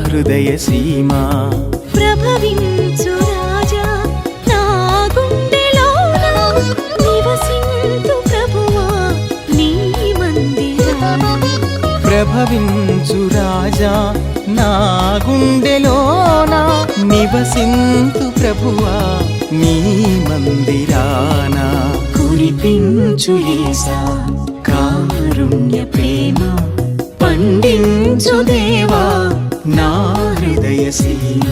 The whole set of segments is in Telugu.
హృదయ సీమ. ప్రభవించు రాజా నా గుండెలోన నివసింతు ప్రభువా నీ మందిరాన. ప్రభవించు రాజా నా గుండెలోన నివసింతు ప్రభువా నీ మందిరాన. కురిపించు యేసా కారుణ్య ప్రేమ, పండించు దేవా నా హృదయ సీమ.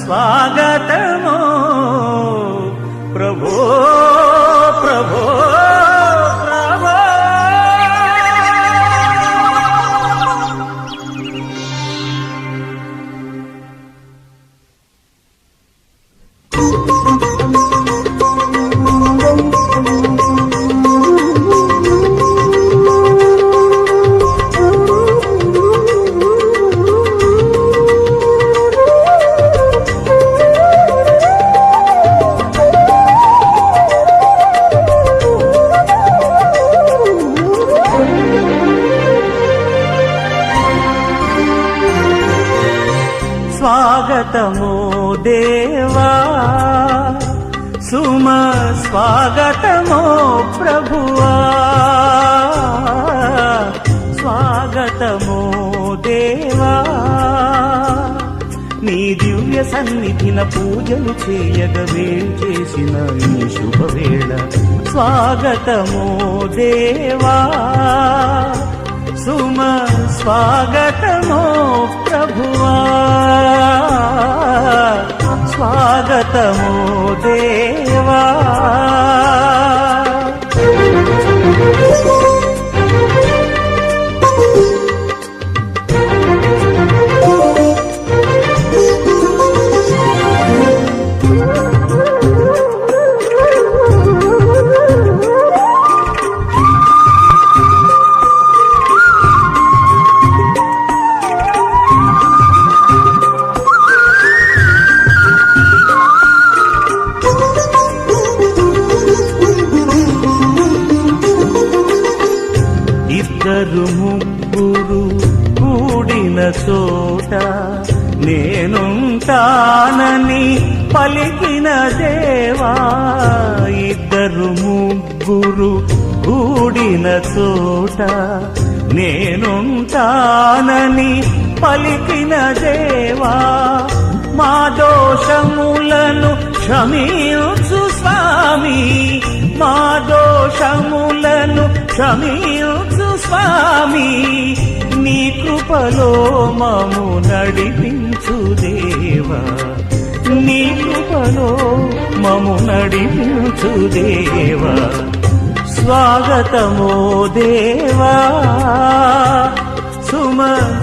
స్వాగతమో ప్రభో ప్రభో ప్రభో. స్వాగతమో దేవా సుమ స్వాగతమో ప్రభువా. స్వాగతమో దేవా నీ దివ్య సన్నిధిన పూజలు చేయగ వేచేసిన ఈ శుభవేళ. స్వాగతమో దేవా సుమ స్వాగతమో ప్రభువా. స్వాగతమో దేవా. ఇద్దరు ముగ్గురు కూడిన చోట నేనుంటానని పలికిన దేవా. ఇద్దరు ముగ్గురు కూడిన చోట నేనుంటానని పలికిన దేవా. మా దోషములను క్షమించు స్వామి, మా దోషములను క్షమించు స్వామి. నీ కృపలో మము నడిపించు దేవా, నీ కృపలో మము నడిపించు దేవా. స్వాగతమో దేవా సుమ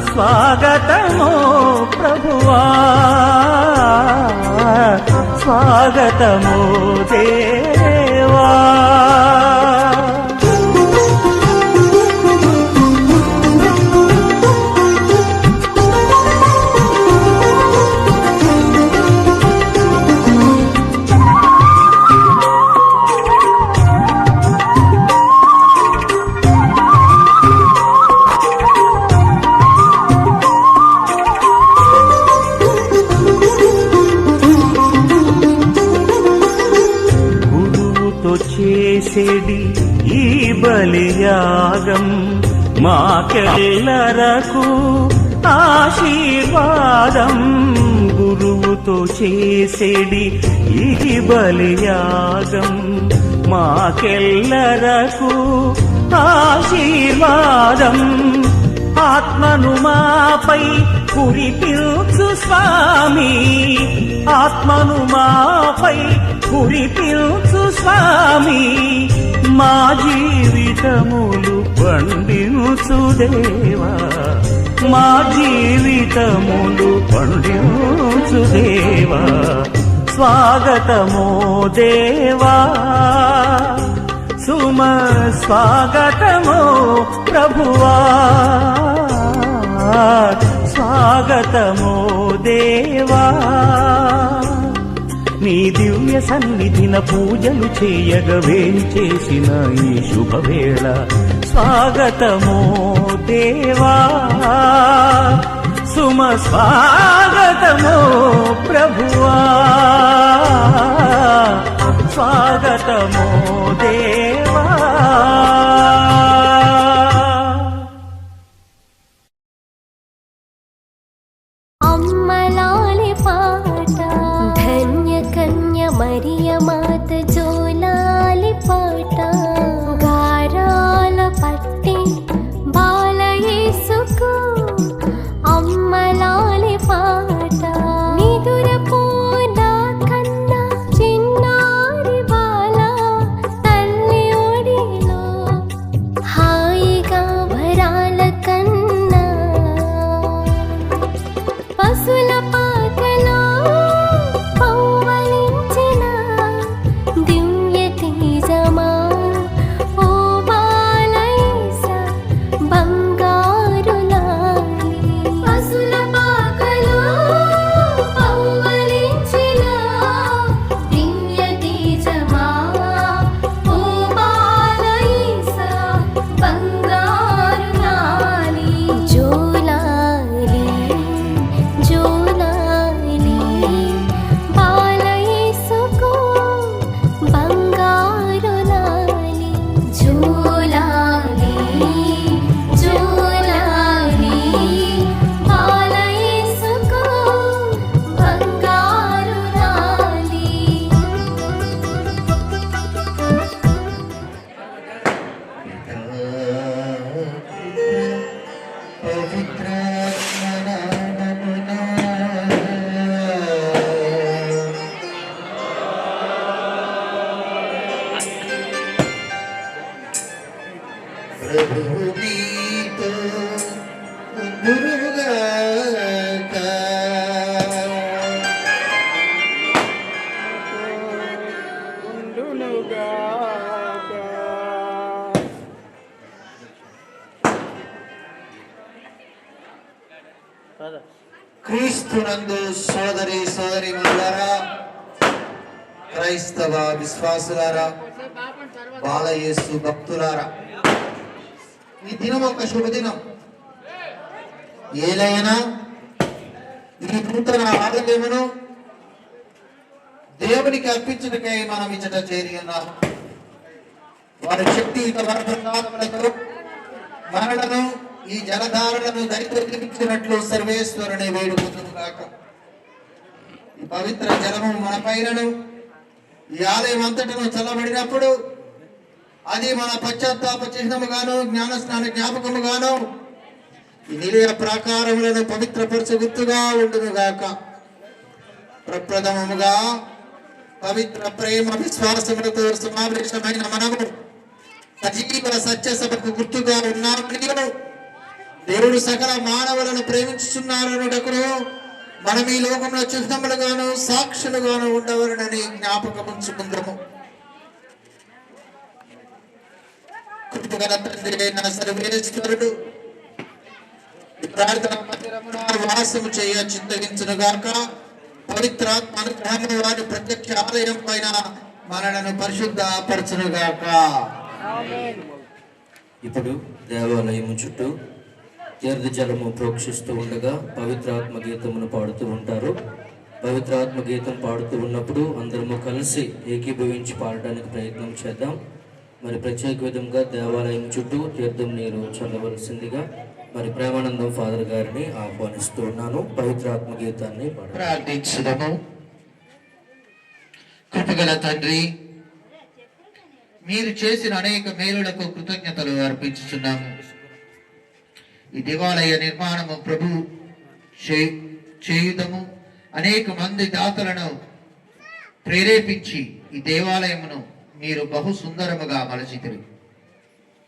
స్వాగతమో ప్రభువా. స్వాగతమో దేవా. చేసేడి ఈ బలియాగం మాకెల్లరకు ఆశీర్వాదం. గురువుతో చేసేడి ఈ బలియాగం మాకెల్లరకు ఆశీర్వాదం. ఆత్మను మాపై కురిపించు స్వామి, ఆత్మను మాపై కురిపించు స్వామి, మా జీవితములు పండించు దేవా, మా జీవితములు పండించు దేవా, స్వాగతమో దేవా, సుమ స్వాగతమో ప్రభువా, స్వాగతమో దేవా. నీ దివ్య సన్నిధిన పూజలు చేయగా వేణి చేసిన ఈ శుభవేళ, స్వాగతమో దేవా, సుమ స్వాగతమో ప్రభువా, స్వాగతమో దేవా. అమ్మలాలి పాట ధన్య కన్య మరియ మాత జోలాలి పాట గారాల పట్టి బాలయేసుకు అమ్మలాలి పాట నిదురపోనా కన్నా చిన్నారి బాల తల్లి ఒడిలో హాయిగా వరాల కన్నా పశుల పాకలో పౌవలించిన దివ్య తేజమా ఓ బాలయేస బంగారు లాలి. పశుల పాకలో పౌవలించిన దివ్య తేజమా ఓ బాలయేస బంగారు లాలి. జోలాలి జోలాలి బాలయేసుకు బంగారు లాలి. జోలాలి జోలాలి బాలయేసుకు బంగారు లాలి. ప్రభువు నీతో ఉండునుగాక. క్రీస్తునందు సోదరి సోదరీమణులారా, క్రైస్తవ విశ్వాసులారా, బాలయేసు భక్తులారా, ఈ దినం ఒక శుభదినం. ఏలైనా ఈ నూతన ఆలయమును దేవునికి అర్పించుటకై మనం ఇచ్చట చేరి ఉన్నాము. వారి శక్తియుత వరప్రసాదములతో మనలను ఈ జలధారలను దరిద్రించినట్లు సర్వేశ్వరుని వేడుకుందుగాక. ఈ పవిత్ర జలము మన పైనను ఈ ఆలయం అంతటను చల్లబడినప్పుడు అది మన పశ్చాత్తాప చిహ్నముగాను జ్ఞానస్నాన జ్ఞాపకముగాను ఈ నిలయ ప్రాకారములను పవిత్రపరచు గుర్తుగా ఉండునుగాక. ప్రప్రథమముగా పవిత్ర ప్రేమ విశ్వాసములతో సమావేశమైన మనము సజీవ సత్య సభకు గుర్తుగా ఉన్నామని, దేవుడు సకల మానవులను ప్రేమించుచున్నారనుటకును మనం ఈ లోకంలో చిహ్నములుగాను సాక్షులుగాను ఉండవలనని జ్ఞాపకముంచుకుందాము. కృపగల తండ్రి అయిన సర్వేశ్వరుడు ఈ ప్రార్థన మందిరమున వాసము చేయ చింతగించునుగాక. పవిత్రాత్మ అనుగ్రహము వారి ప్రత్యక్ష ఆలయం పైన మనలను పరిశుద్ధపరచునుగాక. ఇప్పుడు దేవాలయము చుట్టూ తీర్థ జలము ప్రోక్షిస్తూ ఉండగా పవిత్రాత్మ గీతమును పాడుతూ ఉంటారు. పవిత్రాత్మ గీతం పాడుతూ ఉన్నప్పుడు అందరము కలిసి ఏకీభవించి పాడడానికి ప్రయత్నం చేద్దాం. మరి ప్రత్యేక విధంగా దేవాలయం చుట్టూ తీర్థం నీరు చల్లవలసిందిగా మరి ప్రేమానందం ఫాదర్ గారిని ఆహ్వానిస్తూ ఉన్నాను. పవిత్రాత్మ గీతాన్ని ప్రార్థించుదాము. కృపగల తండ్రి, మీరు చేసిన అనేక మేలులకు కృతజ్ఞతలు అర్పించుచున్నాము. ఈ దేవాలయ నిర్మాణము ప్రభు చేయుదము. అనేక మంది దాతలను ప్రేరేపించి ఈ దేవాలయమును మీరు బహు సుందరముగా మలచితిరి.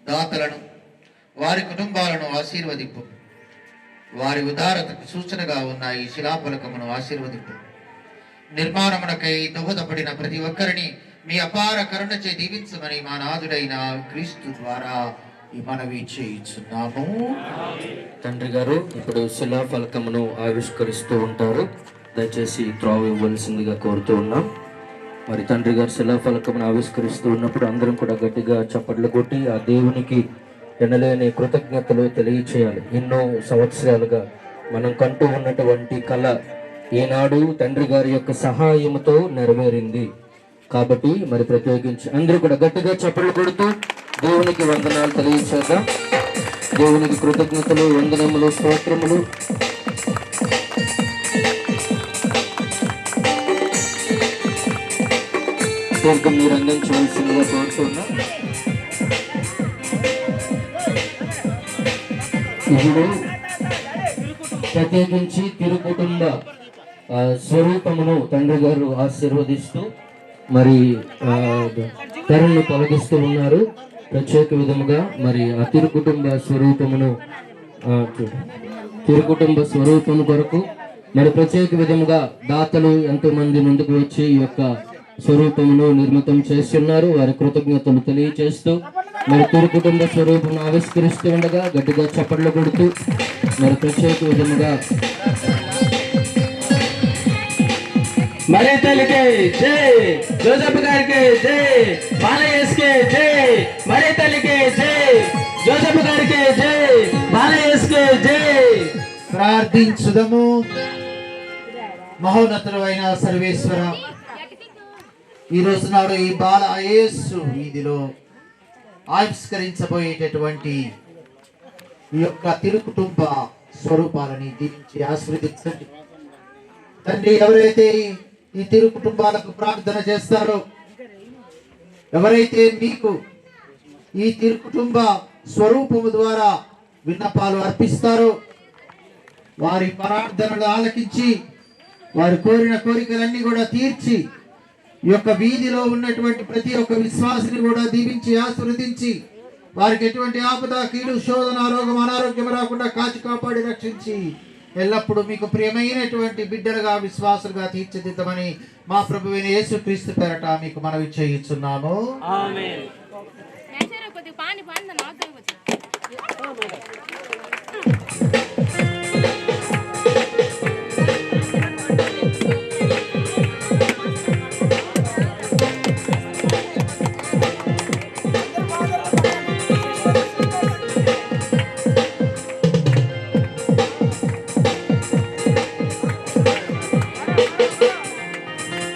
దాతలను, వారి కుటుంబాలను ఆశీర్వదింపు. వారి ఉదారతకు సూచనగా ఉన్న ఈ శిలాఫలకమును ఆశీర్వదింపు. నిర్మాణమునకై దోహదపడిన ప్రతి ఒక్కరిని మీ అపార కరుణచే దీవించమని మా నాథుడైన క్రీస్తు ద్వారా ఈ మనవి చేయించున్నాము. తండ్రి గారు ఇప్పుడు శిలాఫలకమును ఆవిష్కరిస్తూ ఉంటారు. దయచేసి త్రోవ ఇవ్వవలసిందిగా కోరుతూ ఉన్నాం. మరి తండ్రి గారు శిలాఫలకమును ఆవిష్కరిస్తూ ఉన్నప్పుడు అందరం కూడా గట్టిగా చప్పట్లు కొట్టి ఆ దేవునికి ఎనలేని కృతజ్ఞతలు తెలియచేయాలి. ఎన్నో సంవత్సరాలుగా మనం కంటూ ఉన్నటువంటి కళ ఈనాడు తండ్రి గారి యొక్క సహాయంతో నెరవేరింది. కాబట్టి మరి ప్రత్యేకించి అందరూ కూడా గట్టిగా చప్పట్లు కొడుతూ దేవునికి వందనాలు తెలియచేద్దాం. దేవునికి కృతజ్ఞతలు, వందనములు, స్తోత్రములు. దీర్ఘం మీరు అందించవలసిందిగా కోరుతున్నా. ఇప్పుడు ప్రత్యేకించి తిరుకుటుంబ స్వరూపమును తండ్రి గారు ఆశీర్వదిస్తూ మరి తెరను తొలగిస్తూ ఉన్నారు. ప్రత్యేక విధముగా మరి ఆ తిరుకుటుంబ స్వరూపము కొరకు మరి ప్రత్యేక విధముగా దాతలు ఎంతో మంది ముందుకు వచ్చి ఈ యొక్క స్వరూపమును నిర్మితం చేస్తున్నారు. వారి కృతజ్ఞతలు తెలియజేస్తూ మరి తిరుకుటుంబ స్వరూపం ఆవిష్కరిస్తూ ఉండగా గట్టిగా చప్పట్లు కొడుతూ మరి ప్రత్యేక విధముగా మరే తల్లికి జై, జోసెఫ్ గారికి జై, బాలయేసుకి జై, మరే తల్లికి జై, జోసెఫ్ గారికి జై, బాలయేసుకి జై. ప్రార్థించుదము. మహోన్నతుడు అయిన సర్వేశ్వర, ఈ రోజు నాడు ఈ బాల యేసు వీధిలో ఆవిష్కరించబోయేటటువంటి ఈ యొక్క తిరుకుటుంబ స్వరూపాలని దీవించి ఆశీర్వదించండి తండ్రి. ఎవరైతే ఈ తిరుకుటుంబాలకు ప్రార్థన చేస్తారో, ఎవరైతే మీకు ఈ తిరుకుటుంబ స్వరూపము ద్వారా విన్నపాలు అర్పిస్తారో, వారి ప్రార్థనలు ఆలకించి వారి కోరిన కోరికలన్నీ కూడా తీర్చి ఈ యొక్క వీధిలో ఉన్నటువంటి ప్రతి ఒక్క విశ్వాసిని కూడా దీవించి ఆశీర్వదించి వారికి ఎటువంటి ఆపద, కీడు, శోధన, రోగం, అనారోగ్యం రాకుండా కాచి కాపాడి రక్షించి ఎల్లప్పుడూ మీకు ప్రియమైనటువంటి బిడ్డలుగా, విశ్వాసులుగా తీర్చిదిద్దమని మా ప్రభువైన యేసుక్రీస్తు పేరట మీకు మనవి చేయుచున్నాము.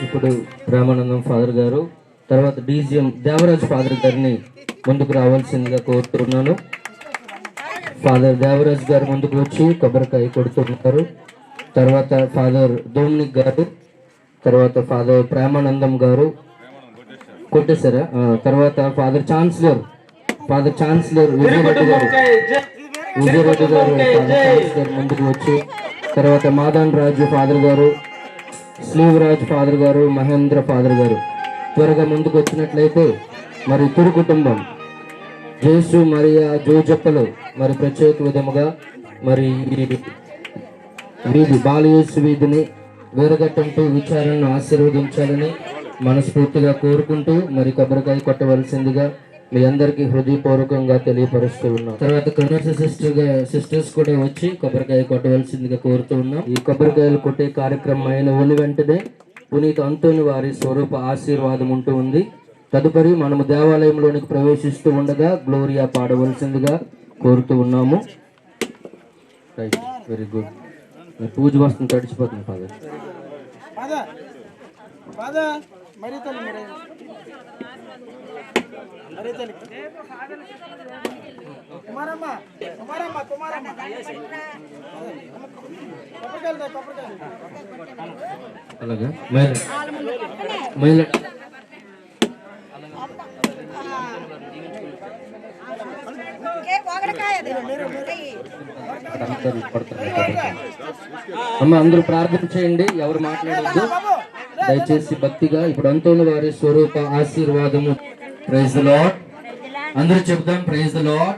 ఇప్పుడు రామానందం ఫాదర్ గారు, తర్వాత డీజీఎం దేవరాజ్ ఫాదర్ గారిని ముందుకు రావాల్సిందిగా కోరుతున్నాను. ఫాదర్ దేవరాజ్ గారు ముందుకు వచ్చి కొబ్బరికాయ కొడుతున్నారు. తర్వాత ఫాదర్ డొమినిక్ గారు, తర్వాత ఫాదర్ ప్రేమానందం గారు కొట్టేశారా, తర్వాత ఫాదర్ ఛాన్సలర్ విజయరెడ్డి గారు ఫాదర్ ఛాన్సలర్ ముందుకు వచ్చి, తర్వాత మాదాన్ రాజు ఫాదర్ గారు, శ్రీవరాజ్ ఫాదర్ గారు, మహేంద్ర ఫాదర్ గారు త్వరగా ముందుకు వచ్చినట్లయితే మరి తిరు కుటుంబం జేసు మరియా జోజప్పలు మరి ప్రత్యేక విధముగా మరి వీధి బాలయేసు వీధిని వీరగట్టంటూ విచారణను ఆశీర్వదించాలని మనస్ఫూర్తిగా కోరుకుంటూ మరి కొబ్బరికాయ కొట్టవలసిందిగా మీ అందరికీ హృదయపూర్వకంగా తెలియపరుస్తూ ఉన్నాం. తర్వాత కన్వర్స్ సిస్టర్స్ కూడా వచ్చి కొబ్బరికాయ కొట్టవలసిందిగా కోరుతూ ఉన్నాం. ఈ కొబ్బరికాయలు కొట్టే కార్యక్రమం అయిన వెంటనే పునీత అంతోని వారి స్వరూప ఆశీర్వాదం ఉంటూ ఉంది. తదుపరి మనము దేవాలయంలోనికి ప్రవేశిస్తూ ఉండగా గ్లోరియా పాడవలసిందిగా కోరుతూ ఉన్నాము. Right, very good. పూజ వస్తుంది, తడిచిపోతుంది ఫాదర్. అలాగా మహిళ అమ్మ అందరూ ప్రార్థన చేయండి, ఎవరు మాట్లాడొద్దు దయచేసి భక్తిగా. ఇప్పుడు అంతోని వారి స్వరూప ఆశీర్వాదము. Praise the lord. అందరూ చెప్తాం praise the lord.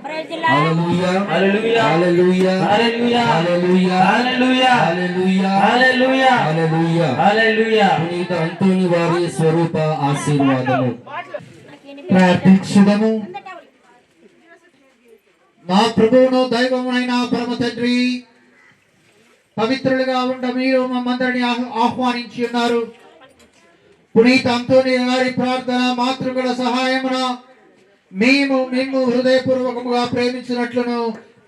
Hallelujah hallelujah hallelujah hallelujah hallelujah hallelujah hallelujah hallelujah hallelujah hallelujah. పునీత అంతోని వారి స్వరూప ఆశీర్వాదము. ప్రార్థించుదము. మా ప్రభువును దైవమునైన పరమ తండ్రి, పవిత్రులుగా ఉండ మీరు మమ్మందరిని ఆహ్వానించి ఉన్నారు. పునీత అంతోని గారి ప్రార్థన మాతృగల సహాయమున మేము హృదయపూర్వకముగా ప్రేమించినట్లును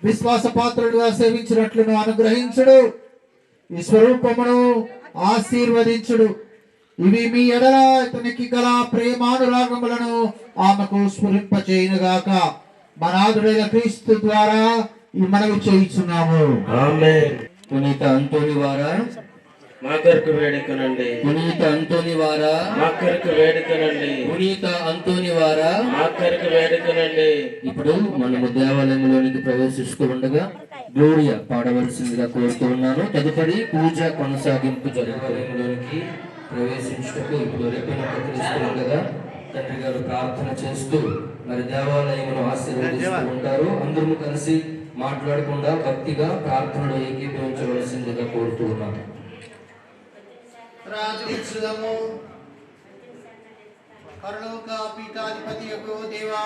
విశ్వాస పాత్రులుగా సేవించినట్లును అనుగ్రహించుడు. ఈ స్వరూపమును ఆశీర్వదించుడు. ఇవి మీ ఎడల ఇతనికి గల ప్రేమానురాగములను ఆమెకు స్ఫురింపచేయునుగాక. మనాథుడైన క్రీస్తు ద్వారా ఈ మనవి చేయించున్నాము. ఆమేన్. పునీత అంతోని వారా మా కొరకు వేడుకనండి. పునీత అంతోని వారా మా కొరకు వేడుకనండి. పునీత అంతోని వారా మా కొరకు వేడుకనండి. ఇప్పుడు మనము దేవాలయంలోనికి ప్రవేశిస్తూ ఉండగా గ్లోరియా పాడవలసిందిగా కోరుతూ ఉన్నాను. తదుపరి పూజ కొనసాగింపు దేవాలయంలోనికి ప్రవేశించుటకు ఇప్పుడు రేపటి కత్తిరిస్తూ ఉండగా తండ్రి గారు ప్రార్థన చేస్తూ మరి దేవాలయమును ఆశీర్వదిస్తూ ఉంటారు. అందరూ కలిసి మాట్లాడకుండా భక్తిగా ప్రార్థనలో ఏకీభవించవలసిందిగా కోరుతూ ఉన్నాను. ప్రార్థించుదము. పరలోక పీఠాధిపతియగు దేవా,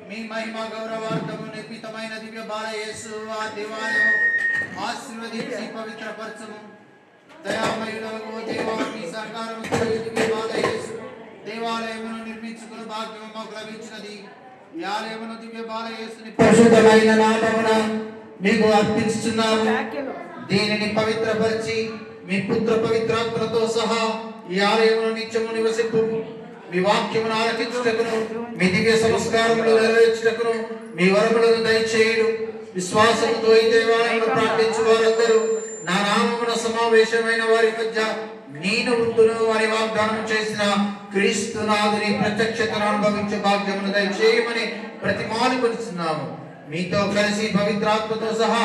మీ మహిమ గౌరవార్థము నిర్మితమైన దివ్య బాలయేసు ఆ దేవాలయం ఆశీర్వదించి పవిత్రపరచము. దయామయుడగు దేవా, మీ సహకారముతో ఈ దివ్య బాలయేసు దేవాలయమును నిర్మించుకుని భాగ్యము మాకు లభించినది. ఈ ఆలయమును దివ్య బాలయేసుని పరిశుద్ధమైన నామమున మీకు అర్పించుచున్నాము. దీనిని పవిత్రపరిచి మీ పుత్ర పవిత్రాత్మలతో సహా ఈ ఆలయమును నిత్యము నివసింపు. మీ వాక్యమును ఆలకించుటకును మీ దివ్య సంస్కారములు నెరవేర్చుటకును మీ వరములను దయచేయుడు. విశ్వాసముతో ఈ దేవాలయంలో ప్రార్థించు వారందరూ నా నామమున సమావేశమైన వారి మధ్య నేను ఉండును వారి వాగ్దానం చేసిన క్రీస్తునాథుని ప్రత్యక్షతను అనుభవించే భాగ్యమును దయచేయమని ప్రతిమాలుకొనిస్తున్నాము. మీతో కలిసి పవిత్రాత్మతో సహా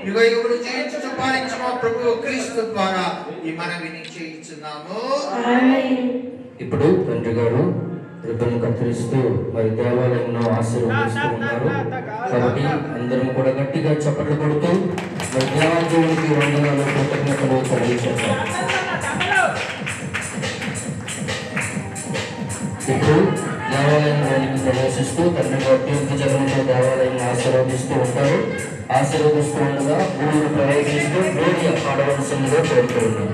యుగ యుగములు జీవించు పాలించు మా ప్రభువు క్రీస్తు ద్వారా ఈ మనవిని చేయించున్నాము. ఇప్పుడు తండ్రి గారు రిబ్బన్ కత్తిరిస్తూ మరి దేవాలయంలో ఆశీర్వదిస్తూ ఉన్నారు. కాబట్టి అందరం కూడా గట్టిగా చప్పట్లు కొడుతూ మరి దేవాలయానికి వందనాలు కృతజ్ఞతలు తెలియజేస్తారు. ఇప్పుడు దేవాలయంలోనికి ప్రవేశిస్తూ తండ్రి గారు జగన్తో దేవాలయాన్ని ఆశీర్వదిస్తూ ఉంటారు. ఆశీర్వదిస్తూ ఉండగా ఊరు ప్రవేశిస్తూ గ్లోరియా పాడవలసిందిగా కోరుతూ ఉన్నారు.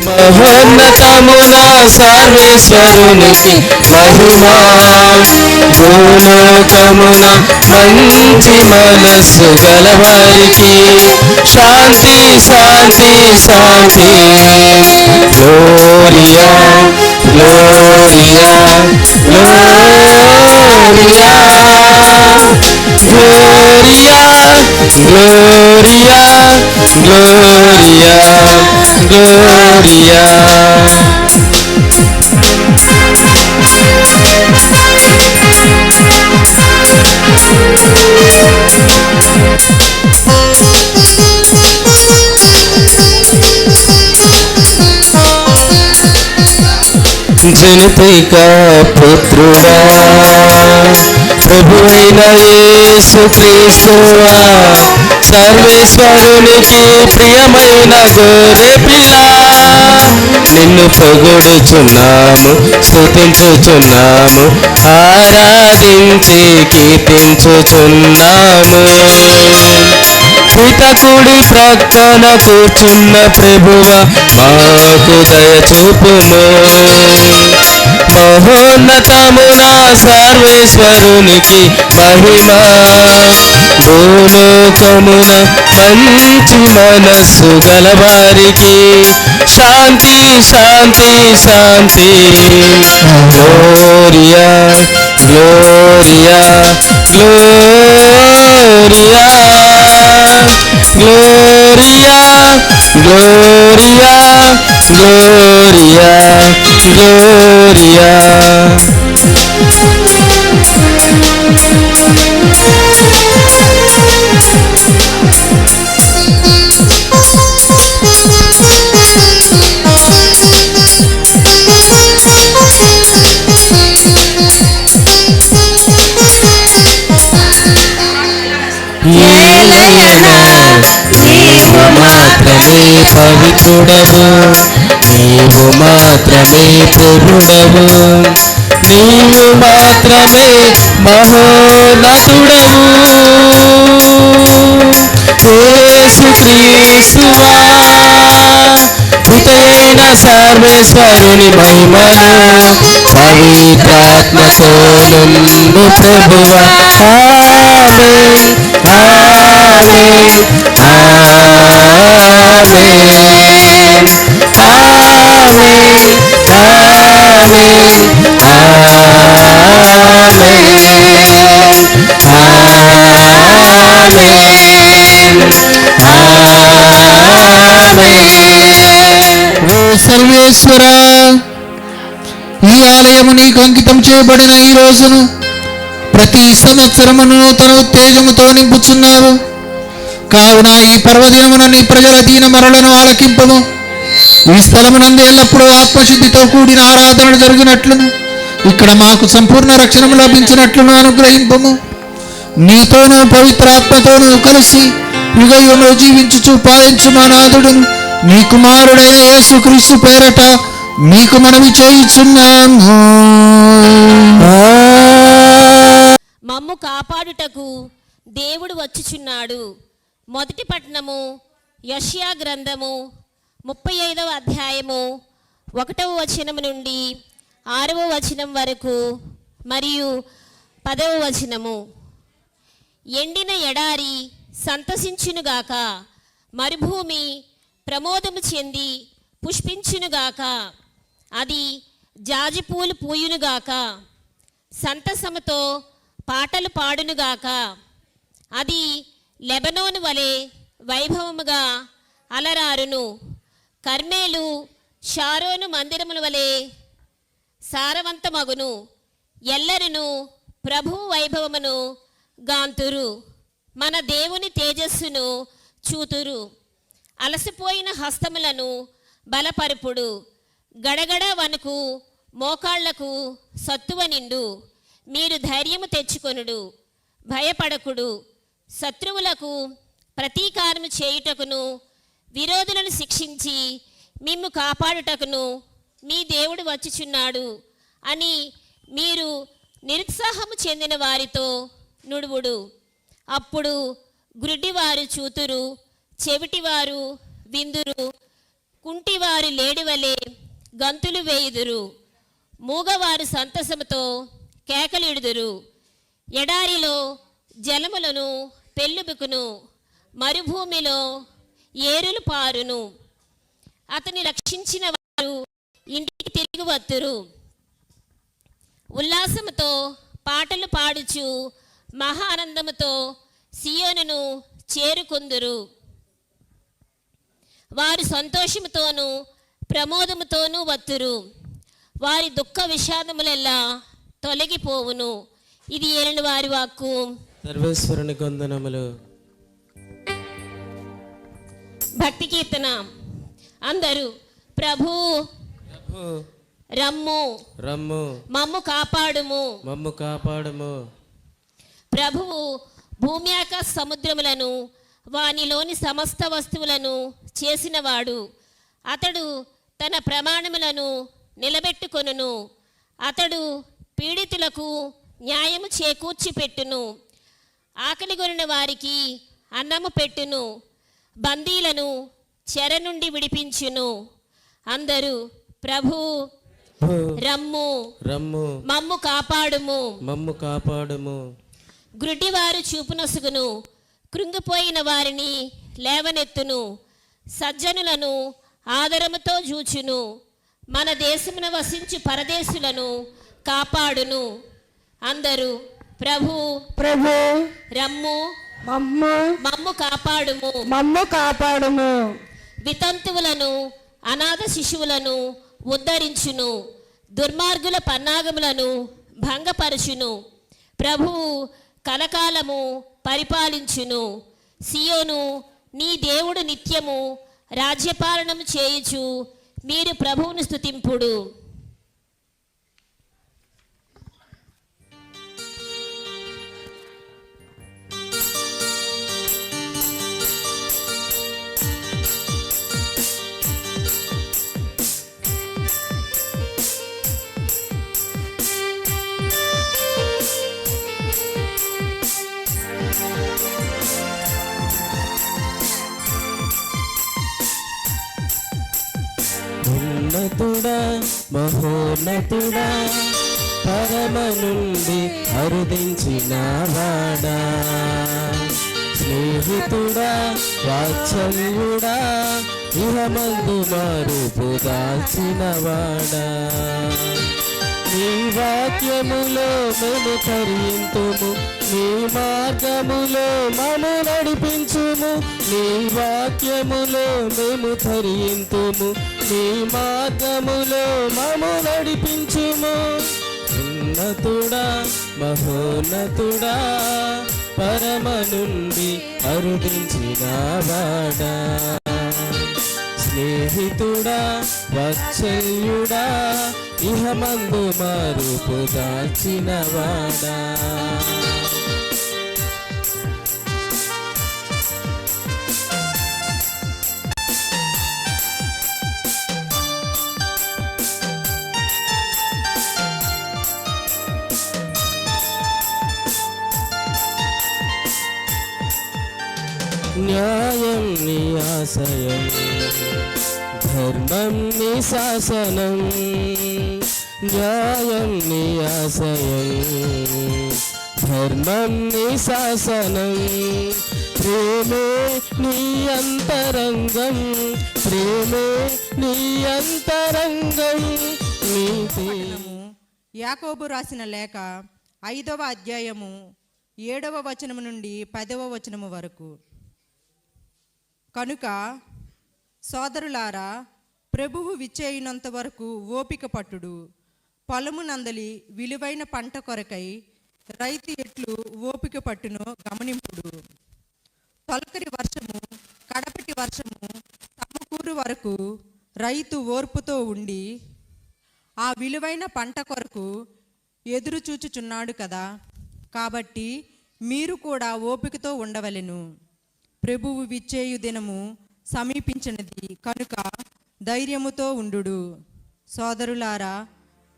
మహోన్నతమున సర్వేశ్వరునికి మహిమా, భూలోకమున మంచి మనస్సు గలవారికి శాంతి శాంతి శాంతి. Gloria gloria gloria gloria gloria gloria gloria. జనతిక పుత్రుడా ప్రభువైన యేసు క్రీస్తువా, సర్వేశ్వరునికి ప్రియమైన గొర్రె పిల్ల, నిన్ను పొగుడుచున్నాము స్తుతించుచున్నాము ఆరాధించి కీర్తించుచున్నాము. పితకుడి ప్రక్కన కూర్చున్న ప్రభువ మాకు దయ చూపుము. మహోన్నతమున సర్వేశ్వరునికి మహిమ, భూలోకమున మంచి మనస్సు గలవారికి శాంతి శాంతి శాంతి. Gloria gloria gloria gloria gloria gloria gloria. ఏలయనా నీవు మాత్రమే పవిత్రుడవు, నీవు మాత్రమే ప్రభుడవు, నీవు మాత్రమే మహోన్నతుడవు. యేసుక్రీస్తువా పితయైన సర్వేశ్వరుని మహిమను పవిత్రాత్మతో నుండు ప్రభువా. ఆమేన్ ఆమేన్ ఆమేన్ ఆమేన్ ఓ సర్వేశ్వర, ఈ ఆలయము నీకు అంకితం చేయబడిన ఈ రోజును ప్రతి సంవత్సరమును తన ఉత్తేజముతో నింపుచున్నావు. కావున ఈ పర్వదినమున నీ ప్రజల దీన మరలను ఆలకింపము. ఈ స్థలమునందు ఎల్లప్పుడూ ఆత్మశుద్ధితో కూడిన ఆరాధనలు జరిగినట్లును ఇక్కడ మాకు సంపూర్ణ రక్షణ లభించినట్లును అనుగ్రహింపము. నీతోనూ పవిత్రాత్మతోనూ కలిసి యుగ యుగములు జీవించుచు పాలించు మా నాథుడును నీ కుమారుడైన యేసుక్రీస్తు పేరట నీకు మనవి చేయుచున్నాము. మమ్ము కాపాడుటకు దేవుడు వచ్చుచున్నాడు. మొదటి పట్టణము యెషయా గ్రంథము 35వ అధ్యాయము 1వ వచనము నుండి 6వ వచనం వరకు మరియు 10వ వచనము. ఎండిన ఎడారి సంతసించునుగాక, మరుభూమి ప్రమోదము చెంది పుష్పించునుగాక, అది జాజిపూలు పూయునుగాక, సంతసముతో పాటలు పాడునుగాక, అది లెబనోను వలె వైభవముగా అలరారును, కర్మేలు షారోను మందిరముల వలె సారవంతమగును, ఎల్లరును ప్రభు వైభవమును గాంతురు, మన దేవుని తేజస్సును చూతురు. అలసిపోయిన హస్తములను బలపరుపుడు, గడగడ వణుకు మోకాళ్లకు సత్తువ నిండు. మీరు ధైర్యము తెచ్చుకొనుడు, భయపడకుడు. శత్రువులకు ప్రతీకారము చేయుటకును విరోధులను శిక్షించి మిమ్ము కాపాడుటకును మీ దేవుడు వచ్చుచున్నాడు అని మీరు నిరుత్సాహము చెందిన వారితో నుడువుడు. అప్పుడు గ్రుడ్డివారు చూతురు, చెవిటివారు విందురు, కుంటివారు లేడివలే గంతులు వేయుదురు, మూగవారు సంతసముతో కేకలిడుదురు. ఎడారిలో జలములను పెళ్ళుబుకును, మరుభూమిలో ఏరులు పారును. అతని రక్షించిన వారు ఇంటికి తిరిగి వత్తురు. ఉల్లాసముతో పాటలు పాడుచు మహా ఆనందముతో సియోనును చేరుకొందురు. వారు సంతోషముతోనూ ప్రమోదముతోనూ వత్తురు. వారి దుఃఖ విషాదములెల్లా తొలగిపోవును. ఇది ఏలిన వారి వాక్కు. సర్వేశ్వరుని వందనములు. భక్తి కీర్తన. అందరూ ప్రభు రమ్ము రమ్ము మమ్ము కాపాడుము. మమ్ము కాపాడుము. ప్రభువు భూమి ఆకాశ సముద్రములను వానిలోని సమస్త వస్తువులను చేసినవాడు. అతడు తన ప్రమాణములను నిలబెట్టుకొనును. అతడు పీడితులకు న్యాయము చేకూర్చి పెట్టును. ఆకలిగొనిన వారికి అన్నము పెట్టును, బందీలను చెర నుండి విడిపించును. అందరూ ప్రభు రమ్ము రమ్ము మమ్ము కాపాడుము. మమ్ము కాపాడుము. గ్రుడ్డివారు చూపునొసుగును, కృంగిపోయిన వారిని లేవనెత్తును, సజ్జనులను ఆదరముతో జూచును, మన దేశమున వసించు పరదేశులను కాపాడును. అందరూ ప్రభు ప్రభు రమ్ము మమ్ము కాపాడుము. మమ్ము కాపాడుము. వితంతువులను అనాథ శిశువులను ఉద్ధరించును, దుర్మార్గుల పన్నాగములను భంగపరచును. ప్రభువు కలకాలము పరిపాలించును. సియోను నీ దేవుడు నిత్యము రాజ్యపాలనము చేయుచు మీరు ప్రభువును స్తుతింపుడు. ఉన్నతుడా మహోన్నతుడా, పరమ నుండి అరుదించిన వాడా, స్నేహితుడా వాత్సల్యుడా, ఇహమందు మారుపు దాల్చిన వాడా, నీ వాక్యములో మేము తరింతుము, నీ మార్గములో మము నడిపించుము. నీ వాక్యములో మేము తరింతుము, నీ మార్గములో మము నడిపించుము. ఉన్నతుడా మహోన్నతుడా, పరమ నుండి అరుదించిన వాడా, స్నేహితుడా వాత్సల్యుడా, ఇహమందు మారుపు దాల్చిన వాడా. న్యాయం నీ ఆశయం, ధర్మం నీ శాసనం. న్యాయం నీ ఆశయం, ధర్మం నీ శాసనం. ప్రేమే నీ అంతరంగం, ప్రేమే నీ అంతరంగం. నీతి యాకోబు రాసిన లేఖ 5వ అధ్యాయము 7వ వచనము నుండి 10వ వచనము వరకు. కనుక సోదరులారా, ప్రభువు విచ్చేయునంత వరకు ఓపిక పట్టుడు. పొలము నందలి విలువైన పంట కొరకై రైతు ఎట్లు ఓపిక పట్టునో గమనింపుడు. తొలకరి వర్షము కడపటి వర్షము సమకూరు వరకు రైతు ఓర్పుతో ఉండి ఆ విలువైన పంట కొరకు ఎదురు చూచుచున్నాడు కదా. కాబట్టి మీరు కూడా ఓపికతో ఉండవలెను. ప్రభువు విచ్చేయు దినము సమీపించినది కనుక ధైర్యముతో ఉండుడు. సోదరులారా,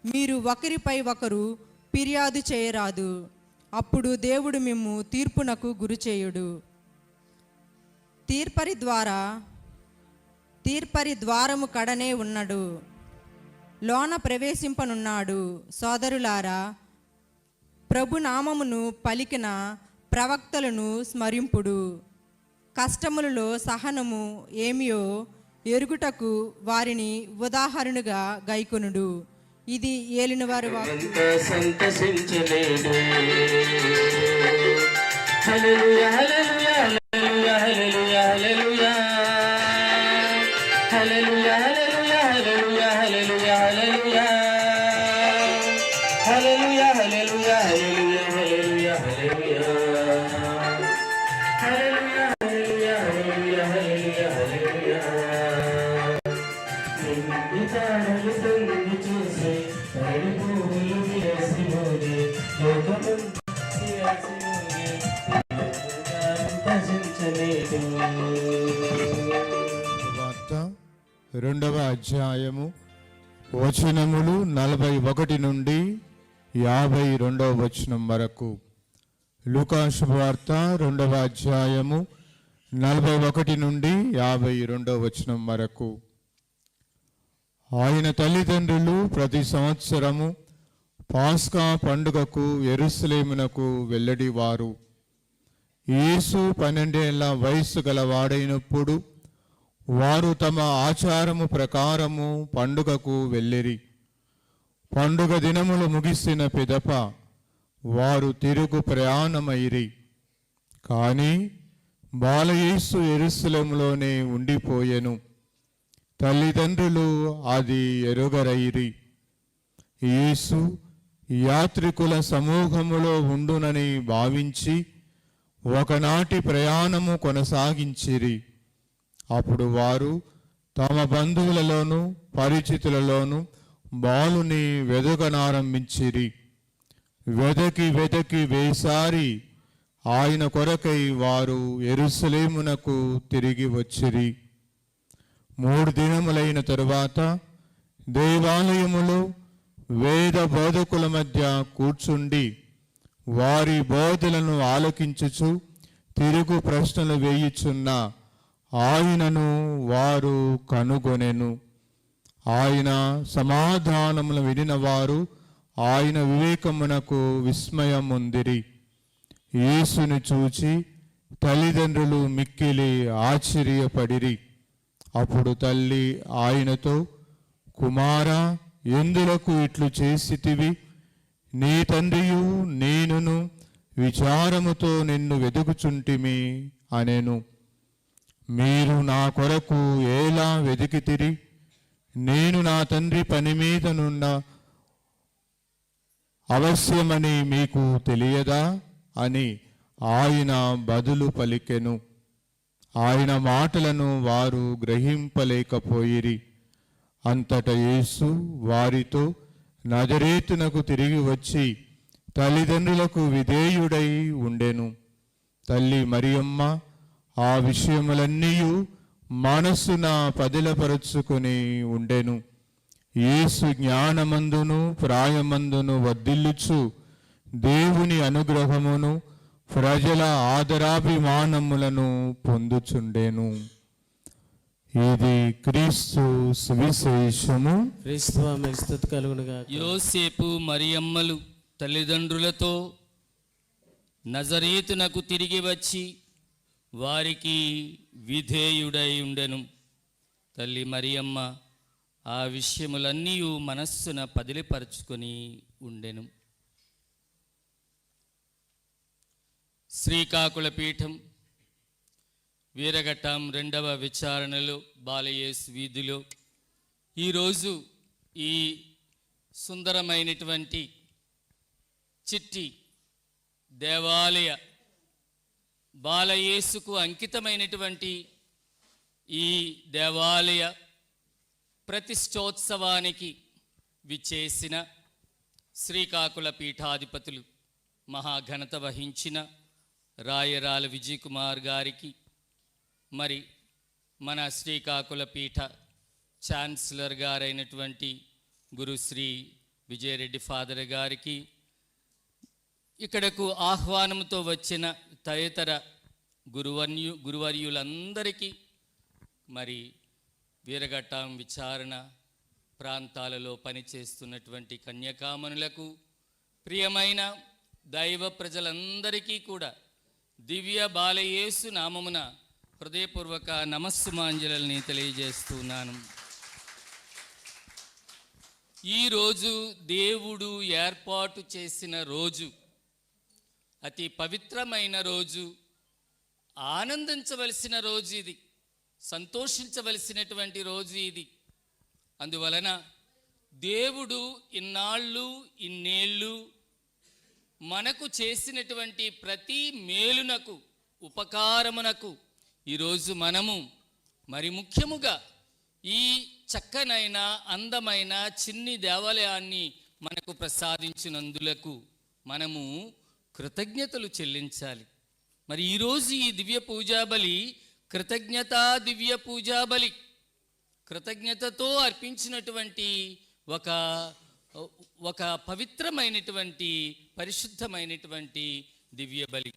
మీరు ఒకరిపై ఒకరు ఫిర్యాదు చేయరాదు, అప్పుడు దేవుడు మిమ్ము తీర్పునకు గురిచేయుడు. తీర్పరి ద్వారము కడనే ఉన్నాడు, లోన ప్రవేశింపనున్నాడు. సోదరులారా, ప్రభు నామమును పలికిన ప్రవక్తలను స్మరింపుడు. కష్టములలో సహనము ఏమియో ఎరుగుటకు వారిని ఉదాహరణగా గైకొనుడు. ఇది ఏలినవారి వాక్కు. సంతసించలేడు. హల్లెలూయా hallelujah hallelujah hallelujah hallelujah hallelujah hallelujah hallelujah hallelujah hallelujah hallelujah hallelujah hallelujah హల్లెలూయా వార్త 2వ అధ్యాయము వచనములు 41 నుండి 52వ వచనం వరకు. లూకా శుభవార్త 2వ అధ్యాయము 41 నుండి 52 వచనం వరకు. ఆయన తల్లిదండ్రులు ప్రతి సంవత్సరము పాస్కా పండుగకు యెరూషలేమునకు వెల్లడివారు. యేసు 12 ఏళ్ల వయస్సు గలవాడైనప్పుడు వారు తమ ఆచారము ప్రకారము పండుగకు వెళ్ళిరి. పండుగ దినములు ముగిసిన పిదప వారు తిరుగు ప్రయాణమైరి. కానీ బాలయేసు యెరూషలేములోనే ఉండిపోయెను. తల్లిదండ్రులు అది ఎరుగరైరి. యేసు యాత్రికుల సమూహములో ఉండునని భావించి ఒకనాటి ప్రయాణము కొనసాగించిరి. అప్పుడు వారు తమ బంధువులలోను పరిచితులలోను బాలుని వెదకనారంభించిరి. వెదకి వేసారి ఆయన కొరకై వారు యెరూషలేమునకు తిరిగి వచ్చిరి. 3 దినములైన తరువాత దేవాలయములో వేద బోధకుల మధ్య కూర్చుండి వారి బోధలను ఆలకించుచు తిరుగు ప్రశ్నలు వేయుచున్న ఆయనను వారు కనుగొనెను. ఆయన సమాధానములు వినిన వారు ఆయన వివేకమునకు విస్మయముందిరి. యేసును చూచి తల్లిదండ్రులు మిక్కిలి ఆశ్చర్యపడిరి. అప్పుడు తల్లి ఆయనతో, కుమారా, ఎందులకు ఇట్లు చేసితివి? నీ తండ్రియు నేనును విచారముతో నిన్ను వెదుకుచుంటిమి అనెను. మీరు నా కొరకు ఎలా వెదికితిరి? నేను నా తండ్రి పని మీద నున్న అవశ్యమని మీకు తెలియదా అని ఆయన బదులు పలికెను. ఆయన మాటలను వారు గ్రహింపలేకపోయిరి. అంతట యేసు వారితో నజరేతునకు తిరిగి వచ్చి తల్లిదండ్రులకు విధేయుడై ఉండెను. తల్లి మరియమ్మ ఆ విషయములన్నీ మనస్సున పదిలపరుచుకొని ఉండెను. యేసు జ్ఞానమందును ప్రాయమందును వర్ధిల్లుచు దేవుని అనుగ్రహమును ప్రజల ఆదరాభిమానములను పొందుచుండెను. ఇది క్రీస్తు సువిశేషము. క్రీస్తువా మీకు స్తుతి కలుగునుగా. యోసేపు మరియమ్మలు తల్లిదండ్రులతో నజరేతునకు తిరిగి వచ్చి వారికి విధేయుడై ఉండెను. తల్లి మరియమ్మ ఆ విషయములన్నీ మనస్సున పదిలిపరుచుకొని ఉండెను. శ్రీకాకుళ పీఠం వీరఘట్టం 2వ విచారణలో బాలయేసు వీధిలో ఈరోజు ఈ సుందరమైనటువంటి చిట్టి దేవాలయ బాలయేసుకు అంకితమైనటువంటి ఈ దేవాలయ ప్రతిష్టోత్సవానికి విచ్చేసిన శ్రీకాకుళ పీఠాధిపతులు మహాఘనత వహించిన రాయరాల విజయ్ కుమార్ గారికి, మరి మన శ్రీకాకుళ పీఠ ఛాన్సలర్ గారైనటువంటి గురుశ్రీ విజయరెడ్డి ఫాదర్ గారికి, ఇక్కడకు ఆహ్వానంతో వచ్చిన తదితర గురువర్యులందరికీ, మరి వీరఘట్టం విచారణ ప్రాంతాలలో పనిచేస్తున్నటువంటి కన్యకామణులకు, ప్రియమైన దైవ ప్రజలందరికీ కూడా దివ్య బాలయేసు నామమున హృదయపూర్వక నమస్సుమాంజలిని తెలియజేస్తున్నాను. ఈరోజు దేవుడు ఏర్పాటు చేసిన రోజు, అతి పవిత్రమైన రోజు, ఆనందించవలసిన రోజు ఇది, సంతోషించవలసినటువంటి రోజు ఇది. అందువలన దేవుడు ఇన్నాళ్ళు ఇన్నేళ్ళు మనకు చేసినటువంటి ప్రతి మేలునకు ఉపకారమునకు ఈరోజు మనము మరి ముఖ్యముగా ఈ చక్కనైన అందమైన చిన్ని దేవాలయాన్ని మనకు ప్రసాదించినందులకు మనము కృతజ్ఞతలు చెల్లించాలి. మరి ఈరోజు ఈ దివ్య పూజాబలి దివ్య పూజాబలి కృతజ్ఞతతో అర్పించినటువంటి ఒక పవిత్రమైనటువంటి పరిశుద్ధమైనటువంటి దివ్య బలి.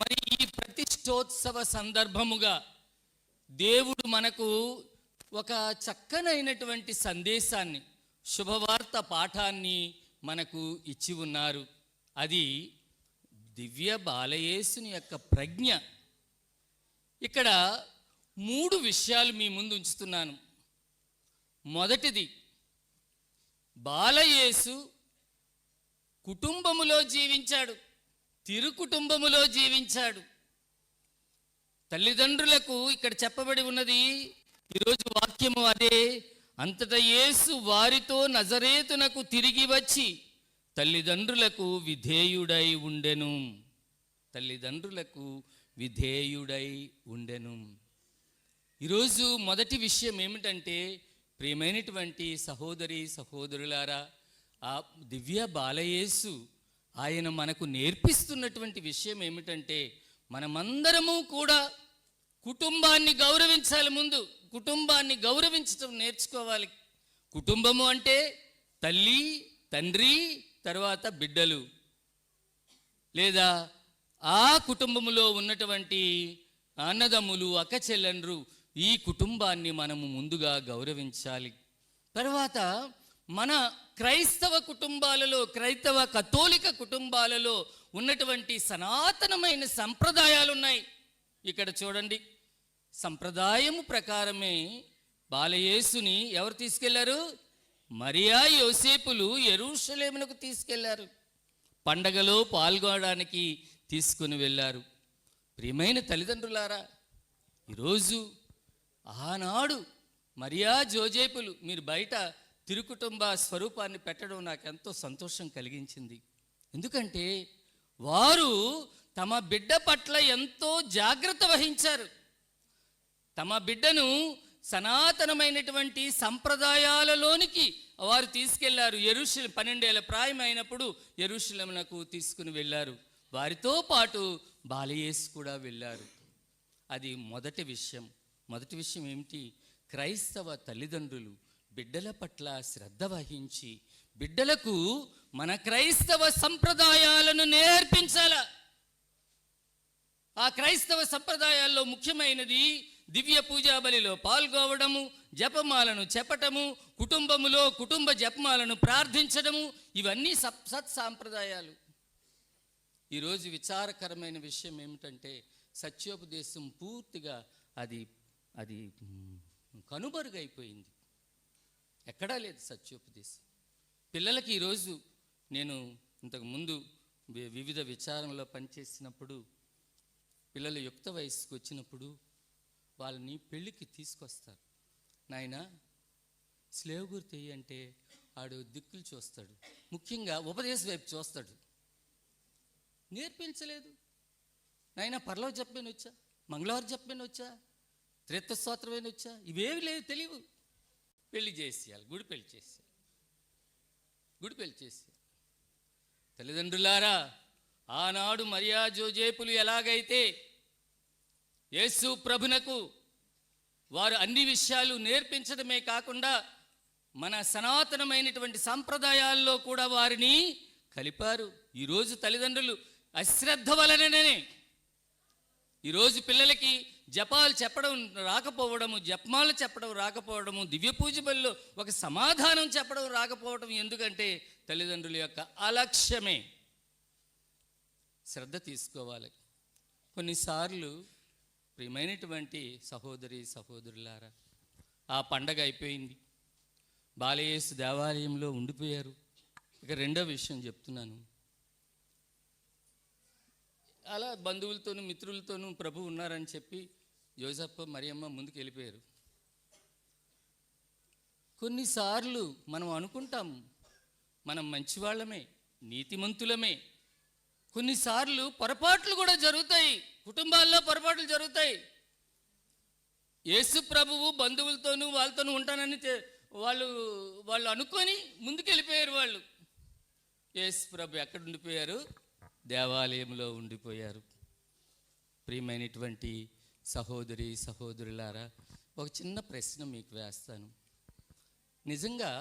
మరి ఈ ప్రతిష్ట ఇష్టోత్సవ సందర్భముగా దేవుడు మనకు ఒక చక్కనైనటువంటి సందేశాన్ని, శుభవార్త పాఠాన్ని మనకు ఇచ్చి ఉన్నారు. అది దివ్య బాలయేసుని యొక్క ప్రజ్ఞ. ఇక్కడ 3 విషయాలు మీ ముందు ఉంచుతున్నాను. మొదటిది, బాలయేసు కుటుంబములో జీవించాడు, తిరుకుటుంబములో జీవించాడు. తల్లిదండ్రులకు ఇక్కడ చెప్పబడి ఉన్నది, ఈరోజు వాక్యము అదే. అంతటా యేసు వారితో నజరేతునకు తిరిగి వచ్చి తల్లిదండ్రులకు విధేయుడై ఉండెను. తల్లిదండ్రులకు విధేయుడై ఉండెను. ఈరోజు మొదటి విషయం ఏమిటంటే, ప్రియమైనటువంటి సహోదరి సహోదరులారా, ఆ దివ్య బాలయేసు ఆయన మనకు నేర్పిస్తున్నటువంటి విషయం ఏమిటంటే, మనమందరము కూడా కుటుంబాన్ని గౌరవించాలి. ముందు కుటుంబాన్ని గౌరవించడం నేర్చుకోవాలి. కుటుంబము అంటే తల్లి, తండ్రి, తర్వాత బిడ్డలు, లేదా ఆ కుటుంబములో ఉన్నటువంటి అన్నదమ్ములు, అక్కచెల్లెండ్రు, ఈ కుటుంబాన్ని మనము ముందుగా గౌరవించాలి. తర్వాత మన క్రైస్తవ కుటుంబాలలో, క్రైస్తవ కథోలిక కుటుంబాలలో ఉన్నటువంటి సనాతనమైన సంప్రదాయాలు ఉన్నాయి. ఇక్కడ చూడండి, సంప్రదాయము ప్రకారమే బాలయేసుని ఎవరు తీసుకెళ్లారు? మరియా యోసేపులు యెరూషలేమునకు తీసుకెళ్లారు. పండగలో పాల్గొనడానికి తీసుకుని వెళ్ళారు. ప్రియమైన తల్లిదండ్రులారా, ఈరోజు ఆనాడు మరియా జోజేపులు మీరు బయట తిరుకుటుంబ స్వరూపాన్ని పెట్టడం నాకు ఎంతో సంతోషం కలిగించింది. ఎందుకంటే వారు తమ బిడ్డ పట్ల ఎంతో జాగ్రత్త వహించారు. తమ బిడ్డను సనాతనమైనటువంటి సంప్రదాయాలలోనికి వారు తీసుకెళ్లారు. యెరూషలేము 12 ఏళ్ల ప్రాయం అయినప్పుడు యెరూషలేమునకు తీసుకుని వెళ్ళారు. వారితో పాటు బాలయేసు కూడా వెళ్ళారు. అది మొదటి విషయం. మొదటి విషయం ఏమిటి? క్రైస్తవ తల్లిదండ్రులు బిడ్డల పట్ల శ్రద్ధ వహించి బిడ్డలకు మన క్రైస్తవ సంప్రదాయాలను నేర్పించాల. ఆ క్రైస్తవ సంప్రదాయాల్లో ముఖ్యమైనది దివ్య పూజా బలిలో పాల్గొవడము, జపమాలను చెప్పటము, కుటుంబములో కుటుంబ జపమాలను ప్రార్థించడము, ఇవన్నీ సత్సాంప్రదాయాలు. ఈరోజు విచారకరమైన విషయం ఏమిటంటే, సత్యోపదేశం పూర్తిగా అది కనుమరుగైపోయింది. ఎక్కడా లేదు సత్యోపదేశం. పిల్లలకి ఈరోజు నేను ఇంతకుముందు వివిధ విచారంలో పనిచేసినప్పుడు పిల్లలు యుక్త వయసుకు వచ్చినప్పుడు వాళ్ళని పెళ్ళికి తీసుకొస్తారు. నాయన స్లేవ్ గుర్తి అంటే ఆడు దిక్కులు చూస్తాడు, ముఖ్యంగా ఉపదేశం వైపు చూస్తాడు. నేర్పించలేదు. నాయన పర్లవ చెప్పని వచ్చా, మంగళవారం చెప్పని వచ్చా, త్రిత్వస్తోత్రమైన వచ్చా, ఇవేవి లేవు, తెలియవు. పెళ్లి చేసేయాలి, గుడి పెళ్లి చేసేయాలి, గుడి పెళ్లి చేసేయాలి. తల్లిదండ్రులారా, ఆనాడు మరియా జోజేపులు ఎలాగైతే యేసు ప్రభునకు వారు అన్ని విషయాలు నేర్పించడమే కాకుండా మన సనాతనమైనటువంటి సంప్రదాయాల్లో కూడా వారిని కలిపారు. ఈరోజు తల్లిదండ్రులు అశ్రద్ధ వలననే ఈరోజు పిల్లలకి జపాలు చెప్పడం రాకపోవడము, జపమాలు చెప్పడం రాకపోవడము, దివ్య పూజ బలిలో ఒక సమాధానం చెప్పడం రాకపోవడం ఎందుకంటే తల్లిదండ్రుల యొక్క అలక్ష్యమే. శ్రద్ధ తీసుకోవాలి. కొన్నిసార్లు ప్రియమైనటువంటి సహోదరి సహోదరులారా, ఆ పండగ అయిపోయింది, బాలయేసు దేవాలయంలో ఉండిపోయారు. ఇక రెండో విషయం చెప్తున్నాను. అలా బంధువులతోనూ మిత్రులతోనూ ప్రభు ఉన్నారని చెప్పి యోసప్ప మరియమ్మ ముందుకు వెళ్ళిపోయారు. కొన్నిసార్లు మనం అనుకుంటాం మనం మంచివాళ్ళమే, నీతిమంతులమే. కొన్నిసార్లు పొరపాట్లు కూడా జరుగుతాయి, కుటుంబాల్లో పొరపాట్లు జరుగుతాయి. యేసు ప్రభువు బంధువులతోనూ వాళ్ళతోనూ ఉంటానని వాళ్ళు అనుకొని ముందుకెళ్ళిపోయారు. వాళ్ళు యేసు ప్రభు ఎక్కడ ఉండిపోయారు? దేవాలయంలో ఉండిపోయారు. ప్రియమైనటువంటి సహోదరి సహోదరులారా, ఒక చిన్న ప్రశ్న మీకు వేస్తాను. నిజంగా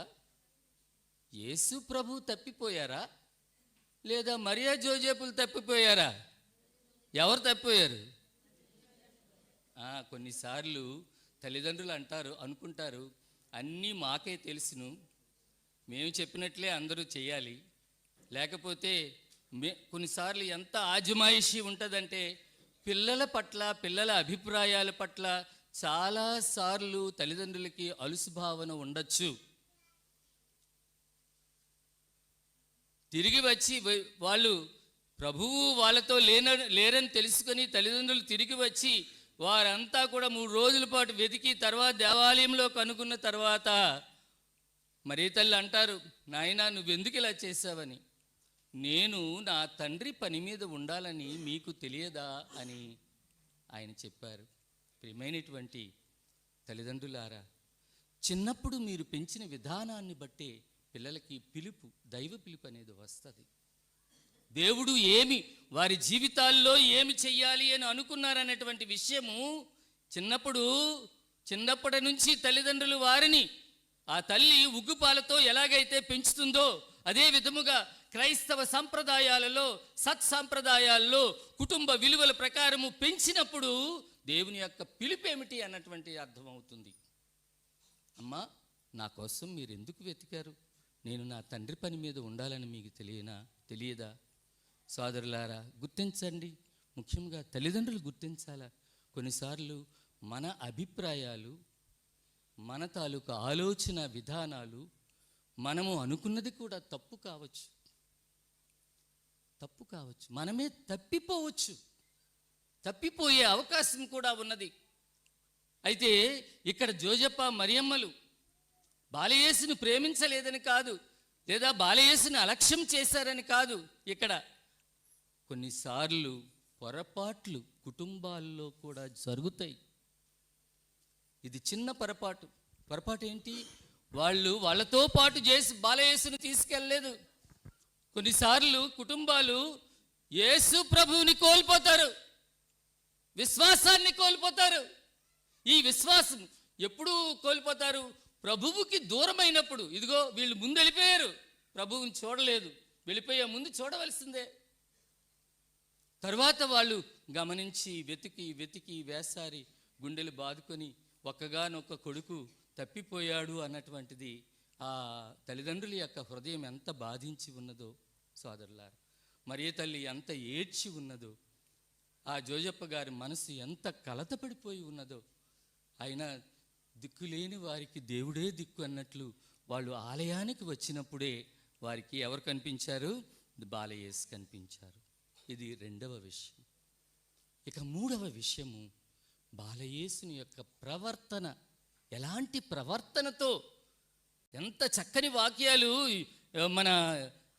యేసు ప్రభు తప్పిపోయారా లేదా మరియా జోజేపులు తప్పిపోయారా? ఎవరు తప్పిపోయారు? కొన్నిసార్లు తల్లిదండ్రులు అనుకుంటారు అన్నీ మాకే తెలుసును, మేము చెప్పినట్లే అందరూ చేయాలి. లేకపోతే కొన్నిసార్లు ఎంత ఆజమాయిషీ ఉంటుందంటే పిల్లల పట్ల, పిల్లల అభిప్రాయాల పట్ల చాలాసార్లు తల్లిదండ్రులకి అలుసు భావన ఉండొచ్చు. తిరిగి వచ్చి వాళ్ళు ప్రభువు వాళ్ళతో లేరని తెలుసుకొని తల్లిదండ్రులు తిరిగి వచ్చి వారంతా కూడా 3 రోజుల పాటు వెతికి తర్వాత దేవాలయంలో కనుక్కున్న తర్వాత మరీ తల్లి అంటారు, నాయనా నువ్వెందుకు ఇలా చేసావని. నేను నా తండ్రి పని మీద ఉండాలని మీకు తెలియదా అని ఆయన చెప్పారు. ప్రియమైనటువంటి తల్లిదండ్రులారా, చిన్నప్పుడు మీరు పెంచిన విధానాన్ని బట్టే పిల్లలకి పిలుపు, దైవ పిలుపు అనేది వస్తుంది. దేవుడు వారి జీవితాల్లో ఏమి చెయ్యాలి అని అనుకున్నారనేటువంటి విషయము చిన్నప్పటి నుంచి తల్లిదండ్రులు వారిని ఆ తల్లి ఉగ్గుపాలతో ఎలాగైతే పెంచుతుందో అదే విధముగా క్రైస్తవ సంప్రదాయాలలో, సత్సంప్రదాయాల్లో కుటుంబ విలువల ప్రకారము పెంచినప్పుడు దేవుని యొక్క పిలుపేమిటి అన్నటువంటి అర్థమవుతుంది. అమ్మా, నా కోసం మీరు ఎందుకు వెతికారు? నేను నా తండ్రి పని మీద ఉండాలని మీకు తెలియదా? సోదరులారా, గుర్తించండి. ముఖ్యంగా తల్లిదండ్రులు గుర్తించాలా. కొన్నిసార్లు మన అభిప్రాయాలు, మన తాలూకు ఆలోచన విధానాలు మనము అనుకున్నది కూడా తప్పు కావచ్చు, మనమే తప్పిపోయే అవకాశం కూడా ఉన్నది. అయితే ఇక్కడ జోజప్ప మరియమ్మలు బాలయేసును ప్రేమించలేదని కాదు, లేదా బాలయేసును అలక్ష్యం చేశారని కాదు. ఇక్కడ కొన్నిసార్లు పొరపాట్లు కుటుంబాల్లో కూడా జరుగుతాయి. ఇది చిన్న పొరపాటు ఏంటి? వాళ్ళతో పాటు చేసి బాలయేసును తీసుకెళ్ళలేదు. కొన్నిసార్లు కుటుంబాలు యేసు ప్రభువుని కోల్పోతారు, విశ్వాసాన్ని కోల్పోతారు. ఈ విశ్వాసం ఎప్పుడు కోల్పోతారు? ప్రభువుకి దూరమైనప్పుడు. ఇదిగో వీళ్ళు ముందు వెళ్ళిపోయారు, ప్రభువుని చూడలేదు, వెళ్ళిపోయే ముందు చూడవలసిందే. తర్వాత వాళ్ళు గమనించి వెతికి వేసారి గుండెలు బాదుకొని ఒక్కగానొక్క కొడుకు తప్పిపోయాడు అన్నటువంటిది ఆ తల్లిదండ్రుల యొక్క హృదయం ఎంత బాధించి ఉన్నదో సోదరులారా, మరియ తల్లి ఎంత ఏడ్చి ఉన్నదో, ఆ జోజప్ప గారి మనసు ఎంత కలతపడిపోయి ఉన్నదో. అయినా దిక్కులేని వారికి దేవుడే దిక్కు అన్నట్లు వాళ్ళు ఆలయానికి వచ్చినప్పుడే వారికి ఎవరు కనిపించారు? బాలయేసు కనిపించారు. ఇది 2వ విషయం. ఇక 3వ విషయము, బాలయేసుని యొక్క ప్రవర్తన. ఎలాంటి ప్రవర్తనతో, ఎంత చక్కని వాక్యాలు మన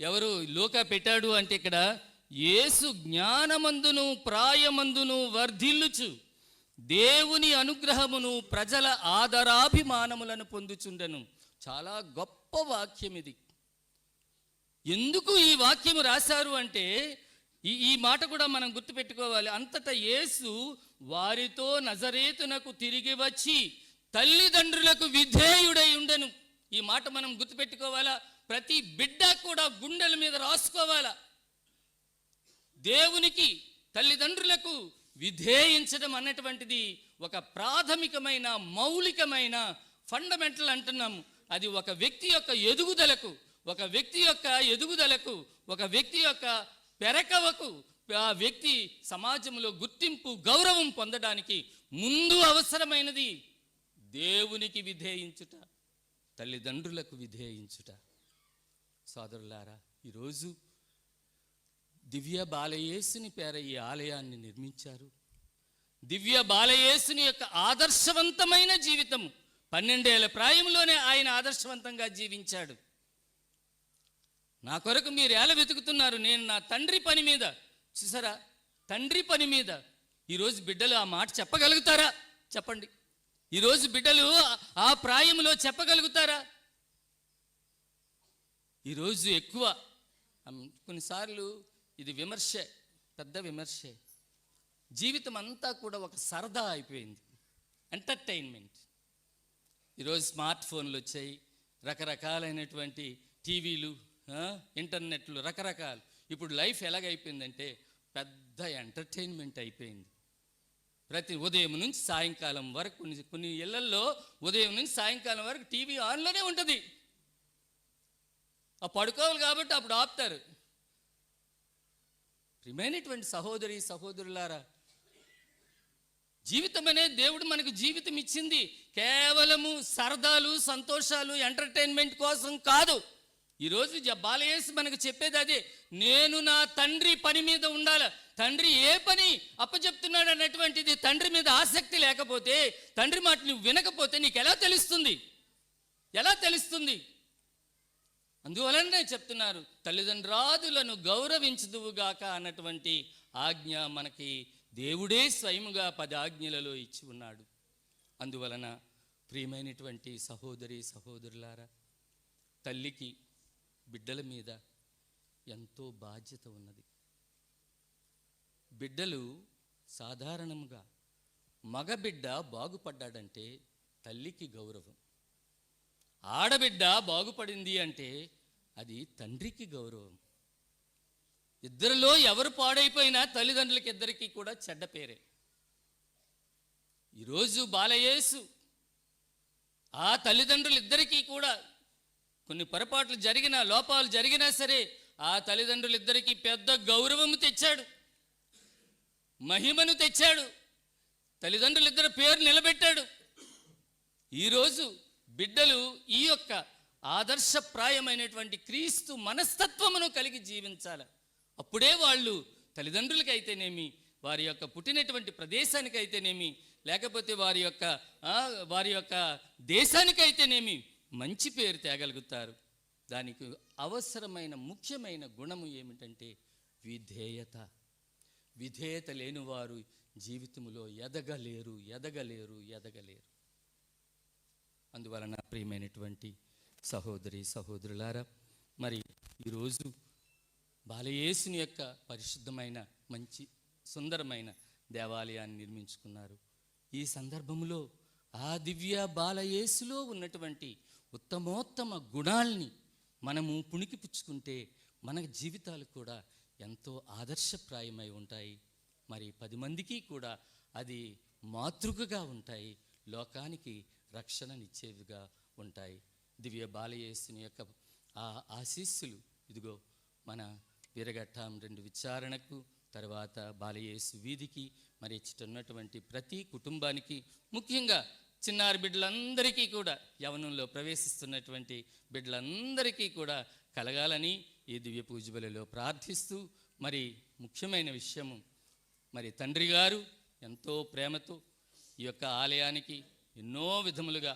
ఎవరు లోకా పెట్టాడు అంటే ఇక్కడ యేసు జ్ఞానమందును ప్రాయమందును వర్ధిల్లుచు దేవుని అనుగ్రహమును ప్రజల ఆదరాభిమానములను పొందుచుండెను. చాలా గొప్ప వాక్యం ఇది. ఎందుకు ఈ వాక్యము రాశారు అంటే ఈ మాట కూడా మనం గుర్తుపెట్టుకోవాలి. అంతటా యేసు వారితో నజరేతునకు తిరిగి వచ్చి తల్లిదండ్రులకు విధేయుడై ఉండెను. ఈ మాట మనం గుర్తుపెట్టుకోవాలా. ప్రతి బిడ్డ కూడా గుండెల మీద రాసుకోవాలా. దేవునికి, తల్లిదండ్రులకు విధేయించడం అన్నటువంటిది ఒక ప్రాథమికమైన, మౌలికమైన, ఫండమెంటల్ అంటున్నాము. అది ఒక వ్యక్తి యొక్క ఎదుగుదలకు, ఒక వ్యక్తి యొక్క పెరకవకు, ఆ వ్యక్తి సమాజంలో గుర్తింపు, గౌరవం పొందడానికి ముందు అవసరమైనది దేవునికి విధేయించుట, తల్లిదండ్రులకు విధేయించుట. సోదరులారా, ఈరోజు దివ్య బాలయేసుని పేర ఈ ఆలయాన్ని నిర్మించారు. దివ్య బాలయేసుని యొక్క ఆదర్శవంతమైన జీవితము, 12 ఏళ్ల ప్రాయంలోనే ఆయన ఆదర్శవంతంగా జీవించాడు. నా కొరకు మీరు ఎలా వెతుకుతున్నారు? నేను నా తండ్రి పని మీద. చూసారా, తండ్రి పని మీద. ఈరోజు బిడ్డలు ఆ మాట చెప్పగలుగుతారా? చెప్పండి. ఈరోజు బిడ్డలు ఆ ప్రాయంలో చెప్పగలుగుతారా? ఈరోజు ఎక్కువ కొన్నిసార్లు ఇది విమర్శే, పెద్ద విమర్శే. జీవితం అంతా కూడా ఒక సరదా అయిపోయింది, ఎంటర్టైన్మెంట్. ఈరోజు స్మార్ట్ ఫోన్లు వచ్చాయి, రకరకాలైనటువంటి టీవీలు, ఇంటర్నెట్లు, రకరకాలు. ఇప్పుడు లైఫ్ ఎలాగైపోయిందంటే పెద్ద ఎంటర్టైన్మెంట్ అయిపోయింది. ప్రతి ఉదయం నుంచి సాయంకాలం వరకు కొన్ని ఇళ్లల్లో ఉదయం నుంచి సాయంకాలం వరకు టీవీ ఆన్లోనే ఉంటుంది. ఆ పడుకోవాలి కాబట్టి అప్పుడు ఆపుతారు. ప్రియమైనటువంటి సహోదరి సహోదరులారా, జీవితం అనేది దేవుడు మనకు జీవితం ఇచ్చింది కేవలము సరదాలు, సంతోషాలు, ఎంటర్టైన్మెంట్ కోసం కాదు. ఈరోజు బాలయేసు మనకు చెప్పేది అదే, నేను నా తండ్రి పని మీద ఉండాలి. తండ్రి ఏ పని అప్పచెప్తున్నాడు అన్నటువంటిది తండ్రి మీద ఆసక్తి లేకపోతే, తండ్రి మాట నువ్వు వినకపోతే నీకు ఎలా తెలుస్తుంది? ఎలా తెలుస్తుంది? అందువలనే చెప్తున్నారు, తల్లిదండ్రులను గౌరవించుదువుగాక అన్నటువంటి ఆజ్ఞ మనకి దేవుడే స్వయముగా 10 ఆజ్ఞలలో ఇచ్చి ఉన్నాడు. అందువలన ప్రియమైనటువంటి సహోదరి సహోదరులారా, తల్లికి బిడ్డల మీద ఎంతో బాధ్యత ఉన్నది. బిడ్డలు సాధారణంగా మగబిడ్డ బాగుపడ్డాడంటే తల్లికి గౌరవం, ఆడబిడ్డ బాగుపడింది అంటే అది తండ్రికి గౌరవం. ఇద్దరిలో ఎవరు పాడైపోయినా తల్లిదండ్రులకి ఇద్దరికీ కూడా చెడ్డ పేరే. ఈరోజు బాలయేసు ఆ తల్లిదండ్రులు ఇద్దరికీ కూడా కొన్ని పొరపాట్లు జరిగినా, లోపాలు జరిగినా సరే ఆ తల్లిదండ్రులు ఇద్దరికీ పెద్ద గౌరవము తెచ్చాడు, మహిమను తెచ్చాడు, తల్లిదండ్రులు ఇద్దరు పేరు నిలబెట్టాడు. ఈరోజు బిడ్డలు ఈ యొక్క ఆదర్శప్రాయమైనటువంటి క్రీస్తు మనస్తత్వమును కలిగి జీవించాలి. అప్పుడే వాళ్ళు తల్లిదండ్రులకైతేనేమి, వారి యొక్క పుట్టినటువంటి ప్రదేశానికైతేనేమి, లేకపోతే వారి యొక్క దేశానికైతేనేమి మంచి పేరు తేగలుగుతారు. దానికి అవసరమైన ముఖ్యమైన గుణము ఏమిటంటే విధేయత. విధేయత లేని వారు జీవితంలో ఎదగలేరు. అందువలన ప్రియమైనటువంటి సహోదరి సహోదరులారా, మరి ఈరోజు బాలయేసుని యొక్క పరిశుద్ధమైన మంచి సుందరమైన దేవాలయాన్ని నిర్మించుకున్నారు. ఈ సందర్భంలో ఆ దివ్య బాలయేసులో ఉన్నటువంటి ఉత్తమోత్తమ గుణాల్ని మనము పుణికిపుచ్చుకుంటే మన జీవితాలు కూడా ఎంతో ఆదర్శప్రాయమై ఉంటాయి. మరి 10 మందికి కూడా అది మాతృకగా ఉంటాయి, లోకానికి రక్షణనిచ్చేవిగా ఉంటాయి. దివ్య బాలయేసుని యొక్క ఆ ఆశీస్సులు ఇదిగో మన వీరఘట్టం 2 విచారణకు, తర్వాత బాలయేసు వీధికి, మరి ఇచ్చుతున్నటువంటి ప్రతి కుటుంబానికి, ముఖ్యంగా చిన్నారి బిడ్డలందరికీ కూడా, యవనంలో ప్రవేశిస్తున్నటువంటి బిడ్డలందరికీ కూడా కలగాలని ఈ దివ్య పూజ బలిలో ప్రార్థిస్తూ, మరి ముఖ్యమైన విషయము, మరి తండ్రి గారు ఎంతో ప్రేమతో ఈ యొక్క ఆలయానికి ఎన్నో విధములుగా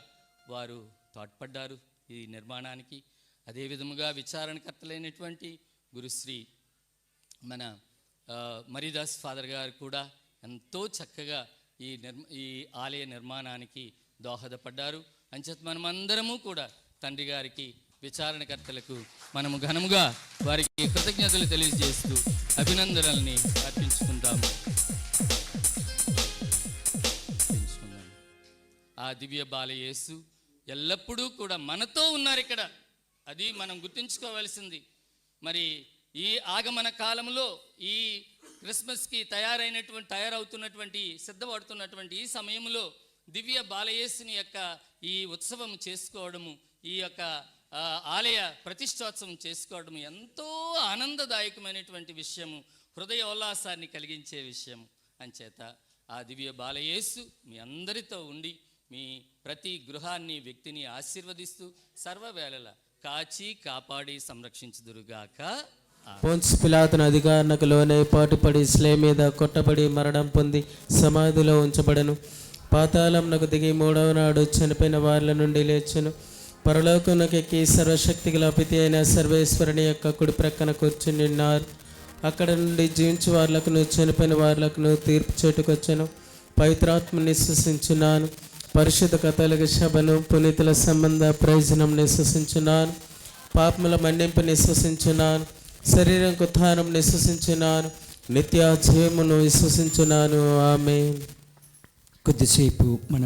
వారు తోడ్పడ్డారు ఈ నిర్మాణానికి. అదే విధముగా విచారణకర్తలైనటువంటి గురుశ్రీ మన మరీదాస్ ఫాదర్ గారు కూడా ఎంతో చక్కగా ఈ ఆలయ నిర్మాణానికి దోహదపడ్డారు. అంచేత మనమందరము కూడా తండ్రి గారికి, విచారణకర్తలకు మనము ఘనముగా వారికి కృతజ్ఞతలు తెలియజేస్తూ అభినందనల్ని అర్పించుకుందాము. ఆ దివ్య బాలయేసు ఎల్లప్పుడూ కూడా మనతో ఉన్నారు ఇక్కడ. అది మనం గుర్తుంచుకోవాల్సింది. మరి ఈ ఆగమన కాలంలో, ఈ క్రిస్మస్కి తయారవుతున్నటువంటి సిద్ధపడుతున్నటువంటి ఈ సమయంలో దివ్య బాలయేసుని యొక్క ఈ ఉత్సవం చేసుకోవడము, ఈ యొక్క ఆలయ ప్రతిష్టోత్సవం చేసుకోవడం ఎంతో ఆనందదాయకమైనటువంటి విషయము, హృదయోల్లాసాన్ని కలిగించే విషయం. అంచేత ఆ దివ్య బాలయేసు మీ అందరితో ఉండి మీ ప్రతి గృహాన్ని, వ్యక్తిని ఆశీర్వదిస్తూ సర్వవేళలా కాచి కాపాడి సంరక్షించుదురుగాక. పొన్సు పిలాతును అధికారులకు లోనై పాటుపడి స్లే మీద కొట్టబడి మరణం పొంది సమాధిలో ఉంచబడను. పాతాళంనకు దిగి 3వ నాడు చనిపోయిన వారిల నుండి లేచెను. పరలోకమునకు ఎక్కి సర్వశక్తి గల పితి అయిన సర్వేశ్వరుని యొక్క కుడి ప్రక్కన కూర్చుని ఉన్నారు. అక్కడ నుండి జీవించు వారులకును చనిపోయిన వారులకును తీర్పు చేటుకొచ్చెను. పవిత్రాత్మని విశ్వసించున్నాను. పరిశుద్ధ కథలకు సభను, పునీతుల సంబంధ ప్రయోజనం విశ్వసించున్నాను. పాపముల మన్నింపు విశ్వసించున్నాను. శరీరం ఉత్థానం విశ్వసించున్నాను. నిత్య జీవమును విశ్వసించున్నాను. ఆమేన్. కొద్దిసేపు మన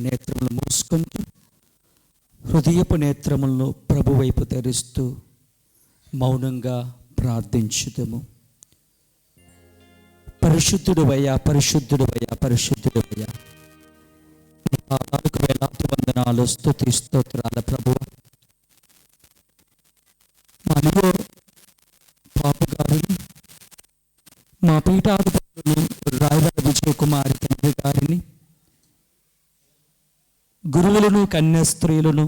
నేత్రములు మూసుకుంటూ హృదయపు నేత్రములను ప్రభు వైపు తెరుస్తూ మౌనంగా ప్రార్థించుదాము. పరిశుద్ధుడువయ్యా, పరిశుద్ధుడువయ్యా, పరిశుద్ధుడువయ్యా. నీ పాదాలకు వేలాది వందనాలు, స్తుతి స్తోత్రాల ప్రభువా. మనలో పాపగారిని, మా పీఠాధిపతులను రాయల విజయ కుమారి తండ్రి గారిని, గురువులను, కన్య స్త్రీలను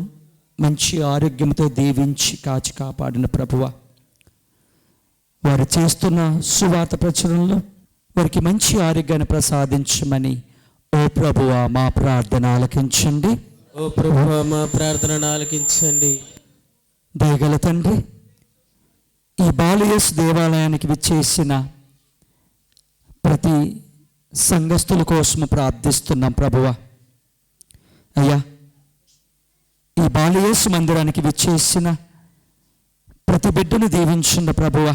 మంచి ఆరోగ్యంతో దీవించి కాచి కాపాడిన ప్రభువ, వారు చేస్తున్న సువార్త ప్రచురణలో వారికి మంచి ఆరోగ్యాన్ని ప్రసాదించమని ఓ ప్రభువ మా ప్రార్థన ఆలకించండి. ఓ ప్రభువా మా ప్రార్థనను ఆలకించండి. దయగల తండ్రి, ఈ బాలయేసు దేవాలయానికి విచ్చేసిన ప్రతి సంఘస్థుల కోసము ప్రార్థిస్తున్నాం ప్రభువ. అయ్యా, ఈ బాలయేసు మందిరానికి విచ్చేసిన ప్రతి బిడ్డను దీవించిన ప్రభువ,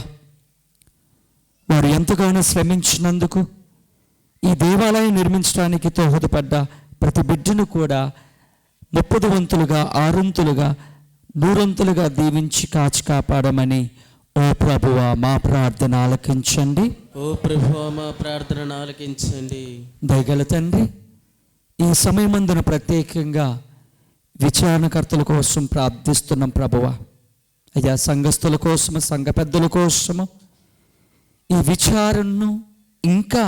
వారు ఎంతగానో శ్రమించినందుకు ఈ దేవాలయం నిర్మించడానికి దోహదపడ్డ ప్రతి బిడ్డను కూడా 30 వంతులుగా, 6 వంతులుగా, 100 వంతులుగా దీవించి కాచి కాపాడమని ఓ ప్రభువ మా ప్రార్థన ఆలకించండి. ఓ ప్రభువా మా ప్రార్థనను ఆలకించండి. దయగల తండ్రి, ఈ సమయమందున ప్రత్యేకంగా విచారణకర్తల కోసం ప్రార్థిస్తున్నాం ప్రభువ. అయ్యా, సంఘస్థుల కోసము, సంఘ పెద్దల కోసము ఈ విచారణను ఇంకా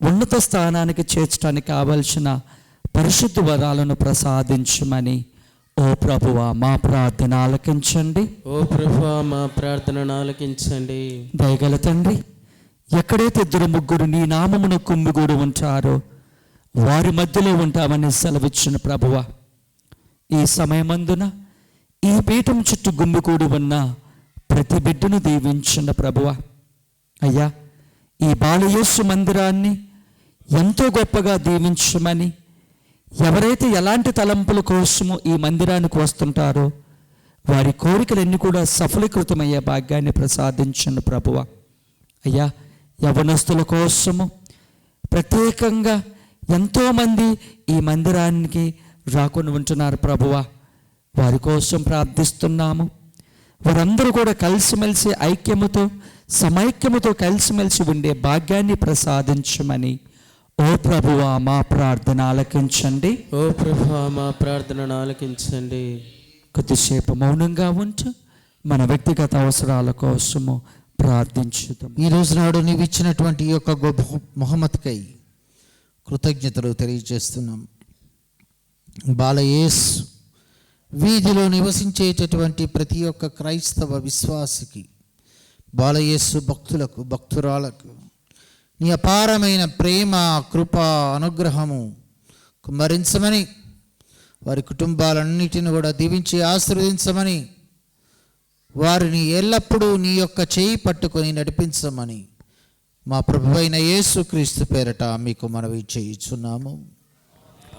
ఉన్నత స్థానానికి చేర్చడానికి కావలసిన పరిశుద్ధ వరాలను ప్రసాదించమని ఓ ప్రభువ మా ప్రార్థన ఆలకించండి. ఓ ప్రభువా మా ప్రార్థనను ఆలకించండి. దయగల తండ్రి, ఎక్కడైతే 2-3 నీ నామమును కుమ్మిగూడు ఉంటారో వారి మధ్యలో ఉంటామని సెలవిచ్చిన ప్రభువ, ఈ సమయమందున ఈ పీఠం చుట్టూ గుమ్మిగూడు ఉన్న ప్రతి బిడ్డను దీవించిన ప్రభువ. అయ్యా, ఈ బాలయేసు మందిరాన్ని ఎంతో గొప్పగా దీవించమని, ఎవరైతే ఎలాంటి తలంపుల కోసము ఈ మందిరానికి వస్తుంటారో వారి కోరికలన్నీ కూడా సఫలీకృతమయ్యే భాగ్యాన్ని ప్రసాదించిన ప్రభువ. అయ్యా, యవనస్తుల కోసము ప్రత్యేకంగా ఎంతోమంది ఈ మందిరానికి రాకుండా ఉంటున్నారు ప్రభువ, వారి కోసం ప్రార్థిస్తున్నాము. వారందరూ కూడా కలిసిమెలిసి ఐక్యముతో, సమైక్యముతో కలిసిమెలిసి ఉండే భాగ్యాన్ని ప్రసాదించమని ఓ ప్రభువా మా ప్రార్థన ఆలకించండి. ఓ ప్రభువా మా ప్రార్థనను ఆలకించండి. కొద్దిసేపు మౌనంగా ఉంటూ మన వ్యక్తిగత అవసరాల కోసము ప్రార్థించుదాం. ఈ రోజు నాడు నీవు ఇచ్చినటువంటి ఈ యొక్క మొహమ్మద్కై కృతజ్ఞతలు తెలియజేస్తున్నాం. బాలయేసు వీధిలో నివసించేటటువంటి ప్రతి ఒక్క క్రైస్తవ విశ్వాసికి, బాలయేసు భక్తులకు, భక్తురాలకు నీ అపారమైన ప్రేమ, కృప, అనుగ్రహము కుమ్మరించమని, వారి కుటుంబాలన్నిటిని కూడా దీవించి ఆశీర్వదించమని, వారిని ఎల్లప్పుడూ నీ యొక్క చేయి పట్టుకొని నడిపించమని మా ప్రభువైన యేసుక్రీస్తు పేరట మీకు మనవి చేయుచున్నాము.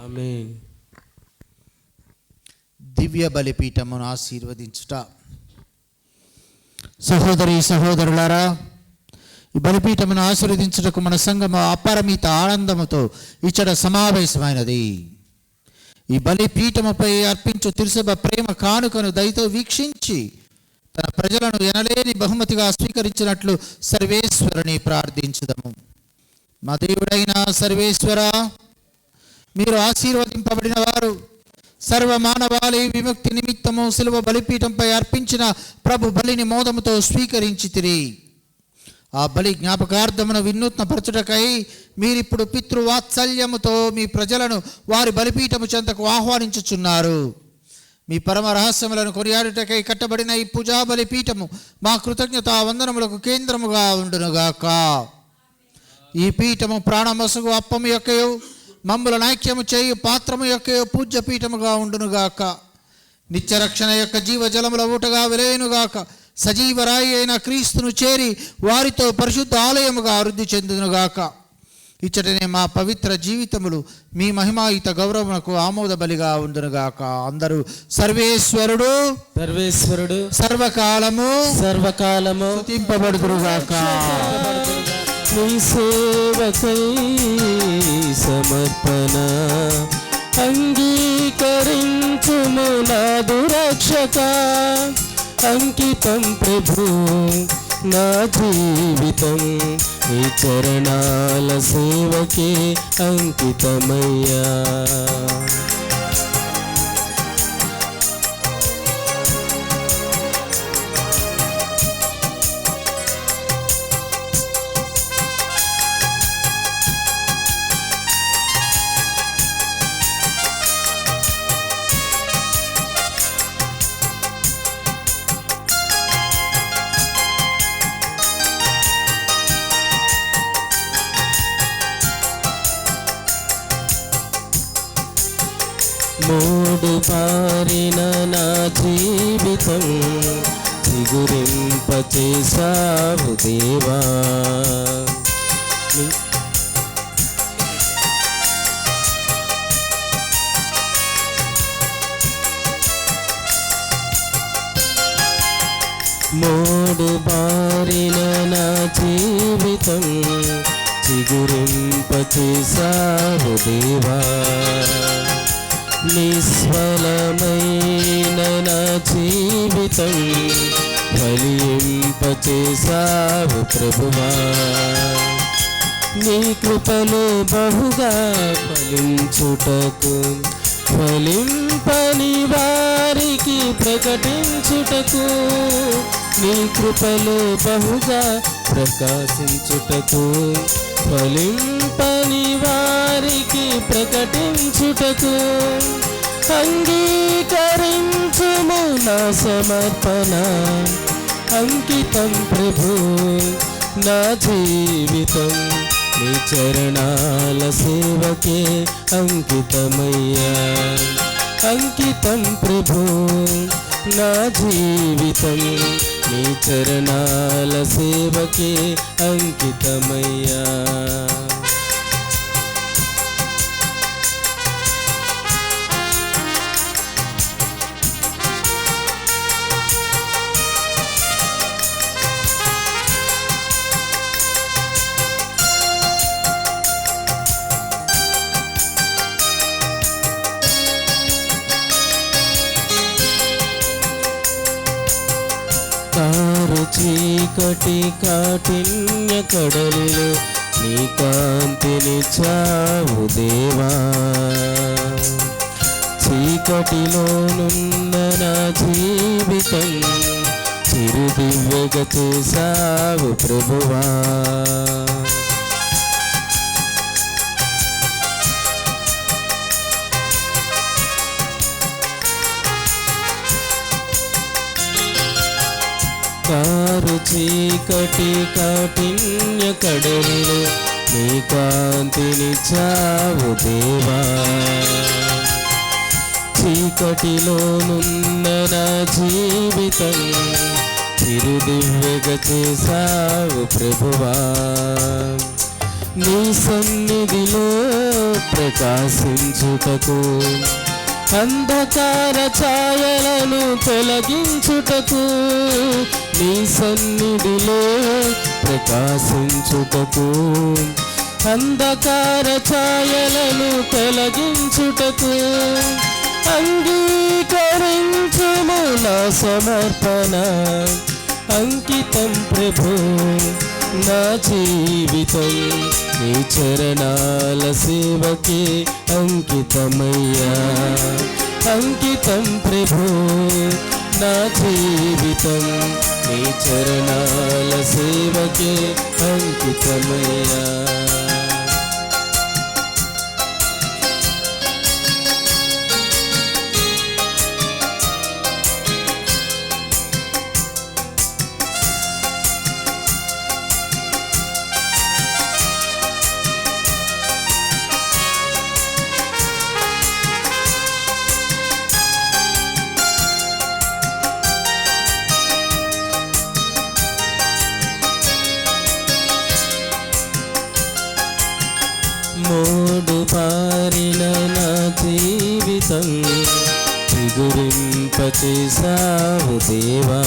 ఆమేన్. దివ్య బలిపీఠమును ఆశీర్వదించుట. సహోదరి సహోదరులారా, ఈ బలిపీఠమును ఆశీర్వదించుటకు మన సంఘము అపరిమిత ఆనందముతో ఇచ్చట సమావేశమైనది. ఈ బలిపీఠముపై అర్పించు తిరుసభ ప్రేమ కానుకను దయతో వీక్షించి తన ప్రజలను ఎనలేని బహుమతిగా స్వీకరించినట్లు సర్వేశ్వరుని ప్రార్థించుదము. మా దేవుడైన సర్వేశ్వర, మీరు ఆశీర్వదింపబడిన వారు, సర్వమానవాళి విముక్తి నిమిత్తము సిలువ బలిపీఠంపై అర్పించిన ప్రభు బలిని మోదముతో స్వీకరించితిరి. ఆ బలి జ్ఞాపకార్థమును వినూత్నపరచుటకై మీరిప్పుడు పితృవాత్సల్యముతో మీ ప్రజలను వారి బలిపీఠము చెంతకు ఆహ్వానించుచున్నారు. మీ పరమ రహస్యములను కొనియాడుటకై కట్టబడిన ఈ పూజా బలిపీఠము మా కృతజ్ఞత వందనములకు కేంద్రముగా ఉండునుగాక. ఈ పీఠము ప్రాణమసుగు అప్పము యొక్కయు, మమ్ముల నాక్యము చేయు పాత్రము యొక్క పూజ్య పీఠముగా ఉండునుగాక. నిత్యరక్షణ యొక్క జీవజలముల ఊటగా వెలేనుగాక. సజీవరాయి అయిన క్రీస్తును చేరి వారితో పరిశుద్ధ ఆలయముగా వృద్ధి చెందునుగాక. ఇచ్చటనే మా పవిత్ర జీవితములు మీ మహిమాయుత గౌరవమునకు ఆమోద బలిగా ఉండునుగాక. అందరూ సర్వేశ్వరుడు సర్వేశ్వరుడు సర్వకాలము సర్వకాలము స్తుతింపబడుదురుగాక. నీ సేవకై సమర్పణ అంగీకరించుము నాదు రక్షక. అంకితం ప్రభు నా జీవితం నీ చరణాల సేవకే అంకితమయ్యా. మూడు పారిన నా జీవితం చిగురింపచేసావు దేవా. మూడు బారిన నా జీవితం చిగురింపచేసావు దేవా. నిస్వలమైన నా జీవితం ఫలింపచేసావు ప్రభువా. నీ కృపలో బహుగా ఫలించుటకు ఫలింపని వారికి ప్రకటించుటకు నీ కృపలో బహుగా ప్రకాశించుటకు ఫలింపని వారికి ప్రకటించుటకు అంగీకరించుము నా సమర్పణ అంకితం ప్రభు నా జీవితం నీ చరణాల సేవకే అంకితమయ్యా. అంకితం ప్రభు నా జీవితం నీ చరణాల సేవకే అంకితమయ్యా. కారు చీకటి కాఠిన్య కడలిలో నీ కాంతినిచ్చావు దేవా. చీకటిలోనున్న నా జీవితం చిరుదివ్వెగా చేసావు ప్రభువా. కారు చీకటి కాఠిన్య కడలిలో నీ కాంతినిచ్చావు దేవా. చీకటిలోనున్న నా జీవితం చిరుదివ్వెగా చేసావు ప్రభువా. నీ సన్నిధిలో ప్రకాశించుటకు అంధకార ఛాయలను తొలగించుటకు నీ సన్నిధిలో ప్రకాశించుటకు అంధకార ఛాయలను తొలగించుటకు అంగీకరించుము నా సమర్పణ అంకితం ప్రభు నా జీవితం నీ చరణాల సేవకే అంకితమయ్యా. అంకితం ప్రభు నా జీవితం నీ చరణాల సేవకే అంకితమయ్యా. మూడు పారిన నా జీవితం చిగురింపచేసావు దేవా.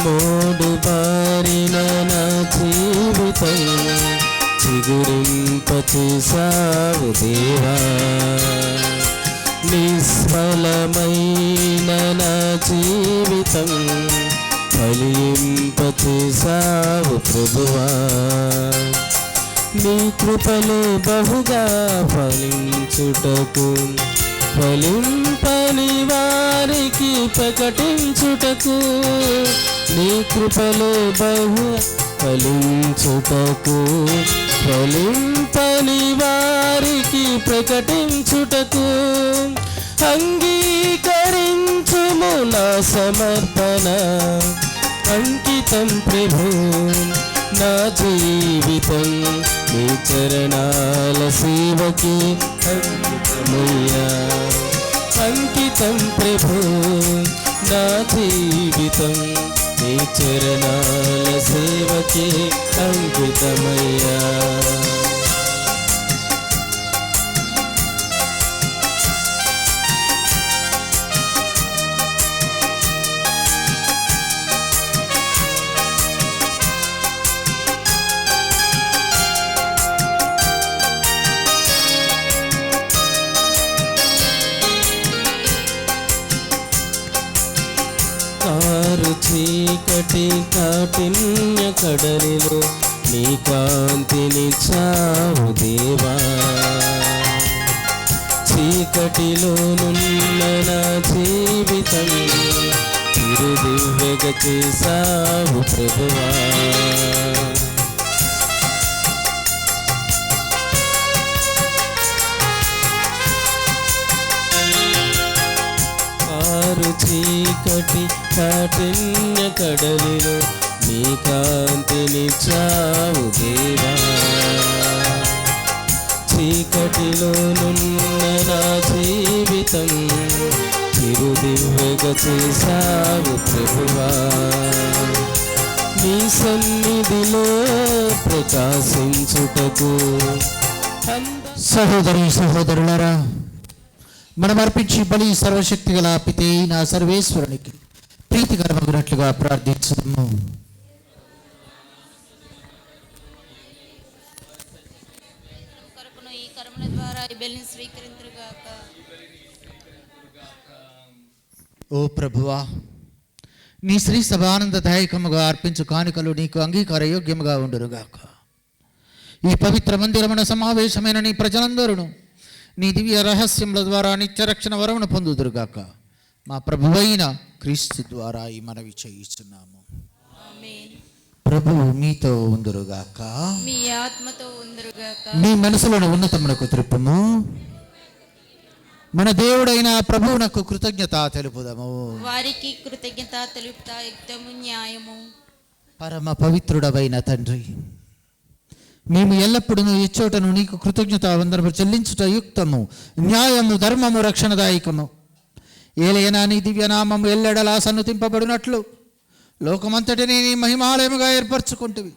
మూడు పారిన నా జీవితం చిగురింపచేసావు దేవా. నిస్ఫలమైన నా జీవితం ఫలింపచేసావు ప్రభువా. నీ కృపలో బహుగా ఫలించుటకు, ఫలింపని వారికి ప్రకటించుటకు, నీ కృపలో బహు ఫలించుటకు, ఫలింపని వారికి ప్రకటించుటకు, అంగీకరించుము నా సమర్పణ, అంకితం ప్రభు నా జీవితం, నీ చరణాల సేవకి అంకితమయ్యా. అంకితం ప్రభు నా జీవితం, నీ చరణాల సేవకి అంకితమయ్యా. కారు చీకటి కాఠిన్య కడలిలో నీ కాంతినిచ్చావు దేవా. చీకటిలోనున్న నా జీవితం చిరుదివ్వెగ చేసావు ప్రభువా. కారు చీకటి కాఠిన్య కడలిలో నీ కాంతినిచ్చావు దేవా. చీకటిలోనున్న నా జీవితం చిరుదివ్వెగ చేసావు ప్రభువా. నీ సన్నిధిలో ప్రకాశించుటకు. సహోదరి సహోదరులారా, మనం అర్పించి బలి సర్వశక్తి గల పితే నా సర్వేశ్వరునికి ప్రీతికరమగినట్లుగా ప్రార్థించుము. కొరకును ఈ కర్మల ద్వారా ఈ బలిని స్వీకరింతురుగాక. ఓ ప్రభువా, నీ శ్రీ సభ ఆనందదాయకముగా అర్పించు కానుకలు నీకు అంగీకార యోగ్యముగా ఉండురుగాక. ఈ పవిత్ర మందిరమున సమావేశమైన నీ ప్రజలందరూ నీ దివ్య రహస్యముల ద్వారా నిత్య రక్షణ వరమును పొందుదురుగాక. మా ప్రభువైన క్రీస్తు ద్వారా ఈ మనవి చేయిస్తున్నాము. ప్రభువు మీతో ఉందురుగాక, మీ ఆత్మతో ఉందురుగాక. మీ మనసులను ఉన్నతమునకు త్రిప్పుము. మన దేవుడైన ప్రభువునకు కృతజ్ఞత తెలుపుదము. వారికి కృతజ్ఞత తెలుపుట యుక్తము న్యాయము. పరమ పవిత్రుడవైన తండ్రి, మేము ఎల్లప్పుడూ ఇచ్చోటను నీకు కృతజ్ఞత వందనము చెల్లించుట యుక్తము, న్యాయము, ధర్మము, రక్షణదాయకము. ఏలైనా నీ దివ్యనామము ఎల్లెడలా సన్నుతింపబడినట్లు లోకమంతటిని నీ మహిమాలయముగా ఏర్పరచుకుంటువి.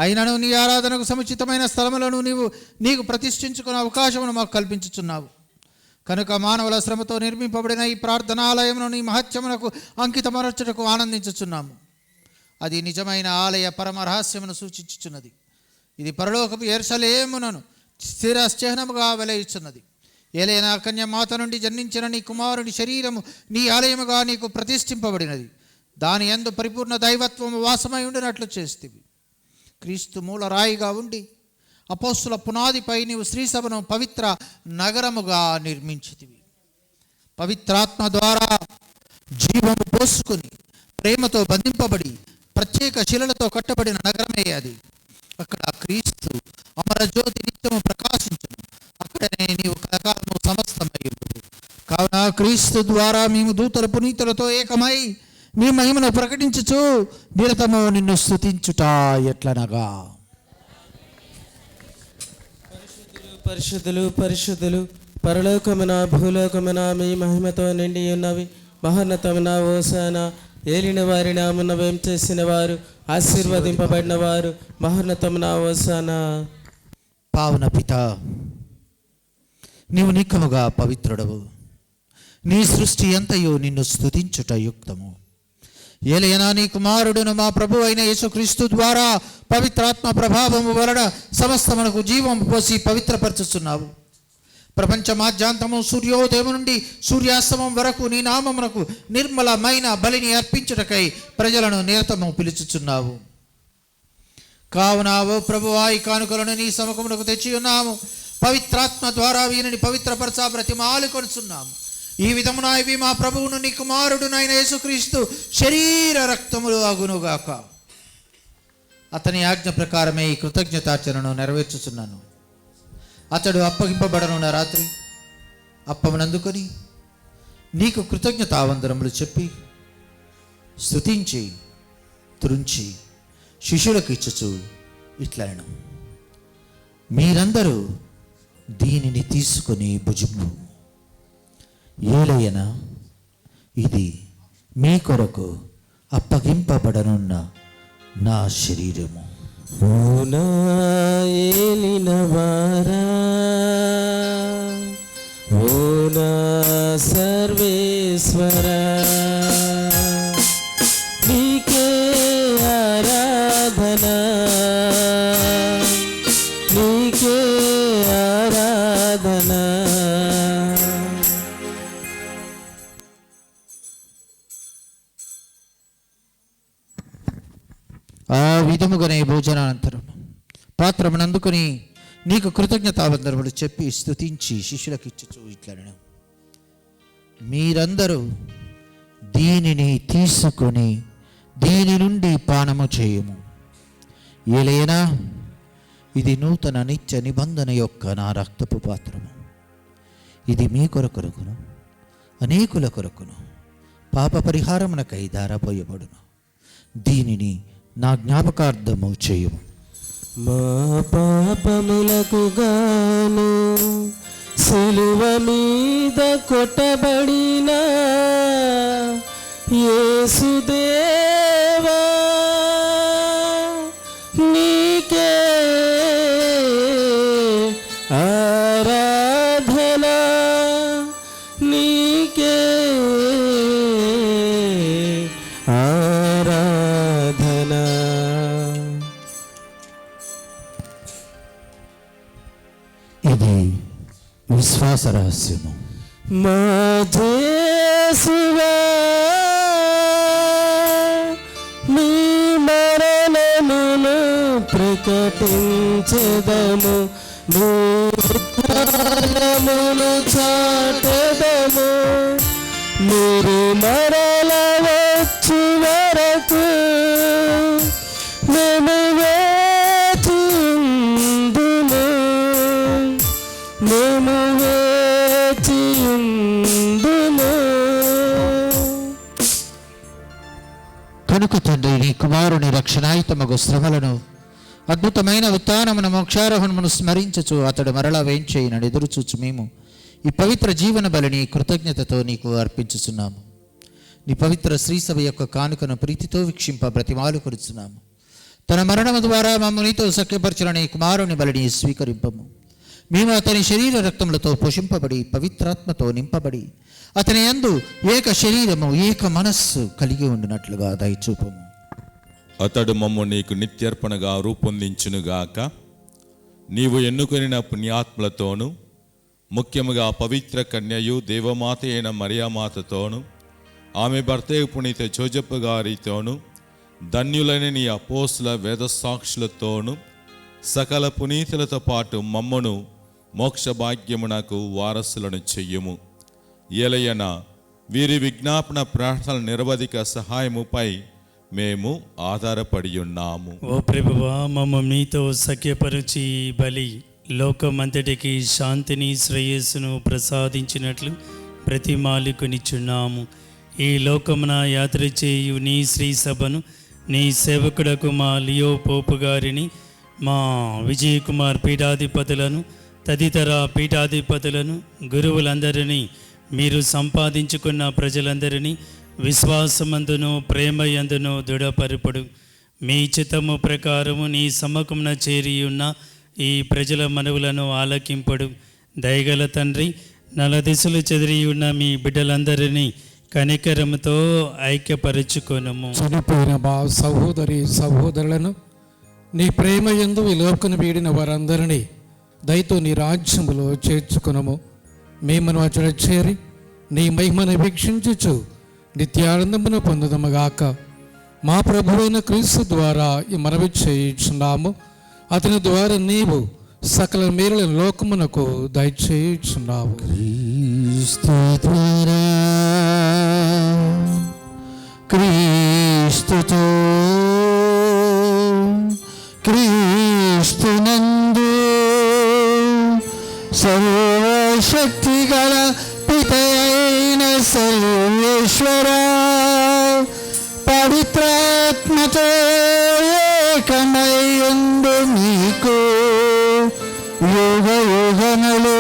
అయినను నీ ఆరాధనకు సముచితమైన స్థలములను నీకు ప్రతిష్ఠించుకునే అవకాశమును మాకు కల్పించుచున్నావు. కనుక మానవుల శ్రమతో నిర్మింపబడిన ఈ ప్రార్థనాలయమును నీ మహత్యమునకు అంకితమరచుటకు ఆనందించుచున్నాము. అది నిజమైన ఆలయ పరమ రహస్యమును సూచించుచున్నది. ఇది పరలోకపు యెరూషలేమునను స్థిర చిహ్నముగా వెలయుచున్నది. ఏలైనా కన్యమాత నుండి జన్మించిన నీ కుమారుని శరీరము నీ ఆలయముగా నీకు ప్రతిష్ఠింపబడినది. దాని యందు పరిపూర్ణ దైవత్వము వాసమై ఉండినట్లు చేస్తేవి. క్రీస్తు మూల రాయిగా ఉండి అపోస్తుల పునాదిపై నీవు శ్రీసభను పవిత్ర నగరముగా నిర్మించితివి. పవిత్రాత్మ ద్వారా జీవము పోసుకొని ప్రేమతో బంధింపబడి ప్రత్యేక శిలలతో కట్టబడిన నగరమే అది. అక్కడ క్రీస్తు అమరజ్యోతి నిత్యము ప్రకాశించును. అక్కడనే నీవు కలకాలము సమస్తమై ఉండు. కావున క్రీస్తు ద్వారా మేము దూతల పునీతులతో ఏకమై నీ మహిమను ప్రకటించుచు నిరతము నిన్ను స్తుతించుట ఎట్లనగా. పరిశుద్ధులు పరిశుద్ధులు పరలోకమున భూలోకమున మీ మహిమతో నిండి ఉన్నవి. మహోన్నతమున ఓసాన ఏలిన వారి నామున వేం చేసిన వారు ఆశీర్వదింపబడిన వారు. మహోన్నతమున ఓసాన. పావన పిత, నీవు నిక్కముగా పవిత్రుడవు. నీ సృష్టి అంతయు నిన్ను స్తుతించుట యుక్తము. ఏలైనా నీ కుమారుడును మా ప్రభు అయిన యేసుక్రీస్తు ద్వారా పవిత్రాత్మ ప్రభావము వలన సమస్తమునకు జీవము పోసి పవిత్రపరచుచున్నావు. ప్రపంచమాద్యాంతము సూర్యోదయం నుండి సూర్యాస్తమం వరకు నీ నామమునకు నిర్మలమైన బలిని అర్పించుటకై ప్రజలను నిరతము పిలుచుచున్నావు. కావున ఓ ప్రభువా, ఈ కానుకలను నీ సముఖమునకు తెచ్చి ఉన్నాము. పవిత్రాత్మ ద్వారా వీరిని పవిత్రపరచ బ్రతిమాలు కొనుచున్నాము. ఈ విధమున ఇవి మా ప్రభువును నీ కుమారుడునైన యేసుక్రీస్తు శరీర రక్తములు అగునుగాక. అతని ఆజ్ఞ ప్రకారమే ఈ కృతజ్ఞతార్చనను నెరవేర్చుచున్నాను. అతడు అప్పగింపబడనున్న రాత్రి అప్పమునందుకొని నీకు కృతజ్ఞతావందనములు చెప్పి స్తుతించి త్రుంచి శిష్యులకు ఇచ్చుచు ఇట్లనెను, మీరందరూ దీనిని తీసుకొని భుజింపు. ఏలయన ఇది మీ కొరకు అప్పగింపబడనున్న నా శరీరము. ఓ నా ఏలినవారా, ఓ నా సర్వేశ్వరా, నీకే ఆరాధన, నీకే ఆరాధన. ఆ విధముగానే భోజనానంతరం పాత్రమునందుకొని నీకు కృతజ్ఞతావందనములు చెప్పి స్తుతించి శిష్యులకు ఇచ్చుచు ఇట్లనెను, మీరందరూ దీనిని తీసుకొని దీని నుండి పానము చేయము. ఏలైనా ఇది నూతన నిత్య నిబంధన యొక్క నా రక్తపు పాత్రము. ఇది మీ కొరకును అనేకుల కొరకును పాప పరిహారమునకై ధారపోయబడును. దీనిని నా జ్ఞాపకార్థము చేయము. మా పాపములకు గాను సిలువ మీద కొట్టబడిన యేసుదేవా, నీకే ఆరాధన, నీకే ఆరాధన. ఇది విశ్వాస రహస్యము. మా యేసువా, నీ మరణమును ప్రకటించెదము, నీ ఉద్ధానమును చాటెదము. మీరు మరల వచ్చు వరకు మేము వేచియుందుము, మేము వేచియుందుము. కనుక తండ్రి, నీ కుమారుని రక్షణాయుతమగు శ్రమలను అద్భుతమైన ఉత్థానమున మోక్షారోహణమును స్మరించుచు అతడు మరలా వేంచేయనని ఎదురుచూచు మేము ఈ పవిత్ర జీవన బలిని కృతజ్ఞతతో నీకు అర్పించుచున్నాము. నీ పవిత్ర శ్రీసభ యొక్క కానుకను ప్రీతితో వీక్షింప బ్రతిమాలు కొరుచున్నాము. తన మరణము ద్వారా మమ్ము నీతో సఖ్యపరచిన నీ కుమారుని బలిని స్వీకరింపము. మేము అతని శరీర రక్తములతో పోషింపబడి పవిత్రాత్మతో నింపబడి అతని యందు ఏక శరీరము ఏక మనస్సు కలిగి ఉండినట్లుగా దయచూపము. అతడు మమ్ము నీకు నిత్యర్పణగా రూపొందించునుగాక. నీవు ఎన్నుకొనిన పుణ్యాత్మలతోనూ ముఖ్యముగా పవిత్ర కన్యయు దేవమాత అయిన మరియామాతతోనూ ఆమె భర్త పునీత జోజప్ప గారితోనూ ధన్యులైన నీ అపోస్తుల వేదసాక్షులతోనూ సకల పునీతులతో పాటు మమ్మను మోక్ష భాగ్యమునకు వారసులను చెయ్యము. ఏలయన వీరి విజ్ఞాపన ప్రార్థనల నిరవధిక సహాయముపై మేము ఆధారపడి ఉన్నాము. ఓ ప్రభువా, మమ్మ మీతో సఖ్యపరుచి బలి లోకమంతటికి శాంతిని శ్రేయస్సును ప్రసాదించినట్లు ప్రతిమాలికునిచున్నాము. ఈ లోకమున యాత్ర చేయు నీ శ్రీ సభను నీ సేవకుడకు మా లియో పోపు గారిని, మా విజయ్ కుమార్ పీఠాధిపతులను, తదితర పీఠాధిపతులను, గురువులందరినీ, మీరు సంపాదించుకున్న ప్రజలందరినీ విశ్వాసమందును ప్రేమయందును దృఢపరుపుడు. మీ చిత్తము ప్రకారము నీ సమ్మకమున చేరియున్న ఈ ప్రజల మనవులను ఆలకింపడు. దయగల తండ్రి, నలదిశలు చెదిరి ఉన్న మీ బిడ్డలందరినీ కనికరముతో ఐక్యపరచుకొనుము. చనిపోయిన మా సహోదరి సహోదరులను నీ ప్రేమ యందు ఈ లోకను వీడిన వారందరినీ దయతో నీ రాజ్యములో చేర్చుకునము. మేమను అచట చేరి నీ మహిమను వీక్షించుచు నిత్యానందమును పొందుదముగాక. మా ప్రభువైన క్రీస్తు ద్వారా ఈ మనవి చేయుచున్నాము. అతని ద్వారా నీవు సకల మేలుల లోకమునకు దయచేయుచున్నావు. క్రీస్తు ద్వారా క్రీస్తుతో క్రీస్తునందు సర్వశక్తి గల పితయైన సర్వేశ్వర పవిత్రాత్మతో ఏకమయ్యుండు నీకు యుగ యుగములు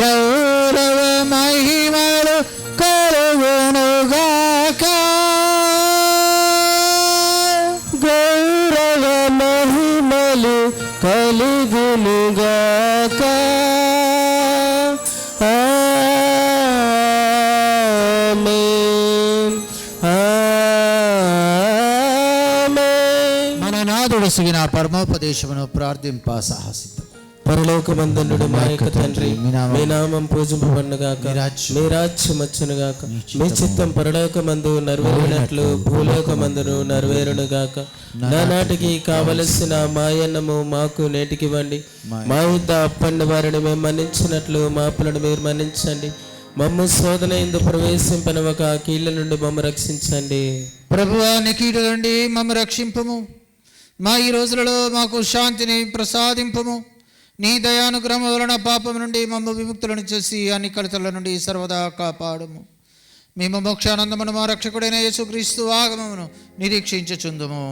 గౌరవ మహిమలు కలుగునుగాక. గౌరవ మహిమలు కలుగునుగాక. ఆమేన్. ఆమేన్. మన నాదుడు సిగిన పరమోపదేశమును ప్రార్థింప సాహసిద్దాం. పరలోకమందునుడు మా యొక్క తండ్రి, మీ నామం పూజింపబడునుగాక. మీ రాజ్యం వచ్చునుగాక. మీ చిత్తం పరలోకమందు నెరవేరినట్లు భూలోకమందును నెరవేరునుగాక. నానాటికి కావలసిన మాయన్నము మాకు నేటికివ్వండి. మా యుద్ధ అప్పండి వారిని మేము మన్నించినట్లు మా అప్పులను మీరు మన్నించండి. మమ్ము శోధన ఎందు ప్రవేశింపని ఒక కీళ్ళ నుండి మమ్ము రక్షించండి. ప్రభువా, నీ కీడు నుండి మమ్ము రక్షింపము. మా ఈ రోజులలో మాకు శాంతిని ప్రసాదింపము. నీ దయానుగ్రహం వలన పాపం నుండి మమ్మ విముక్తులను చేసి అన్ని కలతల నుండి సర్వదా కాపాడుము. మేము మోక్షానందమును మా రక్షకుడైన యేసుక్రీస్తు ఆగమమును నిరీక్షించుచుందుము.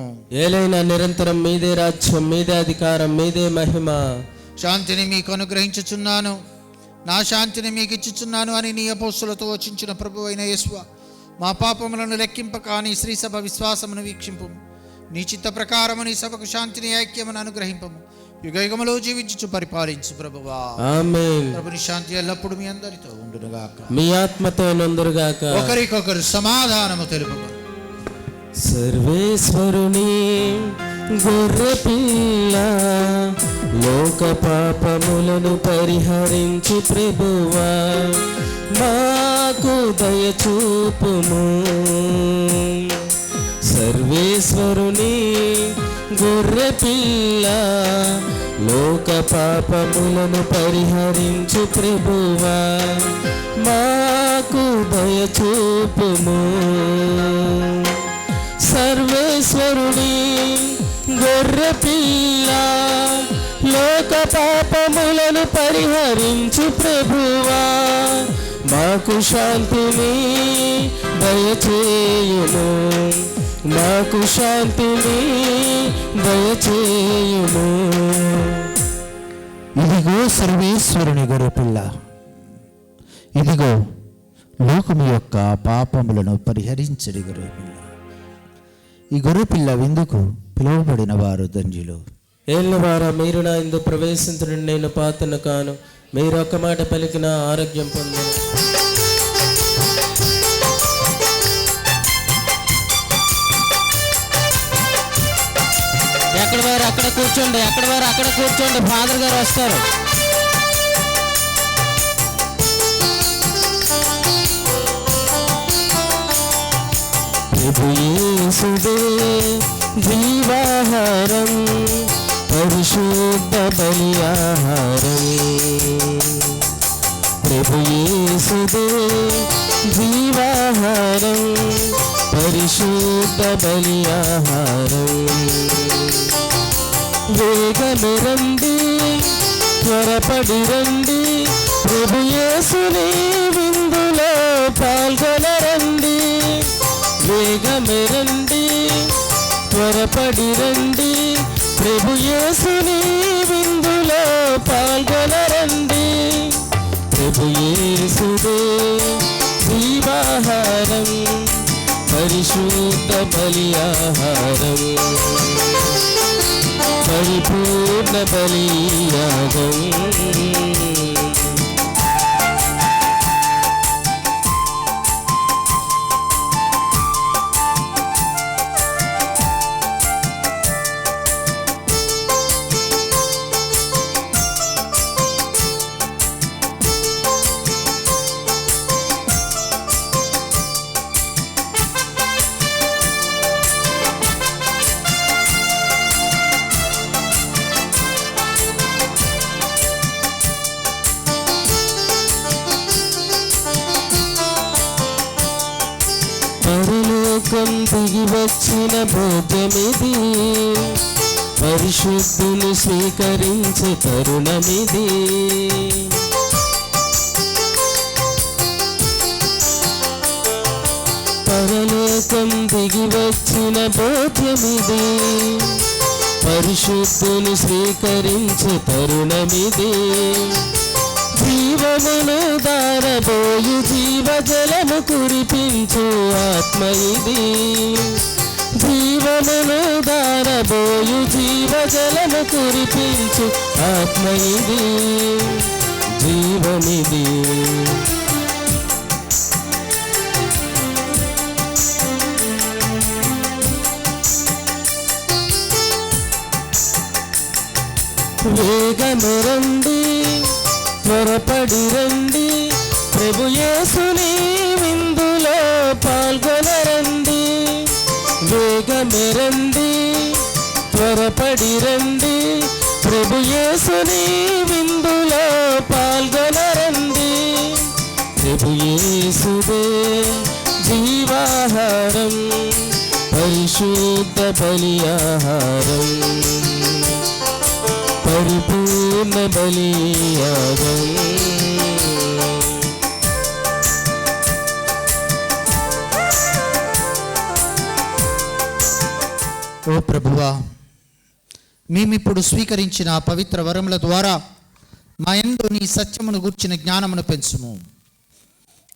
ఏలైనా నిరంతరం మీదే రాజ్యం, మీదే అధికారం, మీదే మహిమ. శాంతిని మీకు అనుగ్రహించుచున్నాను, నా శాంతిని మీకు ఇచ్చుచున్నాను అని నీ అపోస్తులతో వచించిన ప్రభు అయిన యేసువా, మా పాపములను లెక్కింపక నీ శ్రీ సభ విశ్వాసమును వీక్షింపు. నీ చిత్త ప్రకారము నీ సభకు శాంతిని ఐక్యమును అనుగ్రహింపము. యుగయుగములో జీవించు పరిపాలించు ప్రభువా. ఆమేన్. ప్రభుని శాంతి ఎల్లప్పుడు మీ అందరితో ఉండునుగాక. మీ ఆత్మతో నందురుగాక. ఒకరికొకరు సమాధానము తెలుపు. సర్వేశ్వరుని గొర్రె పిల్ల, లోక పాపములను పరిహరించి ప్రభువా, మాకు దయచూపుము. సర్వేశ్వరుని గొర్రె పిల్ల, లోక పాపములను పరిహరించు ప్రభువా, మాకు దయచూపుము. సర్వేశ్వరుని గొర్రె పిల్ల, లోక పాపములను పరిహరించు ప్రభువా, మాకు శాంతిని దయచేయుము. మాకు శాంతిని దయచేయుము. ఇదిగో సర్వేశ్వరుని గొర్రెపిల్ల, ఇదిగో లోకము యొక్క పాపములను పరిహరించడి గొర్రెపిల్ల. ఈ గొర్రెపిల్ల విందుకు పిలువబడిన వారు ధన్యులు. ఏళ్ళవారా, మీరు నా ఇందు ప్రవేశించడం నేను పాత్రను కాను. మీరు ఒక్క మాట పలికిన ఆరోగ్యం పొందు. ఎక్కడ వారు అక్కడ కూర్చోండి, ఎక్కడ వారు అక్కడ కూర్చోండి, ఫాదర్ గారు వస్తారు. ప్రభు యేసుదే జీవాహారం, పరిశుద్ధ బలియాహారం. ప్రభు యేసుదే జీవాహారం, పరిశుద్ధ బలియాహారం. వేగమే రండి, త్వరపడి రండి, ప్రభు యేసుని విందులో పాల్గొనరండి. వేగమే రండి, త్వరపడి రండి, ప్రభు యేసుని విందులో పాల్గొనరండి. ప్రభు యేసుదే జీవాహారం, పరిశుద్ధ బలియాహారం, పరిపూర్ణ బలియాగం. పరలోకం దిగి వచ్చిన భోజమిది, పరిశుద్ధుని స్వీకరించే తరుణమిది. పరలోకం దిగి వచ్చిన భోజమిది, పరిశుద్ధుని స్వీకరించే తరుణమిది. జీవమును దారబోయు జీవజలము కురిపించు ఆత్మ ఇది, జీవమును దారబోయు జీవజలము కురిపించు ఆత్మ ఇది, జీవమిది. వేగము రండి, త్వరపడి రండి, ప్రభు యేసుని విందులో పాల్గొనరండి. వేగము రండి, త్వరపడి రండి, ప్రభు యేసుని విందులో పాల్గొనరండి. ప్రభు యేసుదే జీవాహారం, పరిశుద్ధ బలియాహారం, పరిపూర్ణ బలియాగం. ఓ ప్రభువా, మేమిప్పుడు స్వీకరించిన పవిత్ర వరముల ద్వారా మా యందు నీ సత్యమును గూర్చిన జ్ఞానమును పెంచుము.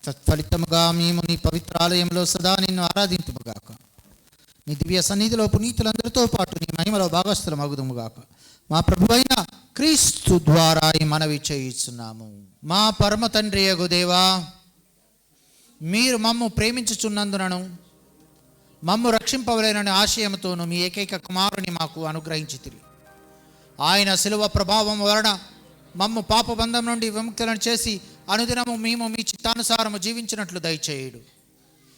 తత్ఫలితముగా మేము నీ పవిత్ర ఆలయంలో సదా నిన్ను ఆరాధింతుముగాక. నీ దివ్య సన్నిధిలో పునీతులందరితో పాటు నీ మహిమలో భాగస్థులం అగుదుముగాక. మా ప్రభువైన క్రీస్తు ద్వారా ఈ మనవి చేయుచున్నాము. మా పరమ తండ్రి యగు దేవా, మీరు మమ్ము ప్రేమించుచున్నందునను మమ్ము రక్షింపవలేనని ఆశయంతోను మీ ఏకైక కుమారుని మాకు అనుగ్రహించితిరి. ఆయన శిలువ ప్రభావం వలన మమ్ము పాపబంధం నుండి విముక్తులను చేసి అనుదినము మేము మీ చిత్తానుసారము జీవించినట్లు దయచేయుడు.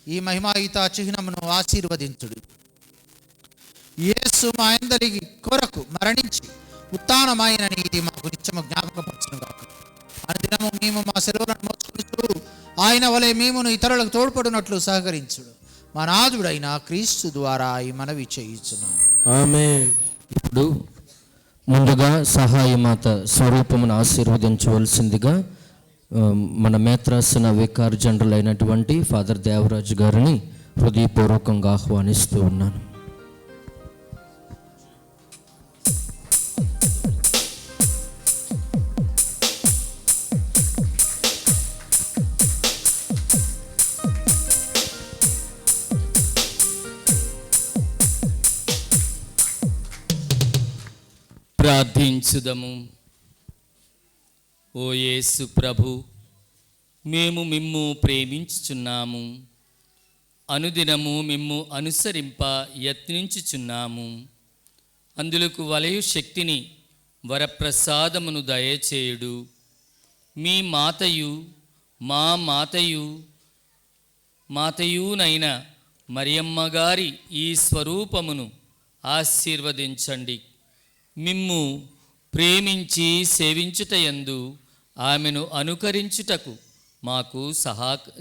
ఈ మహిమాయుత చిహ్నమును ఆశీర్వదించుడు. యేసు మా అందరికి కొరకు మరణించి ఉత్థానమైనని ఇది మాకు నిత్యము జ్ఞాపకపరచునుగాక. అనుదినము మేము మా సెలవులను మోసుకుంటూ ఆయన వలె మేమును ఇతరులకు తోడ్పడినట్లు సహకరించుడు. మా నాథుడైన క్రీస్తు ద్వారా ఈ మనవి చేయుచున్నాము. ఆమేన్. ఇప్పుడు ముందుగా సహాయమాత స్వరూపమును ఆశీర్వదించవలసిందిగా మన మేత్రాసన వికార్ జనరల్ అయినటువంటి ఫాదర్ దేవరాజు గారిని హృదయపూర్వకంగా ఆహ్వానిస్తూ ఉన్నాను. ప్రార్థించుదము. ఓ యేసు ప్రభు, మేము మిమ్ము ప్రేమించుచున్నాము, అనుదినము మిమ్ము అనుసరింప యత్నించుచున్నాము. అందులకు వలయు శక్తిని వరప్రసాదమును దయచేయుడు. మీ మాతయు మా మాతయునైన మరియమ్మ గారి ఈ స్వరూపమును ఆశీర్వదించండి. మిమ్ము ప్రేమించి సేవించుటయందు ఆమెను అనుకరించుటకు మాకు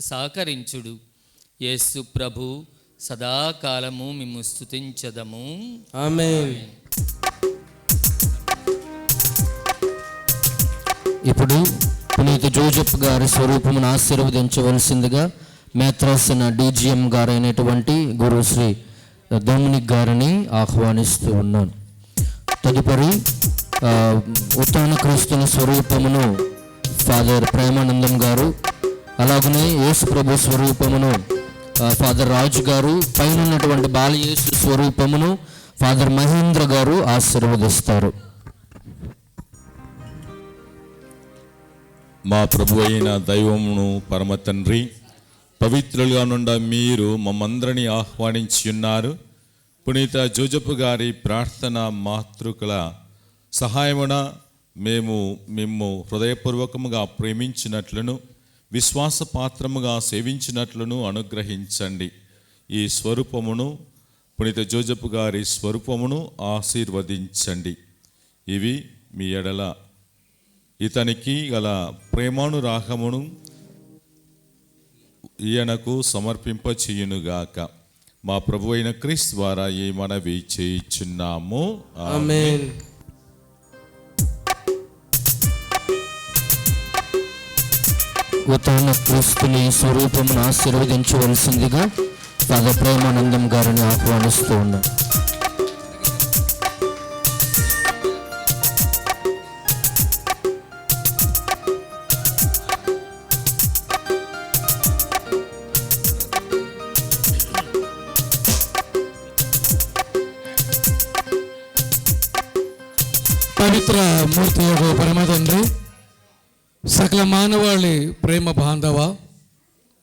సహకరించుడు. యేసు ప్రభు, సదాకాలము మిమ్ము స్తుతించదము. ఆమేన్. ఇప్పుడు పునీత జోజెఫ్ గారి స్వరూపమును ఆశీర్వదించవలసిందిగా మేత్రాసన డీజీఎం గారైనటువంటి గురుశ్రీ డొమినిక్ గారిని ఆహ్వానిస్తూ ఉన్నాను. తదుపరి ఉత్థాన క్రీస్తుని స్వరూపమును ఫాదర్ ప్రేమానందం గారు, అలాగనే యేసు ప్రభు స్వరూపమును ఫాదర్ రాజు గారు, పైన ఉన్నటువంటి బాలయేసు స్వరూపమును ఫాదర్ మహేంద్ర గారు ఆశీర్వదిస్తారు. మా ప్రభు అయిన దైవమును పరమ తండ్రి, పవిత్రులుగా నుండి మీరు మమ్మందరినీ ఆహ్వానించి ఉన్నారు. పునీత జోజెఫ్ గారి ప్రార్థన మాతృకుల సహాయమున మేము మిమ్ము హృదయపూర్వకముగా ప్రేమించినట్లును విశ్వాసపాత్రముగా సేవించినట్లును అనుగ్రహించండి. ఈ స్వరూపమును, పునీత జోజెఫ్ గారి స్వరూపమును ఆశీర్వదించండి. ఇవి మీ ఎడల ఇతనికి గల ప్రేమానురాగమును ఈయనకు సమర్పింపచేయునుగాక. మా ప్రభు అయిన క్రీస్తు ద్వారా ఈ మనవి చేయుచున్నాము. ఆమేన్. ఉత్తమ క్రీస్తుని స్వరూపమును ఆశీర్వదించవలసిందిగా ఫాదర్ ప్రేమానందం గారిని ఆహ్వానిస్తూ ఉన్నాం. పవిత్ర మూర్తి యొక్క పరమ తండ్రి, సకల మానవాళి ప్రేమ బాంధవ,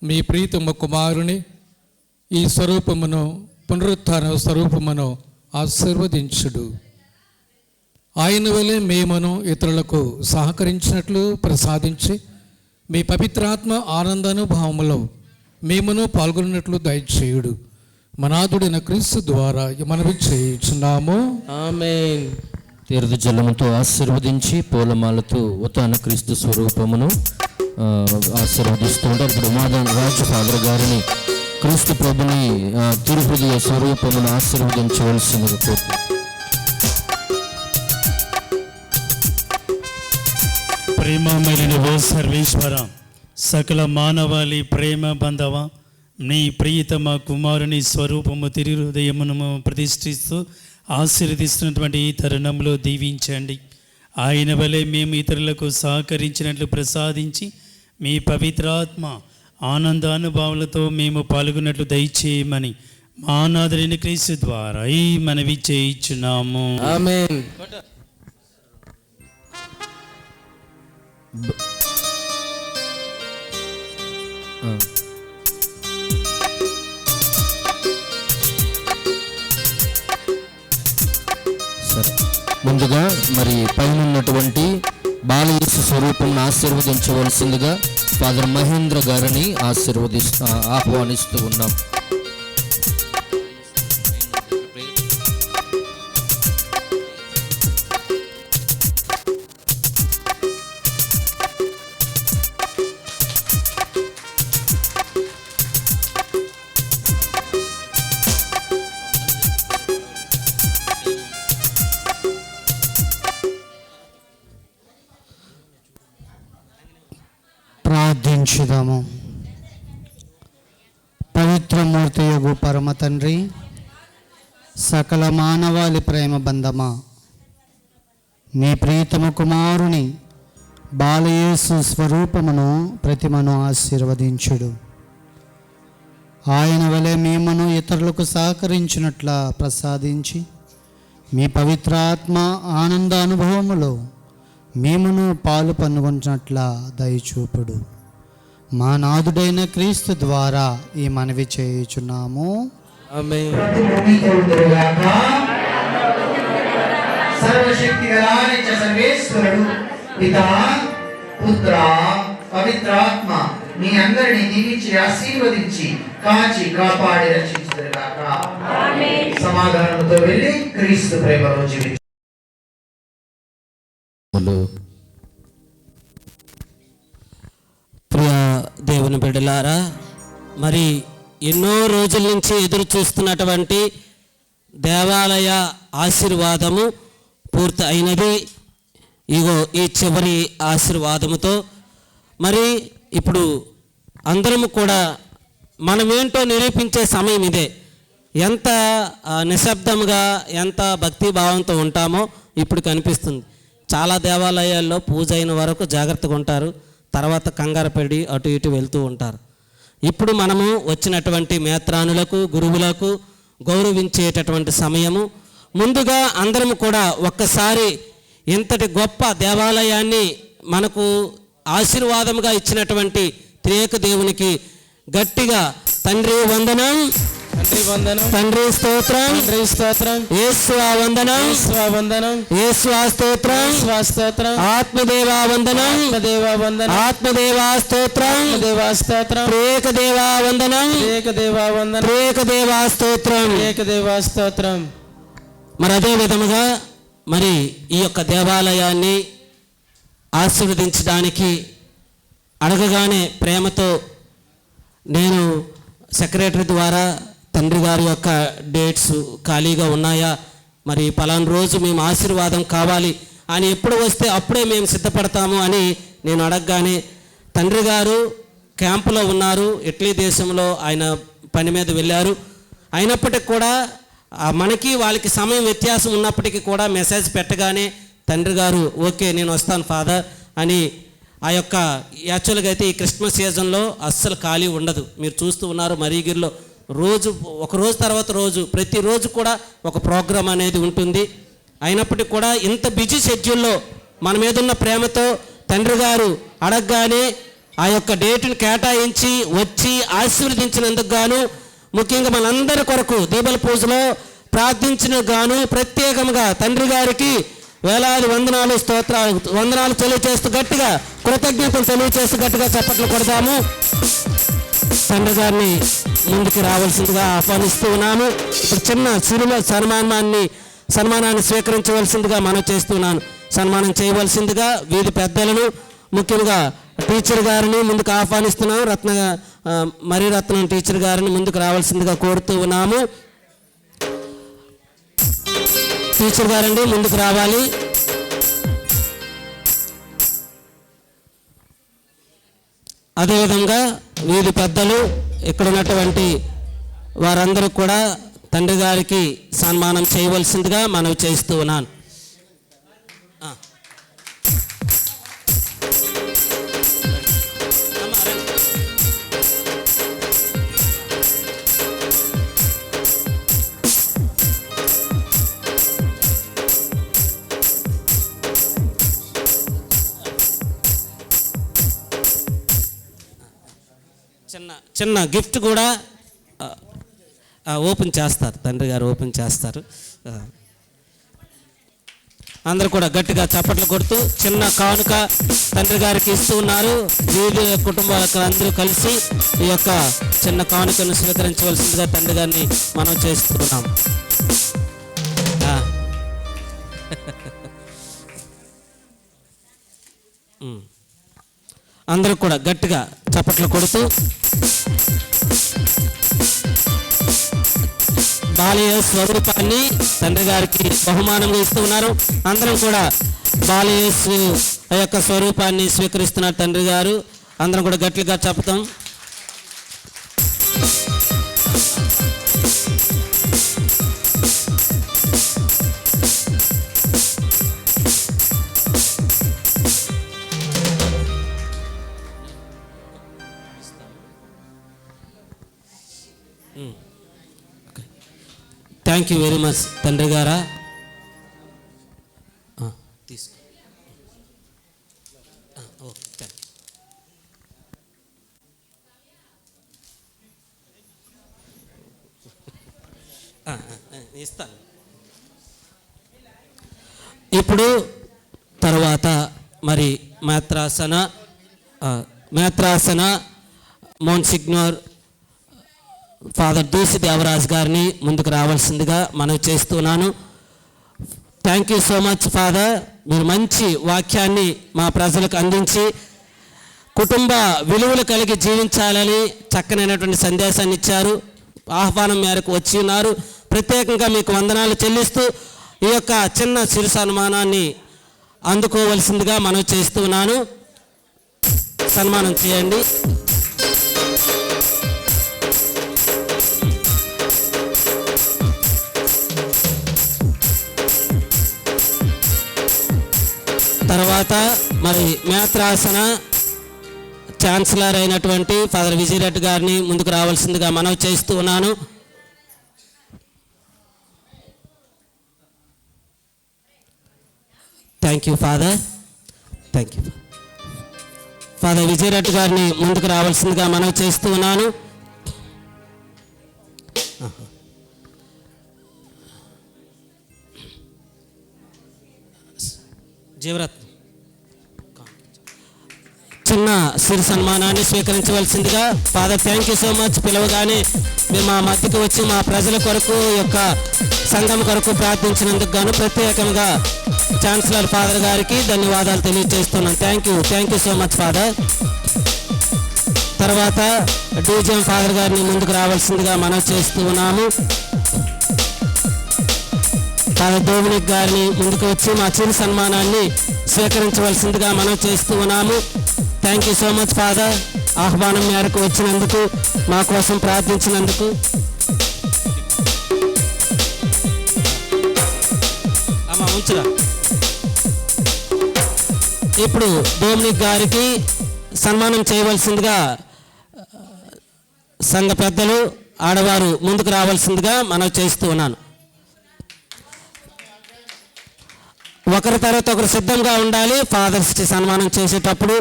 మీ ప్రీతమ కుమారుని ఈ స్వరూపమును పునరుత్థాన స్వరూపమును ఆశీర్వదించుడు. ఆయన వలె మేమును ఇతరులకు సహకరించినట్లు ప్రసాదించి మీ పవిత్రాత్మ ఆనందానుభావములో మేమును పాల్గొన్నట్లు దయచేయుడు. మనాథుడైన క్రీస్తు ద్వారా మనవి చేయుచున్నాము. ఆమేన్. తీర్థ జలముతో ఆశీర్వదించి పూలమాలతో ఉత్తాన క్రీస్తు స్వరూపమును ఆశీర్వదిస్తూ ఉంటారు. ఇప్పుడు ఉమాదాన్ రాజు ఫాదర్ గారిని క్రీస్తు ప్రభుని తిరుహృదయ స్వరూపమును ఆశీర్వదించవలసిందిగా కోరుతున్నాను. ప్రేమమైన ఓ సర్వేశ్వర, సకల మానవాళి ప్రేమ బంధవ, నీ ప్రియతమ కుమారుని స్వరూపము తిరుహృదయమును ప్రతిష్ఠిస్తూ ఆశీర్వదిస్తున్నటువంటి ఈ తరుణంలో దీవించండి. ఆయన వలె మేము ఇతరులకు సహకరించినట్లు ప్రసాదించి మీ పవిత్రాత్మ ఆనందానుభావులతో మేము పాల్గొన్నట్లు దయచేయమని మా నాథుడైన క్రీస్తు ద్వారా ఈ మనవి చేయించున్నాము. ఆమేన్. ముందుగా మరి పైన ఉన్నటువంటి బాలయేసు స్వరూపం ఆశీర్వదించవలసిందిగా ఫాదర్ మహేంద్ర గారిని ఆహ్వానిస్తూ ఉన్నాం. ప్రార్థించుదాము. పవిత్రమూర్తి యొగు పరమ తండ్రి, సకల మానవాళి ప్రేమ బంధమా, నీ ప్రీతమ కుమారుని బాలయేసు స్వరూపమును ప్రతిమను ఆశీర్వదించుడు. ఆయన వలె మేమును ఇతరులకు సహకరించినట్ల ప్రసాదించి మీ పవిత్రాత్మ ఆనందానుభవములో మేమును పాలు పొందుకుంటున్నట్ల దయచూపుడు. మా నాథుడైన క్రీస్తు ద్వారా ఈ మనవి చేయుచున్నాము. ఆమేన్. సర్వశక్తి గల సర్వేశ్వరుడు పితా, పుత్ర, పవిత్రాత్మ మీ అందరిని దీవించి ఆశీర్వదించి కాచి కాపాడి రక్షించుగాక. సమాధానంతో వెళ్ళి క్రీస్తు ప్రేమలో జీవించు. ప్రియ దేవుని బిడ్డలారా, మరి ఎన్నో రోజుల నుంచి ఎదురు చూస్తున్నటువంటి దేవాలయ ఆశీర్వాదము పూర్తి అయినది. ఇగో ఈ చివరి ఆశీర్వాదముతో మరి ఇప్పుడు అందరము కూడా మనమేంటో నిరూపించే సమయం ఇదే. ఎంత నిశ్శబ్దంగా, ఎంత భక్తిభావంతో ఉంటామో ఇప్పుడు కనిపిస్తుంది. చాలా దేవాలయాల్లో పూజ అయిన వరకు జాగ్రత్తగా ఉంటారు, తర్వాత కంగారు పడి అటు ఇటు వెళ్తూ ఉంటారు. ఇప్పుడు మనము వచ్చినటువంటి మేత్రానులకు, గురువులకు గౌరవించేటటువంటి సమయము. ముందుగా అందరము కూడా ఒక్కసారి ఇంతటి గొప్ప దేవాలయాన్ని మనకు ఆశీర్వాదముగా ఇచ్చినటువంటి త్రియేక దేవునికి గట్టిగా తండ్రి వందనం, తండ్రి వందనం, తండ్రి స్తోత్రం, తండ్రి స్తోత్రం, యేసు వందనం, యేసు వందనం, యేసు స్తోత్రం, యేసు స్తోత్రం, ఆత్మదేవ వందనం, ఆత్మదేవ వందనం, ఆత్మదేవ స్తోత్రం, ఆత్మదేవ స్తోత్రం, త్రియేక దేవ వందనం, త్రియేక దేవ వందనం, త్రియేక దేవ స్తోత్రం, త్రియేక దేవ స్తోత్రం. మరి అదే విధముగా మరి ఈ యొక్క దేవాలయాన్ని ఆశీర్వదించడానికి అడగగానే ప్రేమతో నేను సెక్రటరీ ద్వారా తండ్రి గారి యొక్క డేట్స్ ఖాళీగా ఉన్నాయా, మరి పలానా రోజు మేము ఆశీర్వాదం కావాలి అని ఎప్పుడు వస్తే అప్పుడే మేము సిద్ధపడతాము అని నేను అడగగానే, తండ్రి గారు క్యాంపులో ఉన్నారు, ఇటలీ దేశంలో ఆయన పని మీద వెళ్ళారు. అయినప్పటికీ కూడా మనకి వాళ్ళకి సమయం వ్యత్యాసం ఉన్నప్పటికీ కూడా మెసేజ్ పెట్టగానే తండ్రి గారు ఓకే నేను వస్తాను ఫాదర్ అని ఆ యొక్క యాక్చువల్గా అయితే ఈ క్రిస్మస్ సీజన్లో అస్సలు ఖాళీ ఉండదు. మీరు చూస్తూ ఉన్నారు మరీగిరిలో రోజు ఒక రోజు తర్వాత రోజు ప్రతిరోజు కూడా ఒక ప్రోగ్రాం అనేది ఉంటుంది. అయినప్పటికీ కూడా ఇంత బిజీ షెడ్యూల్లో మన మీద ఉన్న ప్రేమతో తండ్రి గారు అడగగానే ఆ యొక్క డేటును కేటాయించి వచ్చి ఆశీర్వదించినందుకు గాను, ముఖ్యంగా మనందరి కొరకు దీపాల పూజలో ప్రార్థించిన గాను ప్రత్యేకంగా తండ్రి గారికి వేలాది వందనాలు వందనాలు తెలియజేస్తూ గట్టిగా కృతజ్ఞతలు తెలియజేస్తూ గట్టిగా చప్పట్లు కొడతాము. తండ్రి గారిని ముందుకు రావాల్సిందిగా ఆహ్వానిస్తూ ఉన్నాము. ఇప్పుడు చిన్న సినిమా సన్మానాన్ని స్వీకరించవలసిందిగా మనం చేస్తున్నాను. సన్మానం చేయవలసిందిగా వీధి పెద్దలను, ముఖ్యంగా టీచర్ గారిని ముందుకు ఆహ్వానిస్తున్నాము. మరీరత్నం టీచర్ గారిని ముందుకు రావాల్సిందిగా కోరుతూ ఉన్నాము. టీచర్ గారండి ముందుకు రావాలి. అదేవిధంగా వీధి పెద్దలు, ఇక్కడ ఉన్నటువంటి వారందరూ కూడా తండ్రి గారికి సన్మానం చేయవలసిందిగా మనవి చేస్తూ ఉన్నాను. చిన్న గిఫ్ట్ కూడా ఓపెన్ చేస్తారు, తండ్రి గారు ఓపెన్ చేస్తారు. అందరూ కూడా గట్టిగా చప్పట్లు కొడుతూ చిన్న కానుక తండ్రి గారికి ఇస్తూ ఉన్నారు. వీధి కుటుంబాలకు అందరూ కలిసి ఈ యొక్క చిన్న కానుకను స్వీకరించవలసిందిగా తండ్రి గారిని మనం చేస్తున్నాం. అందరూ కూడా గట్టిగా చప్పట్లు కొడుతూ బాలయ స్వరూపాన్ని తండ్రి గారికి బహుమానంగా ఇస్తూ ఉన్నారు. అందరం కూడా బాలయేసు ఆ యొక్క స్వరూపాన్ని స్వీకరిస్తున్నారు తండ్రి గారు. అందరం కూడా గట్టిగా చెప్తాం. థ్యాంక్ యూ వెరీ మచ్ తండ్రి గారా. తీసుకో. ఓకే ఇస్తాను. ఇప్పుడు తర్వాత మరి మేత్రాసన మోన్సిగ్నోర్ ఫాదర్ దూసి దేవరాజ్ గారిని ముందుకు రావాల్సిందిగా మనం చేస్తున్నాను. Thank you so much father. మీరు మంచి వాక్యాన్ని మా ప్రజలకు అందించి కుటుంబ విలువలు కలిగి జీవించాలని చక్కనైనటువంటి సందేశాన్ని ఇచ్చారు. ఆహ్వానం మేరకు వచ్చి ఉన్నారు. ప్రత్యేకంగా మీకు వందనాలు చెల్లిస్తూ ఈ యొక్క చిన్న చిరు సన్మానాన్ని అందుకోవలసిందిగా మనం చేస్తున్నాను. సన్మానం చేయండి. తర్వాత మరి మేత్రాసన ఛాన్సలర్ అయినటువంటి ఫాదర్ విజయరెడ్డి గారిని ముందుకు రావాల్సిందిగా మనవి చేస్తూ ఉన్నాను. Thank you father. Thank you father Vijaya Reddy గారిని ముందుకు రావాల్సిందిగా మనవి చేస్తూ ఉన్నాను. జీవరత్ చిన్న సిరి సన్మానాన్ని స్వీకరించవలసిందిగా father. Thank you so much. పిలవగానే మేము మా మధ్యకు వచ్చి మా ప్రజల కొరకు యొక్క సంఘం కొరకు ప్రార్థించినందుకు గాను ప్రత్యేకంగా ఛాన్సలర్ ఫాదర్ గారికి ధన్యవాదాలు తెలియజేస్తున్నాను. Thank you so much father. తర్వాత డీజీఎం ఫాదర్ గారిని ముందుకు రావాల్సిందిగా మనం చేస్తూ ఉన్నాము. ఫాదర్ డొమినిక్ గారిని ముందుకు వచ్చి మా చిరు సన్మానాన్ని స్వీకరించవలసిందిగా మనం చేస్తూ ఉన్నాము. Thank you so much father, ఆహ్వానం మేరకు వచ్చినందుకు, మా కోసం ప్రార్థించినందుకు. అమ్మా ఉంచురా. ఇప్పుడు డొమినిక్ గారికి సన్మానం చేయవలసిందిగా సంఘ పెద్దలు, ఆడవారు ముందుకు రావాల్సిందిగా మనం చేస్తూ ఉన్నాను. ఒకరి తర్వాత ఒకరు సిద్ధంగా ఉండాలి ఫాదర్స్కి సన్మానం చేసేటప్పుడు.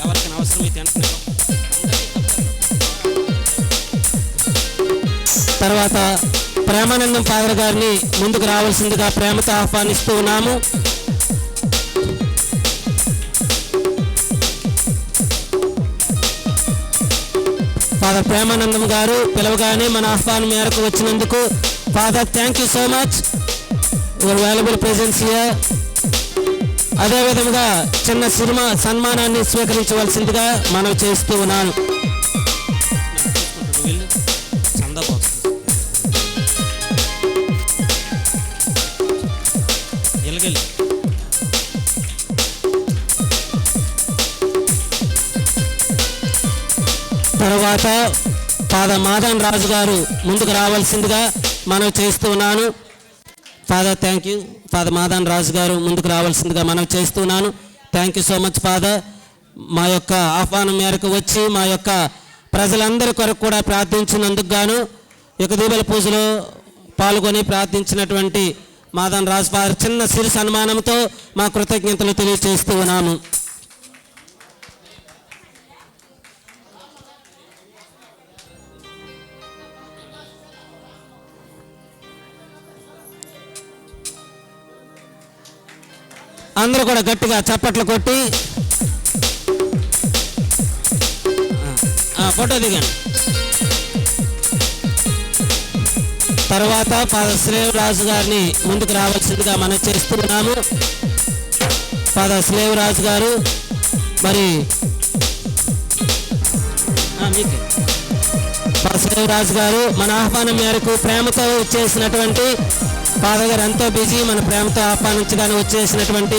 ఎవరికి అవసరమైతే తర్వాత ప్రేమానందం ఫాదర్ గారిని ముందుకు రావాల్సిందిగా ప్రేమతో ఆహ్వానిస్తూ ఉన్నాము. ఫాదర్ ప్రేమానందం గారు పిలవగానే మన ఆహ్వానం మేరకు వచ్చినందుకు father thank you so much your valuable presence here. అదేవిధంగా చిన్న సన్మానాన్ని స్వీకరించవలసిందిగా మనం చేస్తూ ఉన్నాను. తర్వాత ఫాదర్ మాదన్ రాజు గారు ముందుకు రావాల్సిందిగా మనం చేస్తూ ఉన్నాను. Father thank you. ఫాదర్ మాదన్ రాజు గారు ముందుకు రావాల్సిందిగా మనం చేస్తున్నాను. Thank you so much father. మా యొక్క ఆహ్వానం మేరకు వచ్చి మా యొక్క ప్రజలందరి కొరకు కూడా ప్రార్థించినందుకు గాను యొక్క దీపావళి పూజలో పాల్గొని ప్రార్థించినటువంటి మాదన్ రాజు ఫాదర్ చిన్న సిరి సన్మానంతో మా కృతజ్ఞతలు తెలియజేస్తూ ఉన్నాము. అందరూ కూడా గట్టిగా చప్పట్లు కొట్టి ఫోటో దిగండి. తర్వాత ఫాదర్ స్లేవ్ రాజు గారిని ముందుకు రావాల్సిందిగా మనం చేస్తున్నాము. ఫాదర్ స్లేవ్ రాజు గారు మరి ఫాదర్ స్లేవ్ రాజు గారు మన ఆహ్వానం మేరకు ప్రేమతో వచ్చేసినటువంటి ఫాదర్ గారు ఎంతో బిజీ, మన ప్రేమతో ఆహ్వానించగానే వచ్చేసినటువంటి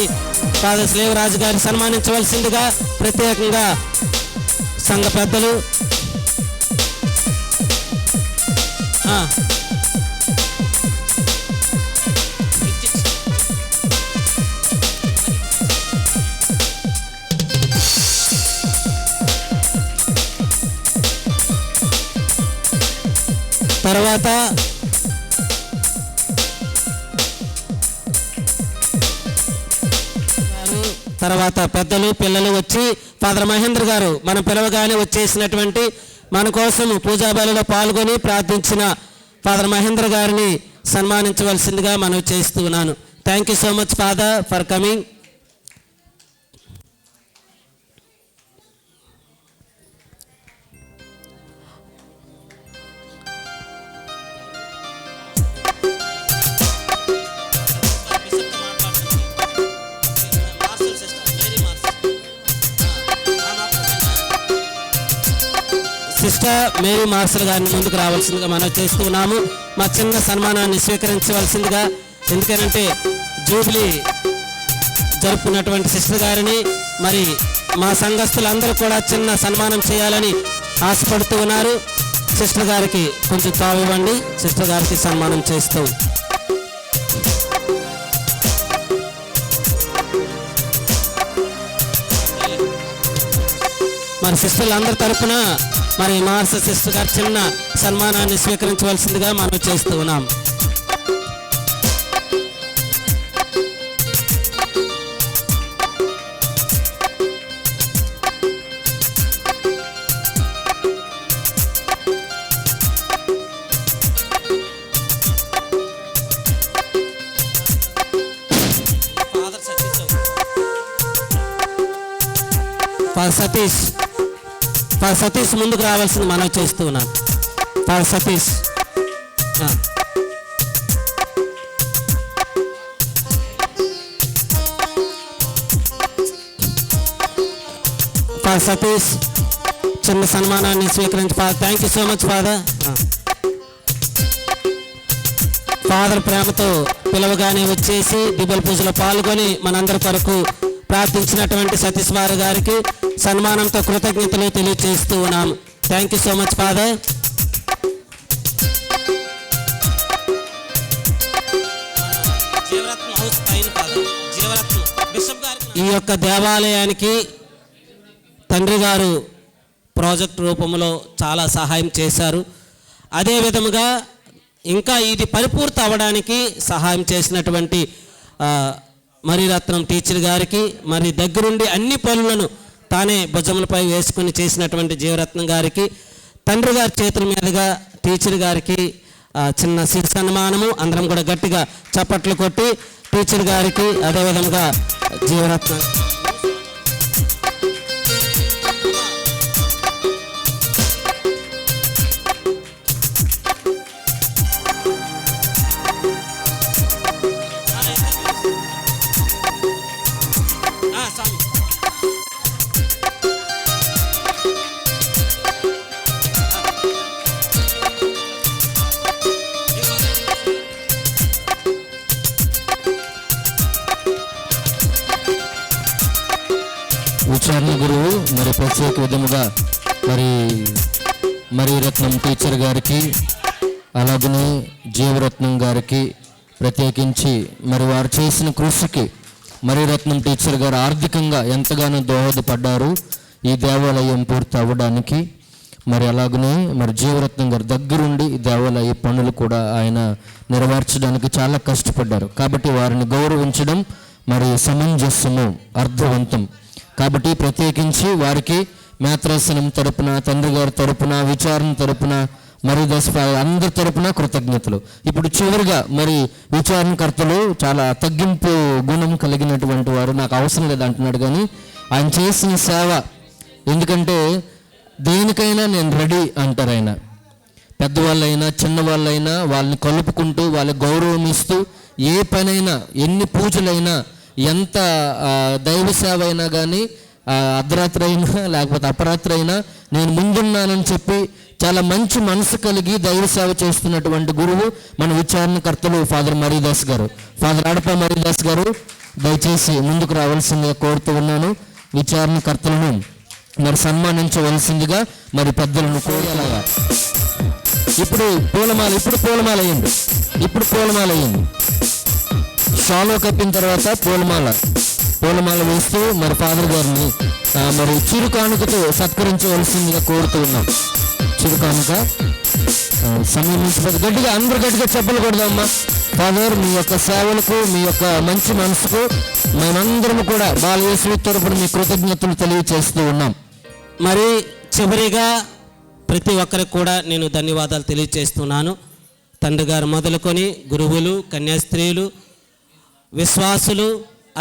ఫాదర్ స్లేవ్ రాజు గారిని సన్మానించవలసిందిగా ప్రత్యేకంగా సంఘ పెద్దలు తర్వాత పెద్దలు పిల్లలు వచ్చి ఫాదర్ మహేంద్ర గారు మనం పిలవగానే వచ్చేసినటువంటి మన కోసం పూజా బలిలో పాల్గొని ప్రార్థించిన ఫాదర్ మహేంద్ర గారిని సన్మానించవలసిందిగా మనం చేస్తూ ఉన్నాను. Thank you so much father for coming. Sister Mary Marshall గారిని ముందుకు రావాల్సిందిగా మనం చేస్తున్నాము. మా చిన్న సన్మానాన్ని స్వీకరించవలసిందిగా, ఎందుకంటే జూబ్లీ జరుపుకున్నటువంటి సిస్టర్ గారిని మరి మా సంఘస్థులందరూ కూడా చిన్న సన్మానం చేయాలని ఆశపడుతూ ఉన్నారు. సిస్టర్ గారికి కొంచెం తావు ఇవ్వండి. సిస్టర్ గారికి సన్మానం చేస్తూ మరి సిస్టర్లందరి తరఫున మరి మార్స సిస్టర్ గారు చిన్న సన్మానాన్ని స్వీకరించవలసిందిగా మనం చేస్తూ ఉన్నాం. సతీష్ ముందుకు రావాల్సింది మనం చేస్తూ ఉన్నాం. సతీష్ సతీష్ చిన్న సన్మానాన్ని స్వీకరించి thank you so much father. Father ప్రేమతో పిలవగానే వచ్చేసి దిబల్ పూజలో పాల్గొని మనందరి కొరకు ప్రార్థించినటువంటి సతీష్ వారి గారికి సన్మానంతో కృతజ్ఞతలు తెలియజేస్తూ ఉన్నాము. Thank you so much father. ఈ యొక్క దేవాలయానికి తండ్రి గారు ప్రాజెక్ట్ రూపంలో చాలా సహాయం చేశారు. అదే విధముగా ఇంకా ఇది పరిపూర్తి అవ్వడానికి సహాయం చేసినటువంటి మరిరత్నం టీచర్ గారికి, మరి దగ్గరుండి అన్ని పనులను తానే భుజములపై వేసుకుని చేసినటువంటి జీవరత్నం గారికి, తండ్రి గారి చేతుల మీదుగా టీచర్ గారికి చిన్న సిరి సన్మానము. అందరం కూడా గట్టిగా చప్పట్లు కొట్టి టీచర్ గారికి అదేవిధంగా జీవరత్నం విచారణ గురువు మరి ప్రత్యేక విధముగా మరి రత్నం టీచర్ గారికి అలాగనే జీవరత్నం గారికి ప్రత్యేకించి మరి వారు చేసిన కృషికి మరిరత్నం టీచర్ గారు ఆర్థికంగా ఎంతగానో దోహదపడ్డారు ఈ దేవాలయం పూర్తి అవ్వడానికి. మరి అలాగనే మరి జీవరత్నం గారు దగ్గరుండి ఈ దేవాలయ పనులు కూడా ఆయన నెరవేర్చడానికి చాలా కష్టపడ్డారు. కాబట్టి వారిని గౌరవించడం మరి సమంజసము, అర్థవంతం. కాబట్టి ప్రత్యేకించి వారికి మేత్రాసనం తరపున, తండ్రి గారి తరపున, విచారణ తరపున, మరి అందరి తరపున కృతజ్ఞతలు. ఇప్పుడు చివరిగా మరి విచారణకర్తలు చాలా తగ్గింపు గుణం కలిగినటువంటి వారు, నాకు అవసరం లేదు అంటున్నాడు, కానీ ఆయన చేసిన సేవ, ఎందుకంటే దేనికైనా నేను రెడీ అంటారు ఆయన. పెద్దవాళ్ళైనా చిన్నవాళ్ళైనా వాళ్ళని కలుపుకుంటూ వాళ్ళకి గౌరవం ఇస్తూ ఏ పనైనా, ఎన్ని పూజలైనా, ఎంత దైవ సేవ అయినా కానీ అర్ధరాత్రి అయినా లేకపోతే అపరాత్రి అయినా నేను ముందున్నానని చెప్పి చాలా మంచి మనసు కలిగి దైవ సేవ చేస్తున్నటువంటి గురువు మన విచారణకర్తలు ఫాదర్ మరీదాస్ గారు. ఫాదర్ ఆడప మరీదాస్ గారు దయచేసి ముందుకు రావాల్సిందిగా కోరుతూ ఉన్నాను. విచారణకర్తలను మరి సన్మానించవలసిందిగా మరి పెద్దలను కోరేలాగా. ఇప్పుడు పూలమాల అయ్యింది. షాలో కప్పిన తర్వాత పూలమాల వేస్తూ మరి ఫాదర్ గారిని మరి చిరుకానుకతో సత్కరించవలసిందిగా కోరుతూ ఉన్నాం. చిరుకానుక సమయం నుంచి గట్టిగా అందరూ గట్టిగా చెప్పలు కొడదామా. ఫాదర్, మీ యొక్క సేవలకు, మీ యొక్క మంచి మనసుకు మేమందరం కూడా బాలయేసు తరపున మీ కృతజ్ఞతలు తెలియజేస్తూ ఉన్నాం. మరి చివరిగా ప్రతి ఒక్కరికి కూడా నేను ధన్యవాదాలు తెలియజేస్తున్నాను. తండ్రి గారు మొదలుకొని గురువులు, కన్యాస్త్రీలు, విశ్వాసులు,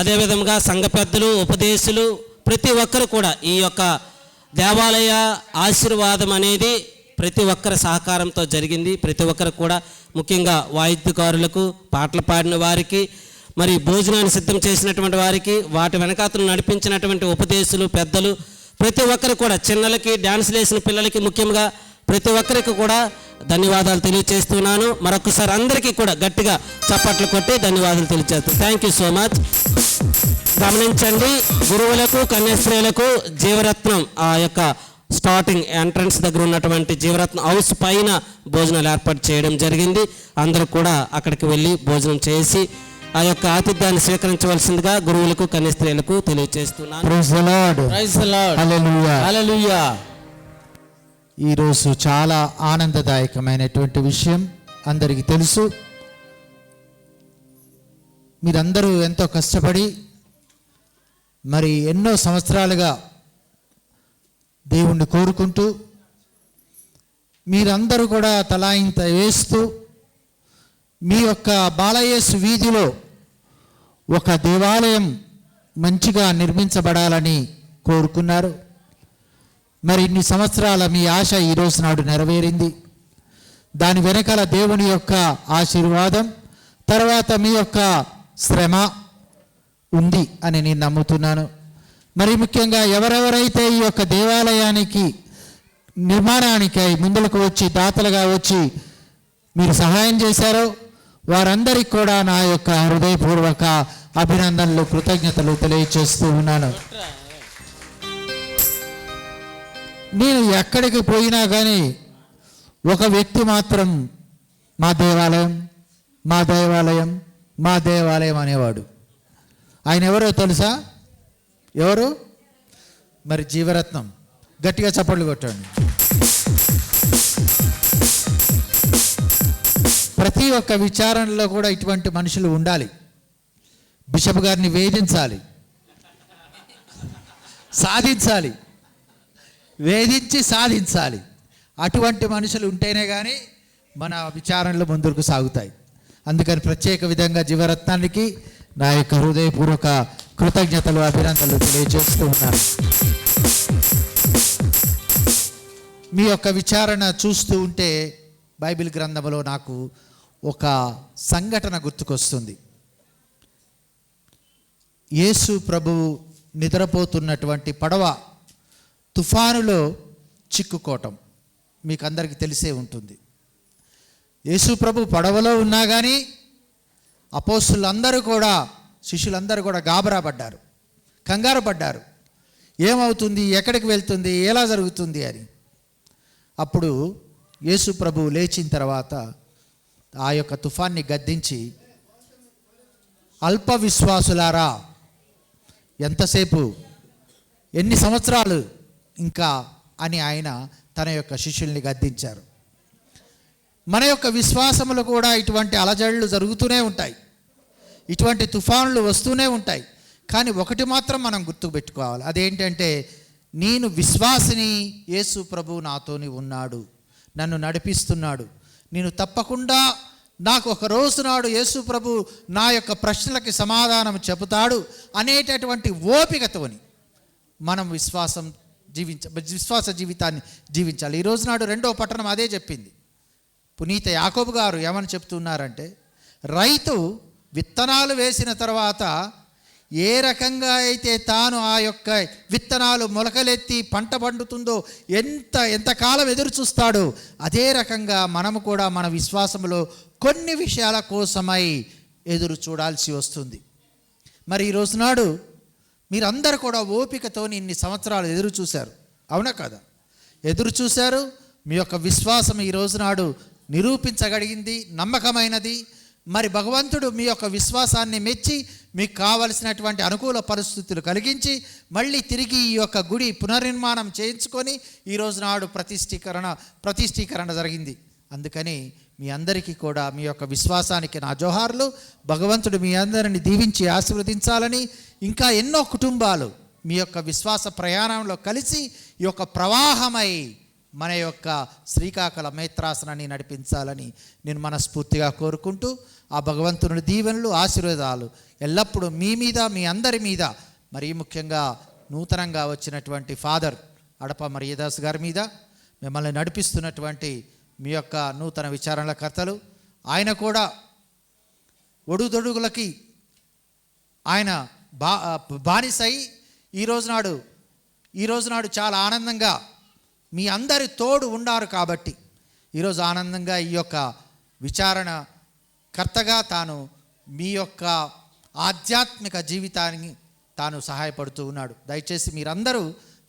అదేవిధంగా సంఘ పెద్దలు, ఉపదేశులు, ప్రతి ఒక్కరు కూడా ఈ యొక్క దేవాలయ ఆశీర్వాదం అనేది ప్రతి ఒక్కరి సహకారంతో జరిగింది. ప్రతి ఒక్కరు కూడా, ముఖ్యంగా వాయిద్యకారులకు, పాటలు పాడిన వారికి, మరి భోజనాన్ని సిద్ధం చేసినటువంటి వారికి, వాటి వెనకాతలు నడిపించినటువంటి ఉపదేశులు, పెద్దలు, ప్రతి ఒక్కరు కూడా, చిన్నలకి, డ్యాన్స్లు వేసిన పిల్లలకి, ముఖ్యంగా ప్రతి ఒక్కరికి కూడా ధన్యవాదాలు తెలియజేస్తున్నాను. మరొకసారి అందరికీ కూడా గట్టిగా చప్పట్లు కొట్టి ధన్యవాదాలు తెలియజేస్తాను. Thank you so much. గమనించండి, గురువులకు, కన్యాస్త్రీలకు జీవరత్నం ఆ యొక్క స్టార్టింగ్ ఎంట్రన్స్ దగ్గర ఉన్నటువంటి జీవరత్నం హౌస్ పైన భోజనాలు ఏర్పాటు చేయడం జరిగింది. అందరూ కూడా అక్కడికి వెళ్ళి భోజనం చేసి ఆ యొక్క ఆతిథ్యాన్ని స్వీకరించవలసిందిగా గురువులకు, కన్యాస్త్రీలకు తెలియజేస్తున్నాను. ఈరోజు చాలా ఆనందదాయకమైనటువంటి విషయం అందరికీ తెలుసు. మీరందరూ ఎంతో కష్టపడి మరి ఎన్నో సంవత్సరాలుగా దేవుణ్ణి కోరుకుంటూ మీరందరూ కూడా తలా ఇంత వేస్తూ మీ యొక్క బాలయేసు వీధిలో ఒక దేవాలయం మంచిగా నిర్మించబడాలని కోరుకున్నారు. మరి ఇన్ని సంవత్సరాల మీ ఆశ ఈరోజు నాడు నెరవేరింది. దాని వెనకాల దేవుని యొక్క ఆశీర్వాదం, తర్వాత మీ యొక్క శ్రమ ఉంది అని నేను నమ్ముతున్నాను. మరి ముఖ్యంగా ఎవరెవరైతే ఈ యొక్క దేవాలయానికి నిర్మాణానికై ముందులకు వచ్చి దాతలుగా వచ్చి మీరు సహాయం చేశారో వారందరికీ కూడా నా యొక్క హృదయపూర్వక అభినందనలు, కృతజ్ఞతలు తెలియజేస్తూ ఉన్నాను. నేను ఎక్కడికి పోయినా కానీ ఒక వ్యక్తి మాత్రం మా దేవాలయం మా దేవాలయం మా దేవాలయం అనేవాడు. ఆయన ఎవరో తెలుసా? ఎవరు? మరి జీవరత్నం. గట్టిగా చప్పట్లు కొట్టండి. ప్రతి ఒక్క విచారణలో కూడా ఇటువంటి మనుషులు ఉండాలి. బిషప్ గారిని వేధించాలి, సాధించాలి, వేధించి సాధించాలి. అటువంటి మనుషులు ఉంటేనే కానీ మన విచారణలు ముందుకు సాగుతాయి. అందుకని ప్రత్యేక విధంగా జీవరత్నానికి నా యొక్క హృదయపూర్వక కృతజ్ఞతలు, అభినందనలు తెలియజేస్తూ ఉన్నాను. మీ యొక్క విచారణ చూస్తూ ఉంటే బైబిల్ గ్రంథంలో నాకు ఒక సంఘటన గుర్తుకొస్తుంది. యేసు ప్రభువు నిద్రపోతున్నటువంటి పడవ తుఫానులో చిక్కుకోవటం మీకు అందరికీ తెలిసే ఉంటుంది. యేసు ప్రభు పడవలో ఉన్నా కానీ అపోస్తులందరూ కూడా, శిష్యులందరూ కూడా గాబరా పడ్డారు, కంగారు పడ్డారు. ఏమవుతుంది, ఎక్కడికి వెళ్తుంది, ఎలా జరుగుతుంది అని. అప్పుడు యేసు ప్రభు లేచిన తర్వాత ఆ యొక్క తుఫాన్ని గద్దించి, అల్ప విశ్వాసులారా, ఎంతసేపు, ఎన్ని సంవత్సరాలు ఇంకా అని ఆయన తన యొక్క శిష్యుల్ని గద్దించారు. మన యొక్క విశ్వాసములు కూడా ఇటువంటి అలజడులు జరుగుతూనే ఉంటాయి, ఇటువంటి తుఫానులు వస్తూనే ఉంటాయి. కానీ ఒకటి మాత్రం మనం గుర్తుపెట్టుకోవాలి, అదేంటంటే నేను విశ్వాసిని, యేసు ప్రభు నాతోని ఉన్నాడు, నన్ను నడిపిస్తున్నాడు, నేను తప్పకుండా నాకు ఒక రోజు నాడు యేసు ప్రభు నా యొక్క ప్రశ్నలకి సమాధానం చెబుతాడు అనేటటువంటి ఓపికతోని మనం విశ్వాస జీవితాన్ని జీవించాలి. ఈరోజు నాడు రెండో పట్టణం అదే చెప్పింది. పునీత యాకోబు గారు ఏమని చెప్తున్నారంటే, రైతు విత్తనాలు వేసిన తర్వాత ఏ రకంగా అయితే తాను ఆ యొక్క విత్తనాలు మొలకలెత్తి పంట పండుతుందో ఎంతకాలం ఎదురు చూస్తాడో, అదే రకంగా మనము కూడా మన విశ్వాసంలో కొన్ని విషయాల కోసమై ఎదురు చూడాల్సి వస్తుంది. మరి ఈరోజు నాడు మీరందరూ కూడా ఓపికతో ఇన్ని సంవత్సరాలు ఎదురు చూశారు, అవునా కదా? ఎదురు చూశారు. మీ యొక్క విశ్వాసం ఈరోజు నాడు నిరూపించగలిగింది, నమ్మకమైనది. మరి భగవంతుడు మీ యొక్క విశ్వాసాన్ని మెచ్చి మీకు కావలసినటువంటి అనుకూల పరిస్థితులు కలిగించి మళ్ళీ తిరిగి ఈ యొక్క గుడి పునర్నిర్మాణం చేయించుకొని ఈరోజు నాడు ప్రతిష్ఠీకరణ జరిగింది. అందుకని మీ అందరికీ కూడా మీ యొక్క విశ్వాసానికి నా జోహార్లు. భగవంతుడు మీ అందరిని దీవించి ఆశీర్వదించాలని, ఇంకా ఎన్నో కుటుంబాలు మీ యొక్క విశ్వాస ప్రయాణంలో కలిసి ఈ యొక్క ప్రవాహమై మన యొక్క శ్రీకాకుళం మేత్రాసనాన్ని నడిపించాలని నేను మనస్ఫూర్తిగా కోరుకుంటూ, ఆ భగవంతుని దీవెనలు, ఆశీర్వాదాలు ఎల్లప్పుడూ మీ మీద, మీ అందరి మీద, మరీ ముఖ్యంగా నూతనంగా వచ్చినటువంటి ఫాదర్ అడప మరియదాస్ గారి మీద, మిమ్మల్ని నడిపిస్తున్నటువంటి మీ యొక్క నూతన విచారణకర్తలు, ఆయన కూడా ఒడుదొడుగులకి ఆయన బానిసై ఈరోజు నాడు చాలా ఆనందంగా మీ అందరి తోడు ఉన్నారు కాబట్టి ఈరోజు ఆనందంగా ఈ యొక్క విచారణ కర్తగా తాను మీ యొక్క ఆధ్యాత్మిక జీవితానికి తాను సహాయపడుతూ ఉన్నాడు. దయచేసి మీరందరూ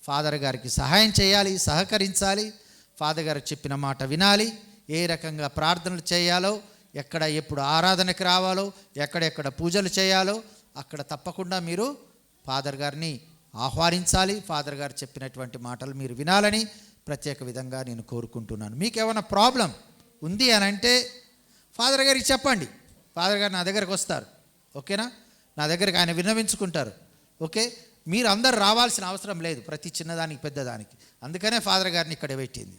ఫాదర్ గారికి సహాయం చేయాలి, సహకరించాలి. ఫాదర్ గారు చెప్పిన మాట వినాలి. ఏ రకంగా ప్రార్థనలు చేయాలో, ఎక్కడ ఎప్పుడు ఆరాధనకి రావాలో, ఎక్కడెక్కడ పూజలు చేయాలో అక్కడ తప్పకుండా మీరు ఫాదర్ గారిని ఆహ్వానించాలి. ఫాదర్ గారు చెప్పినటువంటి మాటలు మీరు వినాలని ప్రత్యేక విధంగా నేను కోరుకుంటున్నాను. మీకు ఏమైనా ప్రాబ్లం ఉంది అని అంటే ఫాదర్ గారికి చెప్పండి. ఫాదర్ గారు నా దగ్గరకు వస్తారు, ఓకేనా? నా దగ్గరికి ఆయన విన్నవించుకుంటారు, ఓకే? మీరు అందరు రావాల్సిన అవసరం లేదు, ప్రతి చిన్నదానికి పెద్దదానికి. అందుకనే ఫాదర్ గారిని ఇక్కడ పెట్టింది.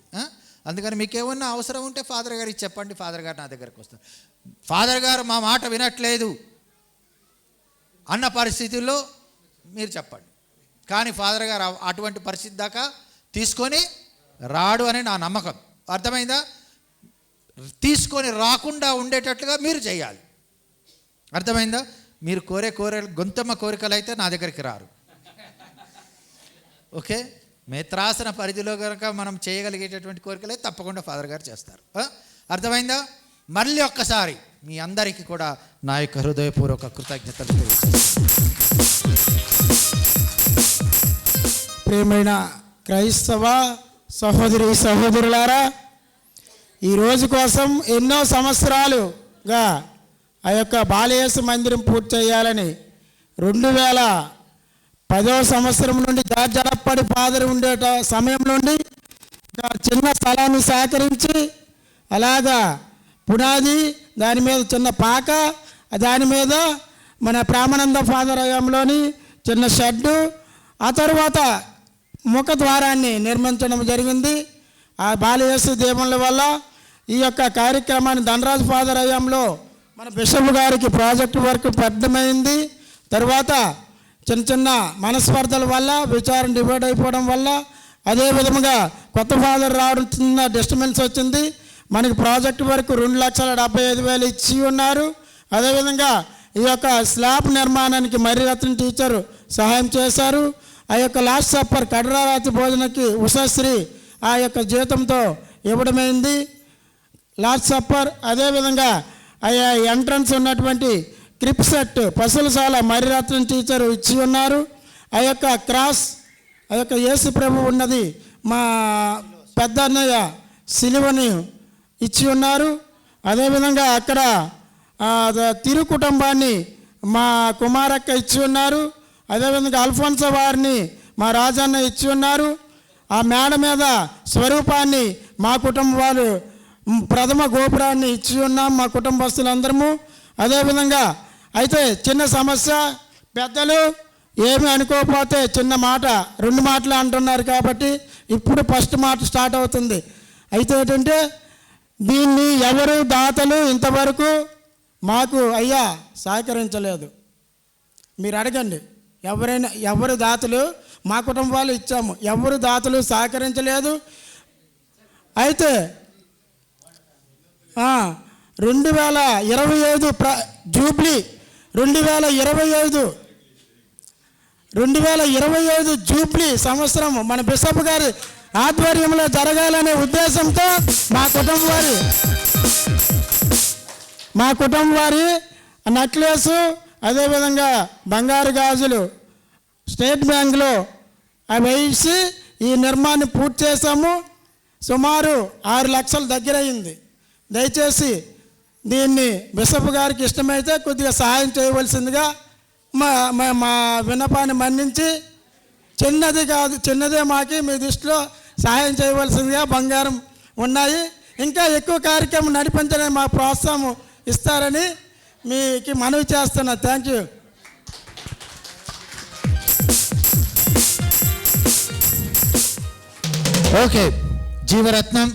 అందుకని మీకు ఏమన్నా అవసరం ఉంటే ఫాదర్ గారికి చెప్పండి, ఫాదర్ గారు నా దగ్గరకు వస్తారు. ఫాదర్ గారు మా మాట వినట్లేదు అన్న పరిస్థితుల్లో మీరు చెప్పండి. కానీ ఫాదర్ గారు అటువంటి పరిస్థితి దాకా తీసుకొని రాడు అని నా నమ్మకం. అర్థమైందా? తీసుకొని రాకుండా ఉండేటట్లుగా మీరు చేయాలి. అర్థమైందా? మీరు కోరికలు గొంతమ్మ కోరికలు అయితే నా దగ్గరికి రారు. ఓకే, మేత్రాసన పరిధిలో కనుక మనం చేయగలిగేటటువంటి కోరికలు అయితే తప్పకుండా ఫాదర్ గారు చేస్తారు. అర్థమైందా? మళ్ళీ ఒక్కసారి మీ అందరికీ కూడా నా యొక్క హృదయపూర్వక కృతజ్ఞతలు ప్రియమైన క్రైస్తవ సహోదరి సహోదరులారా, ఈ రోజు కోసం ఎన్నో సంవత్సరాలుగా ఆ యొక్క బాలయేసు మందిరం పూర్తి చేయాలని 2010వ సంవత్సరం నుండి జడప్పడి ఫాదర్ ఉండే సమయం నుండి చిన్న స్థలాన్ని సేకరించి అలాగా పునాది, దాని మీద చిన్న పాక, దాని మీద మన ప్రేమానంద ఫాదర్ హయాంలోని చిన్న షెడ్డు, ఆ తర్వాత ముఖద్వారాన్ని నిర్మించడం జరిగింది. ఆ బాలయేసు దేవుళ్ళ వల్ల ఈ యొక్క కార్యక్రమాన్ని ధనరాజు ఫాదర్ హయాంలో మన బిషప్ గారికి ప్రాజెక్ట్ వర్క్ పెద్దమైంది. తర్వాత చిన్న చిన్న మనస్పర్ధల వల్ల విచారణ డివైడ్ అయిపోవడం వల్ల, అదే విధముగా కొత్త ఫాదర్ రావడం చిన్న డిస్టర్బెన్స్ వచ్చింది. మనకి ప్రాజెక్ట్ వర్క్ 2,75,000 ఇచ్చి ఉన్నారు. అదేవిధంగా ఈ యొక్క స్లాబ్ నిర్మాణానికి మర్రిరత్న టీచర్ సహాయం చేశారు. ఆ యొక్క లాస్ట్ సప్పర్ కడరారాతి భోజనకి ఉషశ్రీ ఆ యొక్క జీతంతో ఇవ్వడమైంది లాస్ట్ సప్పర్. అదేవిధంగా ఆ ఎంట్రన్స్ ఉన్నటువంటి క్రిప్ సెట్ పసులశాల మర్రిరత్న టీచర్ ఇచ్చి ఉన్నారు. ఆ యొక్క క్రాస్, ఆ యొక్క యేసు ప్రభు ఉన్నది మా పెద్ద అన్నయ్య సిలువని ఇచ్చి ఉన్నారు. అదేవిధంగా అక్కడ తిరు కుటుంబాన్ని మా కుమారక్క ఇచ్చి ఉన్నారు. అదేవిధంగా అల్ఫోన్సో వారిని మా రాజన్న ఇచ్చి ఉన్నారు. ఆ మేడ మీద స్వరూపాన్ని మా కుటుంబ వాళ్ళు ప్రథమ గోపురాన్ని ఇచ్చి ఉన్నాం మా కుటుంబస్తులందరము. అదేవిధంగా అయితే చిన్న సమస్య, పెద్దలు ఏమి అనుకోకపోతే చిన్న మాట 2 మాటలు అంటున్నారు కాబట్టి ఇప్పుడు ఫస్ట్ మాట స్టార్ట్ అవుతుంది. అయితే ఏంటంటే దీన్ని ఎవరు దాతలు ఇంతవరకు మాకు అయ్యా సహకరించలేదు. మీరు అడగండి, ఎవరు దాతలు మా కుటుంబాలు ఇచ్చాము, ఎవరు దాతలు సహకరించలేదు. అయితే 2025 జూబ్లీ 2025 జూబ్లీ సంవత్సరం మన బిషప్ గారి ఆధ్వర్యంలో జరగాలనే ఉద్దేశంతో మా కుటుంబం వారి నెక్లెస్, అదేవిధంగా బంగారు గాజులు స్టేట్ బ్యాంక్లో అవి వేసి ఈ నిర్మాణాన్ని పూర్తి చేశాము. సుమారు 6 లక్షల దగ్గర అయింది. దయచేసి దీన్ని బిషప్ గారికి ఇష్టమైతే కొద్దిగా సహాయం చేయవలసిందిగా మా విన్నపాన్ని మన్నించి, చిన్నది కాదు, చిన్నదే మాకి మీ దృష్టిలో సహాయం చేయవలసిందిగా బంగారం ఉన్నాయి. ఇంకా ఎక్కువ కార్యక్రమం నడిపించడానికి మా ప్రోత్సాహం ఇస్తారని మీకు మనవి చేస్తున్నా. Thank you. ఓకే, జీవరత్నం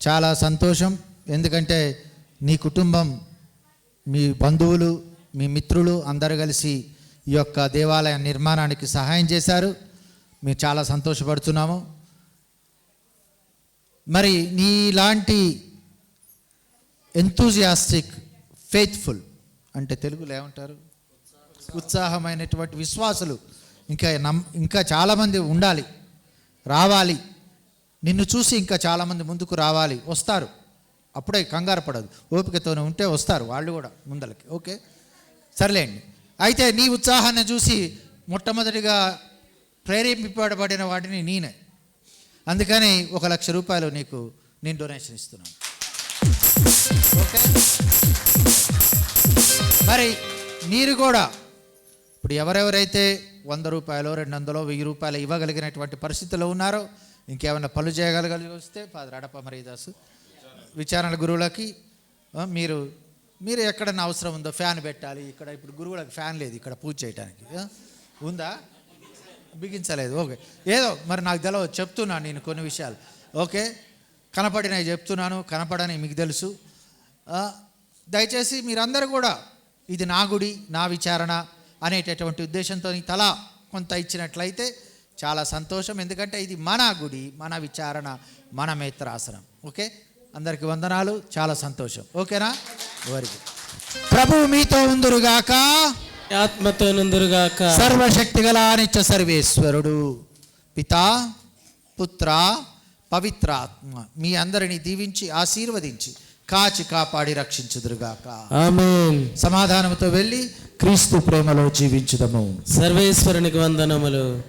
చాలా సంతోషం. ఎందుకంటే నీ కుటుంబం, మీ బంధువులు, మీ మిత్రులు అందరూ కలిసి ఈ యొక్క దేవాలయ నిర్మాణానికి సహాయం చేశారు. మేము చాలా సంతోషపడుతున్నాము. మరి నీలాంటి ఎంతూజియాస్టిక్, ఫెయిత్ఫుల్ అంటే తెలుగులో ఏమంటారు, ఉత్సాహమైనటువంటి విశ్వాసులు ఇంకా చాలామంది ఉండాలి, రావాలి. నిన్ను చూసి ఇంకా చాలామంది ముందుకు రావాలి, వస్తారు. అప్పుడే కంగారు పడదు, ఓపికతోనే ఉంటే వస్తారు వాళ్ళు కూడా ముందలకి. ఓకే, సర్లేండి. అయితే నీ ఉత్సాహాన్ని చూసి మొట్టమొదటిగా ప్రేరేపింపబడిన వాటిని నేనే. అందుకని 1 లక్ష రూపాయలు నేను డొనేషన్ ఇస్తున్నాను. ఓకే, మరి మీరు కూడా ఇప్పుడు ఎవరెవరైతే 100 రూపాయలు, 200, 1000 రూపాయలు ఇవ్వగలిగినటువంటి పరిస్థితిలో ఉన్నారో, ఇంకేమైనా పనులు చేయగలిగి వస్తే ఫాదర్ అడప మరీదాసు విచారణ గురువులకి మీరు ఎక్కడన్నా అవసరం ఉందో ఫ్యాన్ పెట్టాలి. ఇక్కడ ఇప్పుడు గురువులకు ఫ్యాన్ లేదు ఇక్కడ పూజ చేయడానికి, ఉందా? బిగించలేదు. ఓకే, ఏదో మరి నాకు తెలియదు, చెప్తున్నాను నేను కొన్ని విషయాలు. ఓకే, కనపడినవి చెప్తున్నాను, కనపడని మీకు తెలుసు. దయచేసి మీరందరూ కూడా ఇది నా గుడి, నా విచారణ అనేటటువంటి ఉద్దేశంతో తలా కొంత ఇచ్చినట్లయితే చాలా సంతోషం. ఎందుకంటే ఇది మన గుడి, మన విచారణ, మన మేత్రాసనం. ఓకే, అందరికి వందనాలు. చాలా సంతోషం. ఓకేనా? Very good. ప్రభువు మీతో ఉందురుగాక, ఆత్మతో నుందురుగాక. సర్వశక్తి గల నిత్య సర్వేశ్వరుడు పితా పుత్ర పవిత్రాత్మ మీ అందరిని దీవించి ఆశీర్వదించి కాచి కాపాడి రక్షించుదురుగాక. ఆమేన్. సమాధానంతో వెళ్ళి క్రీస్తు ప్రేమలో జీవించుదము. సర్వేశ్వరునికి వందనములు.